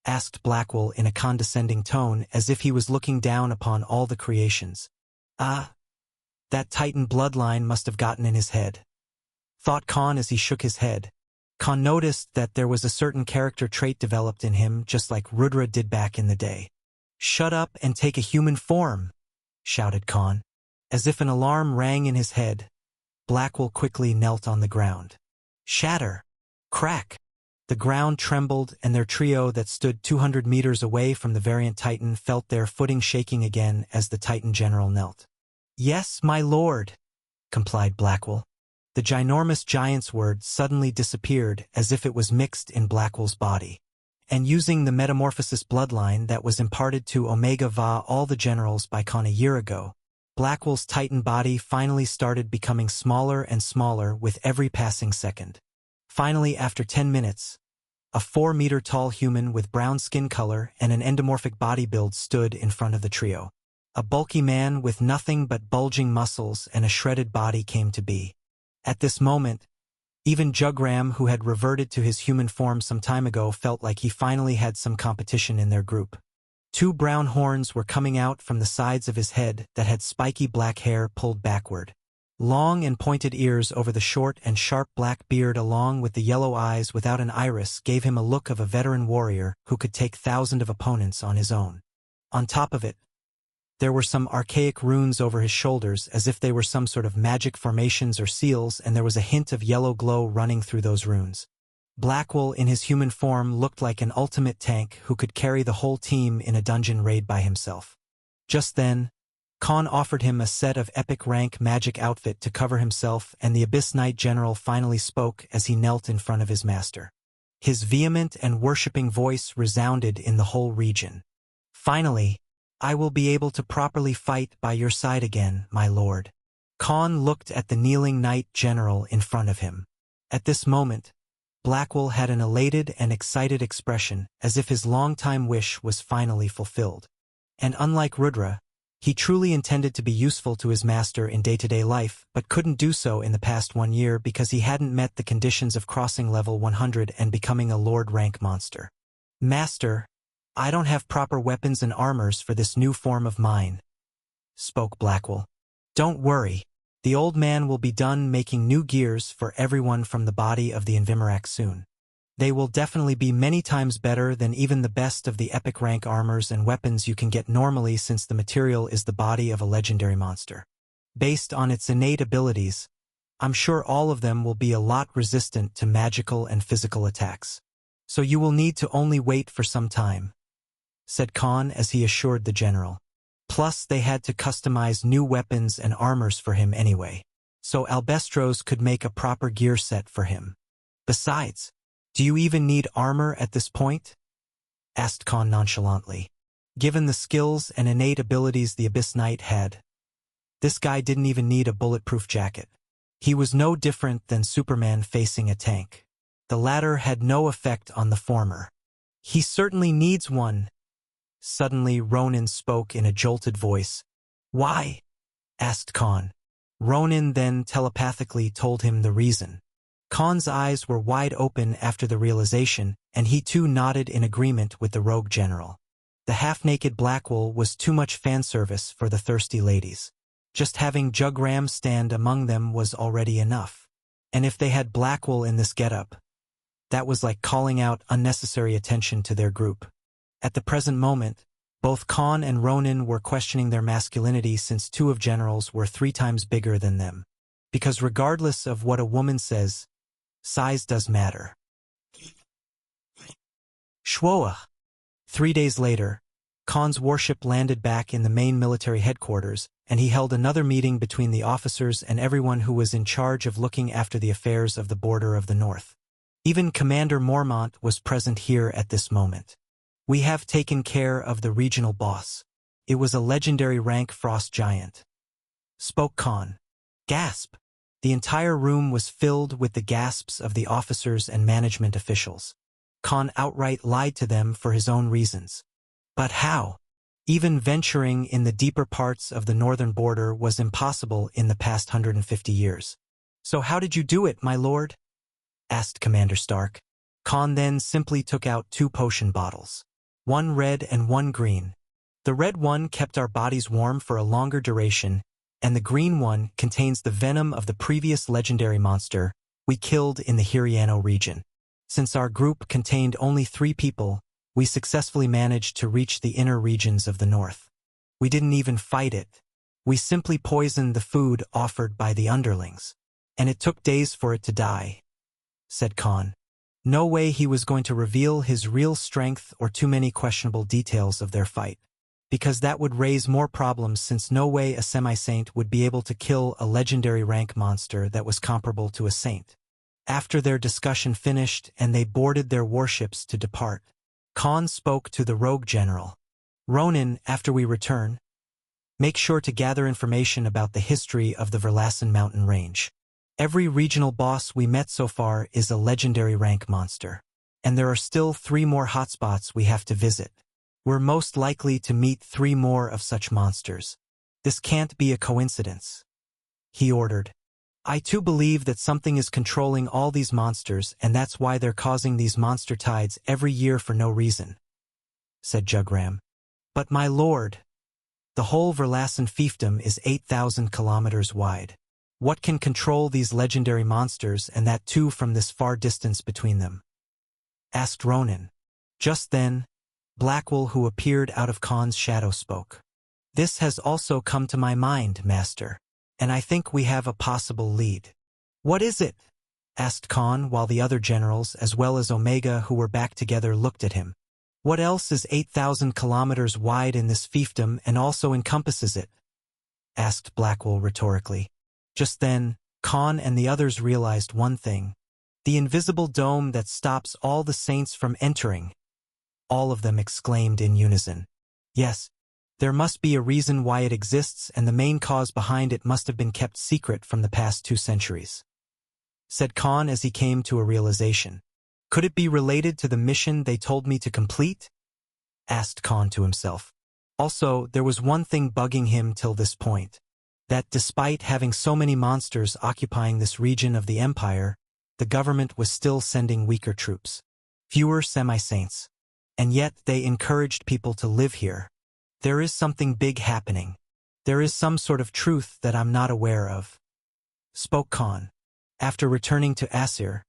A: asked Blackwall in a condescending tone, as if he was looking down upon all the creations. That Titan bloodline must have gotten in his head," thought Khan as he shook his head. Khan noticed that there was a certain character trait developed in him, just like Rudra did back in the day. "Shut up and take a human form," shouted Khan. As if an alarm rang in his head, Blackwall quickly knelt on the ground. Shatter! Crack! The ground trembled, and their trio that stood 200 meters away from the variant Titan felt their footing shaking again as the Titan general knelt. "Yes, my lord," complied Blackwall. The ginormous giant's word suddenly disappeared as if it was mixed in Blackwall's body. And using the metamorphosis bloodline that was imparted to Omega Va all the generals by Khan a year ago, Blackwall's Titan body finally started becoming smaller and smaller with every passing second. Finally, after 10 minutes, a 4-meter-tall human with brown skin color and an endomorphic body build stood in front of the trio. A bulky man with nothing but bulging muscles and a shredded body came to be. At this moment, even Jugram, who had reverted to his human form some time ago, felt like he finally had some competition in their group. 2 brown horns were coming out from the sides of his head that had spiky black hair pulled backward. Long and pointed ears over the short and sharp black beard along with the yellow eyes without an iris gave him a look of a veteran warrior who could take thousands of opponents on his own. On top of it, there were some archaic runes over his shoulders as if they were some sort of magic formations or seals, and there was a hint of yellow glow running through those runes. Blackwall in his human form looked like an ultimate tank who could carry the whole team in a dungeon raid by himself. Just then, Khan offered him a set of epic rank magic outfit to cover himself, and the Abyss Knight General finally spoke as he knelt in front of his master. His vehement and worshipping voice resounded in the whole region. "Finally, I will be able to properly fight by your side again, my lord." Khan looked at the kneeling Knight General in front of him. At this moment, Blackwall had an elated and excited expression, as if his long-time wish was finally fulfilled. And unlike Rudra, he truly intended to be useful to his master in day-to-day life, but couldn't do so in the past 1 year because he hadn't met the conditions of crossing level 100 and becoming a Lord rank monster. "Master, I don't have proper weapons and armors for this new form of mine," spoke Blackwall. "Don't worry, the old man will be done making new gears for everyone from the body of the Invimerac soon. They will definitely be many times better than even the best of the epic rank armors and weapons you can get normally, since the material is the body of a legendary monster. Based on its innate abilities, I'm sure all of them will be a lot resistant to magical and physical attacks. So you will need to only wait for some time," said Khan as he assured the general. Plus, they had to customize new weapons and armors for him anyway, so Albestros could make a proper gear set for him. "Besides, do you even need armor at this point?" asked Khan nonchalantly. Given the skills and innate abilities the Abyss Knight had, this guy didn't even need a bulletproof jacket. He was no different than Superman facing a tank. The latter had no effect on the former. "He certainly needs one." Suddenly, Ronan spoke in a jolted voice. "Why?" asked Khan. Ronan then telepathically told him the reason. Khan's eyes were wide open after the realization, and he too nodded in agreement with the rogue general. The half-naked Blackwell was too much fan service for the thirsty ladies. Just having Jugram stand among them was already enough. And if they had Blackwell in this getup, that was like calling out unnecessary attention to their group. At the present moment, both Khan and Ronan were questioning their masculinity since two of generals were 3 times bigger than them. Because regardless of what a woman says, size does matter. Shwoa. 3 days later, Khan's warship landed back in the main military headquarters, and he held another meeting between the officers and everyone who was in charge of looking after the affairs of the border of the north. Even Commander Mormont was present here at this moment. We have taken care of the regional boss. It was a legendary rank frost giant. Spoke Khan. Gasp! The entire room was filled with the gasps of the officers and management officials. Khan outright lied to them for his own reasons. But how? Even venturing in the deeper parts of the northern border was impossible in the past 150 years. So how did you do it, my lord? Asked Commander Stark. Khan then simply took out 2 potion bottles. One red and one green. The red one kept our bodies warm for a longer duration, and the green one contains the venom of the previous legendary monster we killed in the Hiriano region. Since our group contained only 3 people, we successfully managed to reach the inner regions of the north. We didn't even fight it. We simply poisoned the food offered by the underlings. And it took days for it to die, said Khan. No way he was going to reveal his real strength or too many questionable details of their fight. Because that would raise more problems, since no way a semi-saint would be able to kill a legendary rank monster that was comparable to a saint. After their discussion finished and they boarded their warships to depart, Khan spoke to the rogue general. Ronan, after we return, make sure to gather information about the history of the Verlassen mountain range. Every regional boss we met so far is a legendary rank monster. And there are still 3 more hotspots we have to visit. We're most likely to meet 3 more of such monsters. This can't be a coincidence, he ordered. I too believe that something is controlling all these monsters, and that's why they're causing these monster tides every year for no reason, said Jugram. But my lord, the whole Verlassen fiefdom is 8,000 kilometers wide. What can control these legendary monsters, and that too from this far distance between them? Asked Ronan. Just then, Blackwell, who appeared out of Khan's shadow, spoke. This has also come to my mind, master. And I think we have a possible lead. What is it? Asked Khan, while the other generals, as well as Omega, who were back together, looked at him. What else is 8,000 kilometers wide in this fiefdom and also encompasses it? Asked Blackwell rhetorically. Just then, Khan and the others realized one thing. The invisible dome that stops all the saints from entering. All of them exclaimed in unison. Yes. There must be a reason why it exists, and the main cause behind it must have been kept secret from the past 2 centuries, said Khan as he came to a realization. Could it be related to the mission they told me to complete? Asked Khan to himself. Also, there was one thing bugging him till this point. That despite having so many monsters occupying this region of the Empire, the government was still sending weaker troops. Fewer semi-saints. And yet they encouraged people to live here. There is something big happening. There is some sort of truth that I'm not aware of, spoke Khan. After returning to Asir,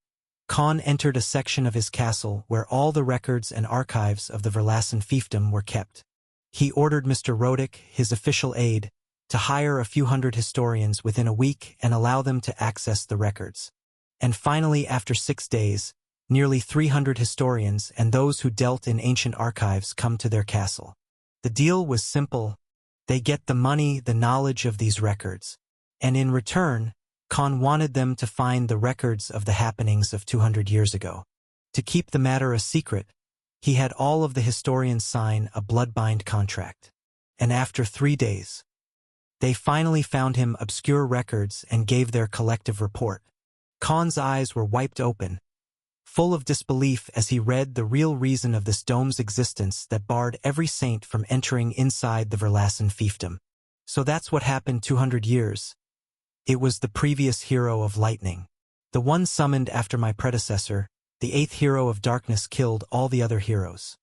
A: Khan entered a section of his castle where all the records and archives of the Verlassen fiefdom were kept. He ordered Mr. Rodick, his official aide, to hire a few hundred historians within a week and allow them to access the records. And finally, after 6 days, nearly 300 historians and those who dealt in ancient archives come to their castle. The deal was simple. They get the money, the knowledge of these records. And in return, Khan wanted them to find the records of the happenings of 200 years ago. To keep the matter a secret, he had all of the historians sign a blood-bind contract. And after 3 days, they finally found him obscure records and gave their collective report. Khan's eyes were wiped open, full of disbelief as he read the real reason of this dome's existence that barred every saint from entering inside the Verlassen fiefdom. So that's what happened 200 years. It was the previous hero of lightning. The one summoned after my predecessor, the 8th hero of darkness, killed all the other heroes,"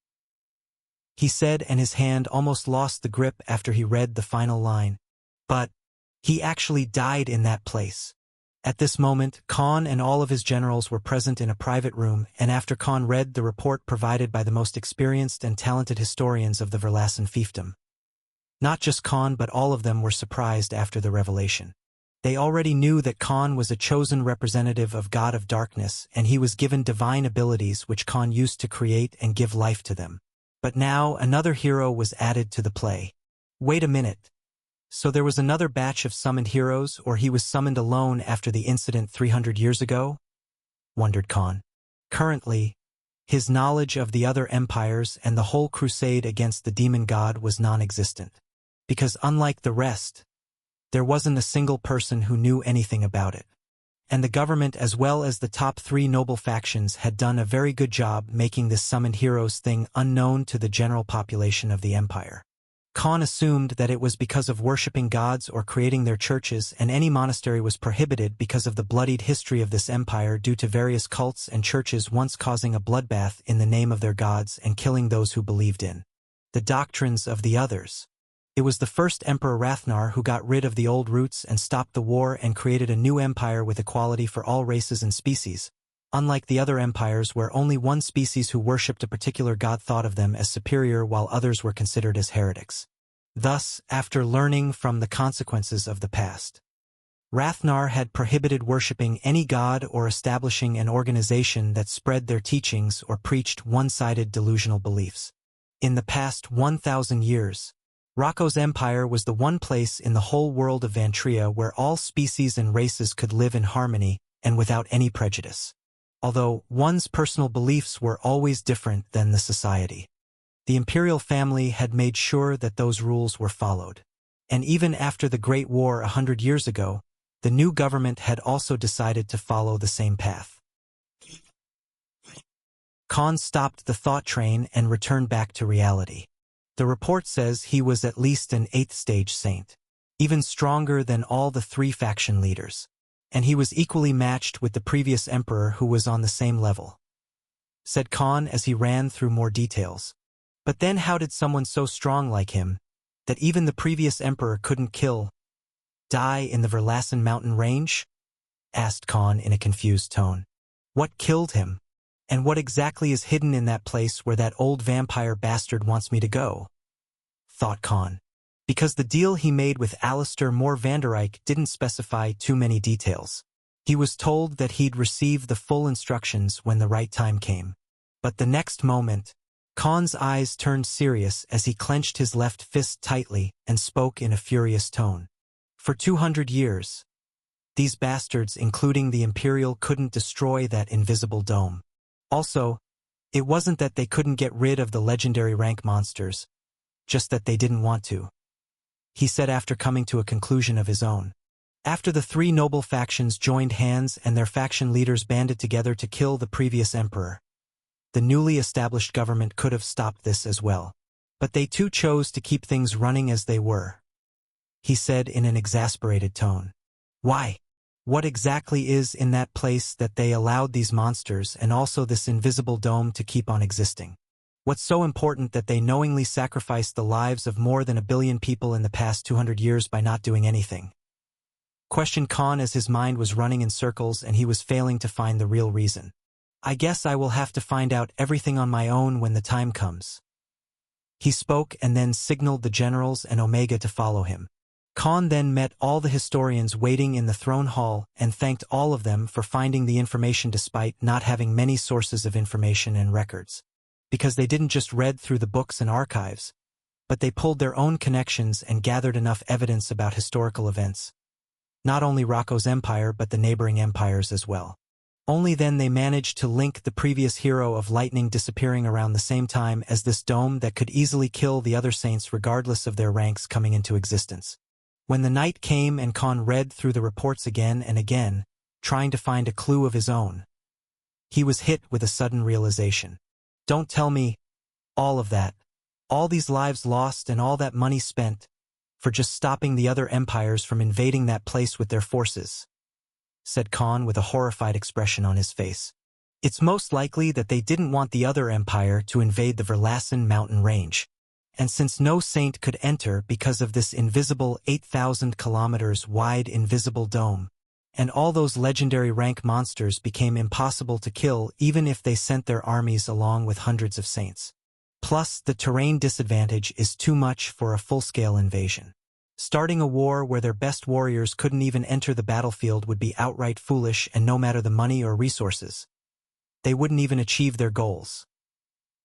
A: he said, and his hand almost lost the grip after he read the final line. "But he actually died in that place." At this moment, Khan and all of his generals were present in a private room, and after Khan read the report provided by the most experienced and talented historians of the Verlassen fiefdom. Not just Khan, but all of them were surprised after the revelation. They already knew that Khan was a chosen representative of God of Darkness, and he was given divine abilities which Khan used to create and give life to them. But now another hero was added to the play. Wait a minute. So there was another batch of summoned heroes, or he was summoned alone after the incident 300 years ago? Wondered Khan. Currently, his knowledge of the other empires and the whole crusade against the demon god was non-existent. Because unlike the rest, there wasn't a single person who knew anything about it. And the government as well as the top 3 noble factions had done a very good job making this summoned heroes thing unknown to the general population of the empire. Khan assumed that it was because of worshipping gods or creating their churches, and any monastery was prohibited because of the bloodied history of this empire due to various cults and churches once causing a bloodbath in the name of their gods and killing those who believed in the doctrines of the others. It was the first Emperor Rathnar who got rid of the old roots and stopped the war and created a new empire with equality for all races and species, unlike the other empires where only one species who worshipped a particular god thought of them as superior while others were considered as heretics. Thus, after learning from the consequences of the past, Rathnar had prohibited worshipping any god or establishing an organization that spread their teachings or preached one-sided delusional beliefs. In the past 1,000 years, Rocco's empire was the one place in the whole world of Vantria where all species and races could live in harmony and without any prejudice. Although one's personal beliefs were always different than the society, the imperial family had made sure that those rules were followed. And even after the Great War 100 years ago, the new government had also decided to follow the same path. Khan stopped the thought train and returned back to reality. The report says he was at least an 8th stage saint, even stronger than all the 3 faction leaders, and he was equally matched with the previous emperor who was on the same level, said Khan as he ran through more details. But then how did someone so strong like him, that even the previous emperor couldn't die in the Verlassen mountain range? Asked Khan in a confused tone. What killed him? And what exactly is hidden in that place where that old vampire bastard wants me to go? Thought Khan. Because the deal he made with Alistair Moore Vandereyck didn't specify too many details. He was told that he'd receive the full instructions when the right time came. But the next moment, Khan's eyes turned serious as he clenched his left fist tightly and spoke in a furious tone. For 200 years, these bastards, including the Imperial, couldn't destroy that invisible dome. Also, it wasn't that they couldn't get rid of the legendary rank monsters, just that they didn't want to, he said after coming to a conclusion of his own. After the 3 noble factions joined hands and their faction leaders banded together to kill the previous emperor, the newly established government could have stopped this as well. But they too chose to keep things running as they were, he said in an exasperated tone. Why? What exactly is in that place that they allowed these monsters and also this invisible dome to keep on existing? What's so important that they knowingly sacrificed the lives of more than 1 billion people in the past 200 years by not doing anything? Questioned Khan as his mind was running in circles and he was failing to find the real reason. I guess I will have to find out everything on my own when the time comes. He spoke and then signaled the generals and Omega to follow him. Khan then met all the historians waiting in the throne hall and thanked all of them for finding the information despite not having many sources of information and records. Because they didn't just read through the books and archives, but they pulled their own connections and gathered enough evidence about historical events. Not only Rocco's empire but the neighboring empires as well. Only then they managed to link the previous hero of lightning disappearing around the same time as this dome that could easily kill the other saints regardless of their ranks coming into existence. When the night came and Khan read through the reports again and again, trying to find a clue of his own, he was hit with a sudden realization. Don't tell me all of that, all these lives lost and all that money spent, for just stopping the other empires from invading that place with their forces, said Khan with a horrified expression on his face. It's most likely that they didn't want the other empire to invade the Verlassen mountain range. And since no saint could enter because of this invisible 8,000 kilometers wide invisible dome, and all those legendary rank monsters became impossible to kill even if they sent their armies along with hundreds of saints. Plus, the terrain disadvantage is too much for a full-scale invasion. Starting a war where their best warriors couldn't even enter the battlefield would be outright foolish, and no matter the money or resources, they wouldn't even achieve their goals,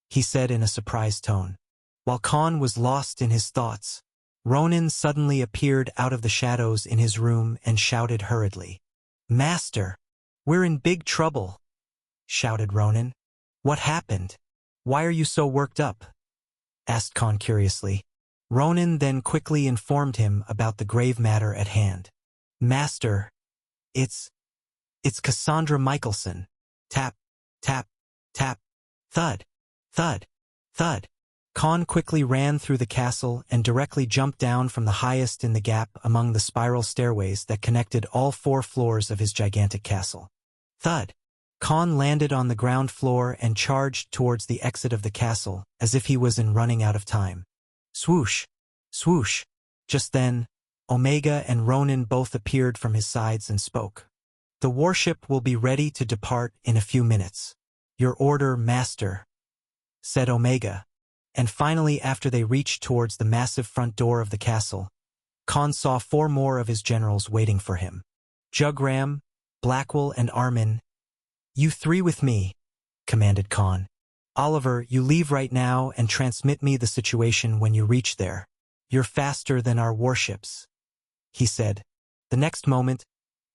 A: he said in a surprised tone. While Khan was lost in his thoughts, Ronan suddenly appeared out of the shadows in his room and shouted hurriedly. "Master, we're in big trouble," shouted Ronan. "What happened? Why are you so worked up?" asked Khan curiously. Ronan then quickly informed him about the grave matter at hand. "Master, it's Cassandra Michelson." Tap, tap, tap, thud, thud, thud. Khan quickly ran through the castle and directly jumped down from the highest in the gap among the spiral stairways that connected all 4 floors of his gigantic castle. Thud. Khan landed on the ground floor and charged towards the exit of the castle, as if he was running out of time. Swoosh, swoosh. Just then, Omega and Ronan both appeared from his sides and spoke. "The warship will be ready to depart in a few minutes." "Your order, Master," said Omega. And finally, after they reached towards the massive front door of the castle, Khan saw 4 more of his generals waiting for him. Jugram, Blackwell, and Armin. "You 3 with me," commanded Khan. "Oliver, you leave right now and transmit me the situation when you reach there. You're faster than our warships," he said. The next moment,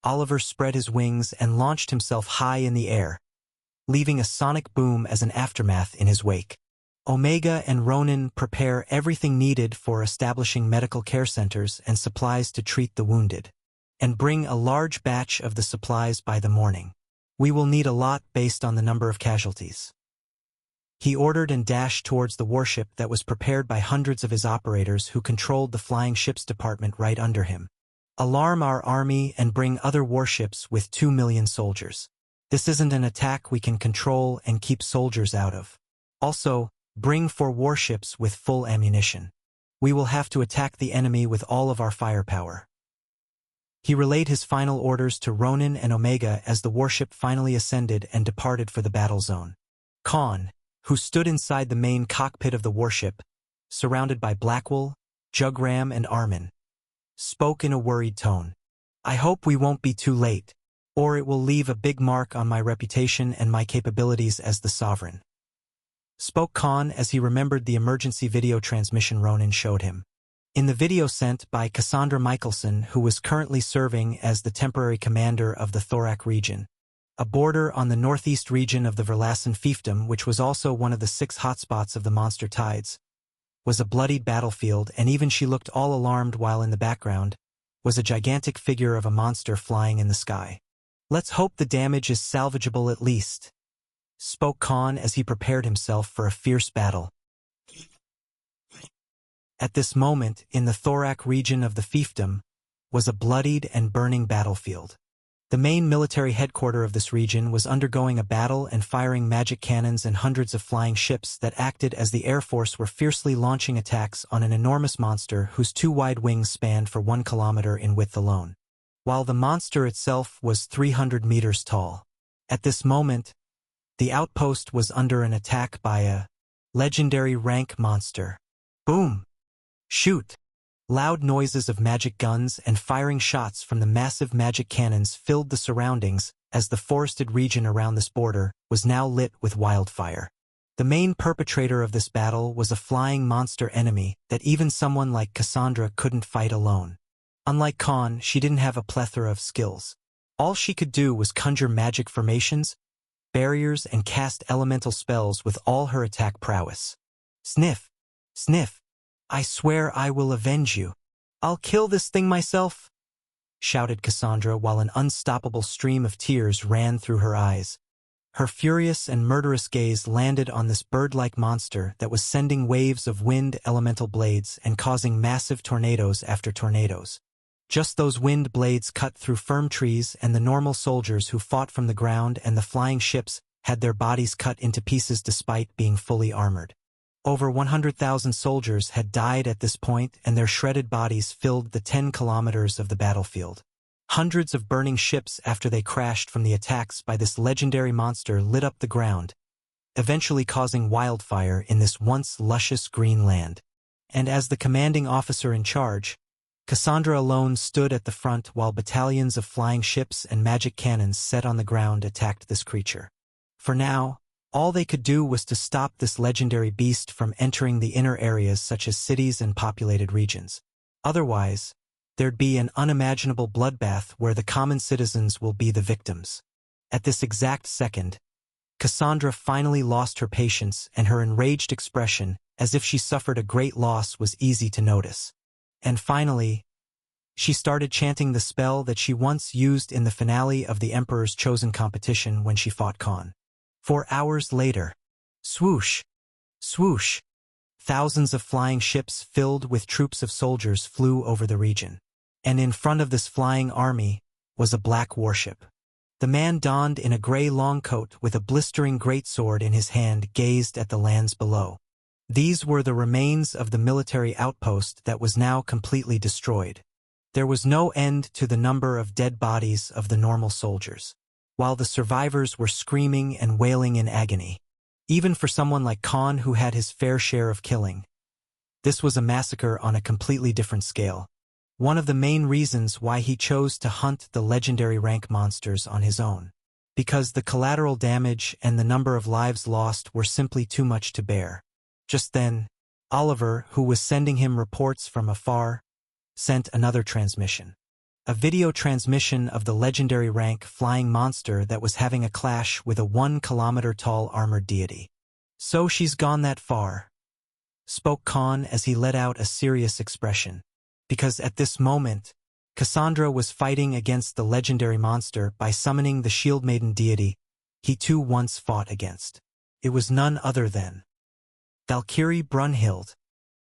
A: Oliver spread his wings and launched himself high in the air, leaving a sonic boom as an aftermath in his wake. Omega and Ronan prepare everything needed for establishing medical care centers and supplies to treat the wounded, and bring a large batch of the supplies by the morning. "We will need a lot based on the number of casualties," he ordered, and dashed towards the warship that was prepared by hundreds of his operators who controlled the flying ships department right under him. "Alarm our army and bring other warships with 2 million soldiers. This isn't an attack we can control and keep soldiers out of. Also, bring 4 warships with full ammunition. We will have to attack the enemy with all of our firepower." He relayed his final orders to Ronan and Omega as the warship finally ascended and departed for the battle zone. Khan, who stood inside the main cockpit of the warship, surrounded by Blackwell, Jugram, and Armin, spoke in a worried tone. "I hope we won't be too late, or it will leave a big mark on my reputation and my capabilities as the Sovereign," spoke Khan as he remembered the emergency video transmission Ronan showed him. In the video sent by Cassandra Michelson, who was currently serving as the temporary commander of the Thorak region, a border on the northeast region of the Verlassen fiefdom, which was also one of the 6 hotspots of the monster tides, was a bloodied battlefield, and even she looked all alarmed, while in the background was a gigantic figure of a monster flying in the sky. "Let's hope the damage is salvageable at least," spoke Khan as he prepared himself for a fierce battle. At this moment, in the Thorak region of the fiefdom, was a bloodied and burning battlefield. The main military headquarters of this region was undergoing a battle and firing magic cannons and hundreds of flying ships that acted as the Air Force were fiercely launching attacks on an enormous monster whose 2 wide wings spanned for 1 kilometer in width alone, while the monster itself was 300 meters tall. At this moment, the outpost was under an attack by a legendary rank monster. Boom! Shoot! Loud noises of magic guns and firing shots from the massive magic cannons filled the surroundings, as the forested region around this border was now lit with wildfire. The main perpetrator of this battle was a flying monster enemy that even someone like Cassandra couldn't fight alone. Unlike Khan, she didn't have a plethora of skills. All she could do was conjure magic formations, barriers, and cast elemental spells with all her attack prowess. "Sniff! Sniff! I swear I will avenge you. I'll kill this thing myself," shouted Cassandra while an unstoppable stream of tears ran through her eyes. Her furious and murderous gaze landed on this bird-like monster that was sending waves of wind elemental blades and causing massive tornadoes after tornadoes. Just those wind blades cut through firm trees, and the normal soldiers who fought from the ground and the flying ships had their bodies cut into pieces despite being fully armored. Over 100,000 soldiers had died at this point, and their shredded bodies filled the 10 kilometers of the battlefield. Hundreds of burning ships after they crashed from the attacks by this legendary monster lit up the ground, eventually causing wildfire in this once luscious green land. And as the commanding officer in charge, Cassandra alone stood at the front while battalions of flying ships and magic cannons set on the ground attacked this creature. For now, all they could do was to stop this legendary beast from entering the inner areas such as cities and populated regions. Otherwise, there'd be an unimaginable bloodbath where the common citizens will be the victims. At this exact second, Cassandra finally lost her patience, and her enraged expression, as if she suffered a great loss, was easy to notice. And finally, she started chanting the spell that she once used in the finale of the Emperor's Chosen competition when she fought Khan. 4 hours later, swoosh, swoosh, thousands of flying ships filled with troops of soldiers flew over the region. And in front of this flying army was a black warship. The man donned in a gray long coat with a blistering greatsword in his hand gazed at the lands below. These were the remains of the military outpost that was now completely destroyed. There was no end to the number of dead bodies of the normal soldiers, while the survivors were screaming and wailing in agony. Even for someone like Khan, who had his fair share of killing, this was a massacre on a completely different scale. One of the main reasons why he chose to hunt the legendary rank monsters on his own. Because the collateral damage and the number of lives lost were simply too much to bear. Just then, Oliver, who was sending him reports from afar, sent another transmission. A video transmission of the legendary rank flying monster that was having a clash with a 1-kilometer-tall armored deity. "So she's gone that far," spoke Khan as he let out a serious expression. Because at this moment, Cassandra was fighting against the legendary monster by summoning the Shield Maiden deity he too once fought against. It was none other than Valkyrie Brunhild.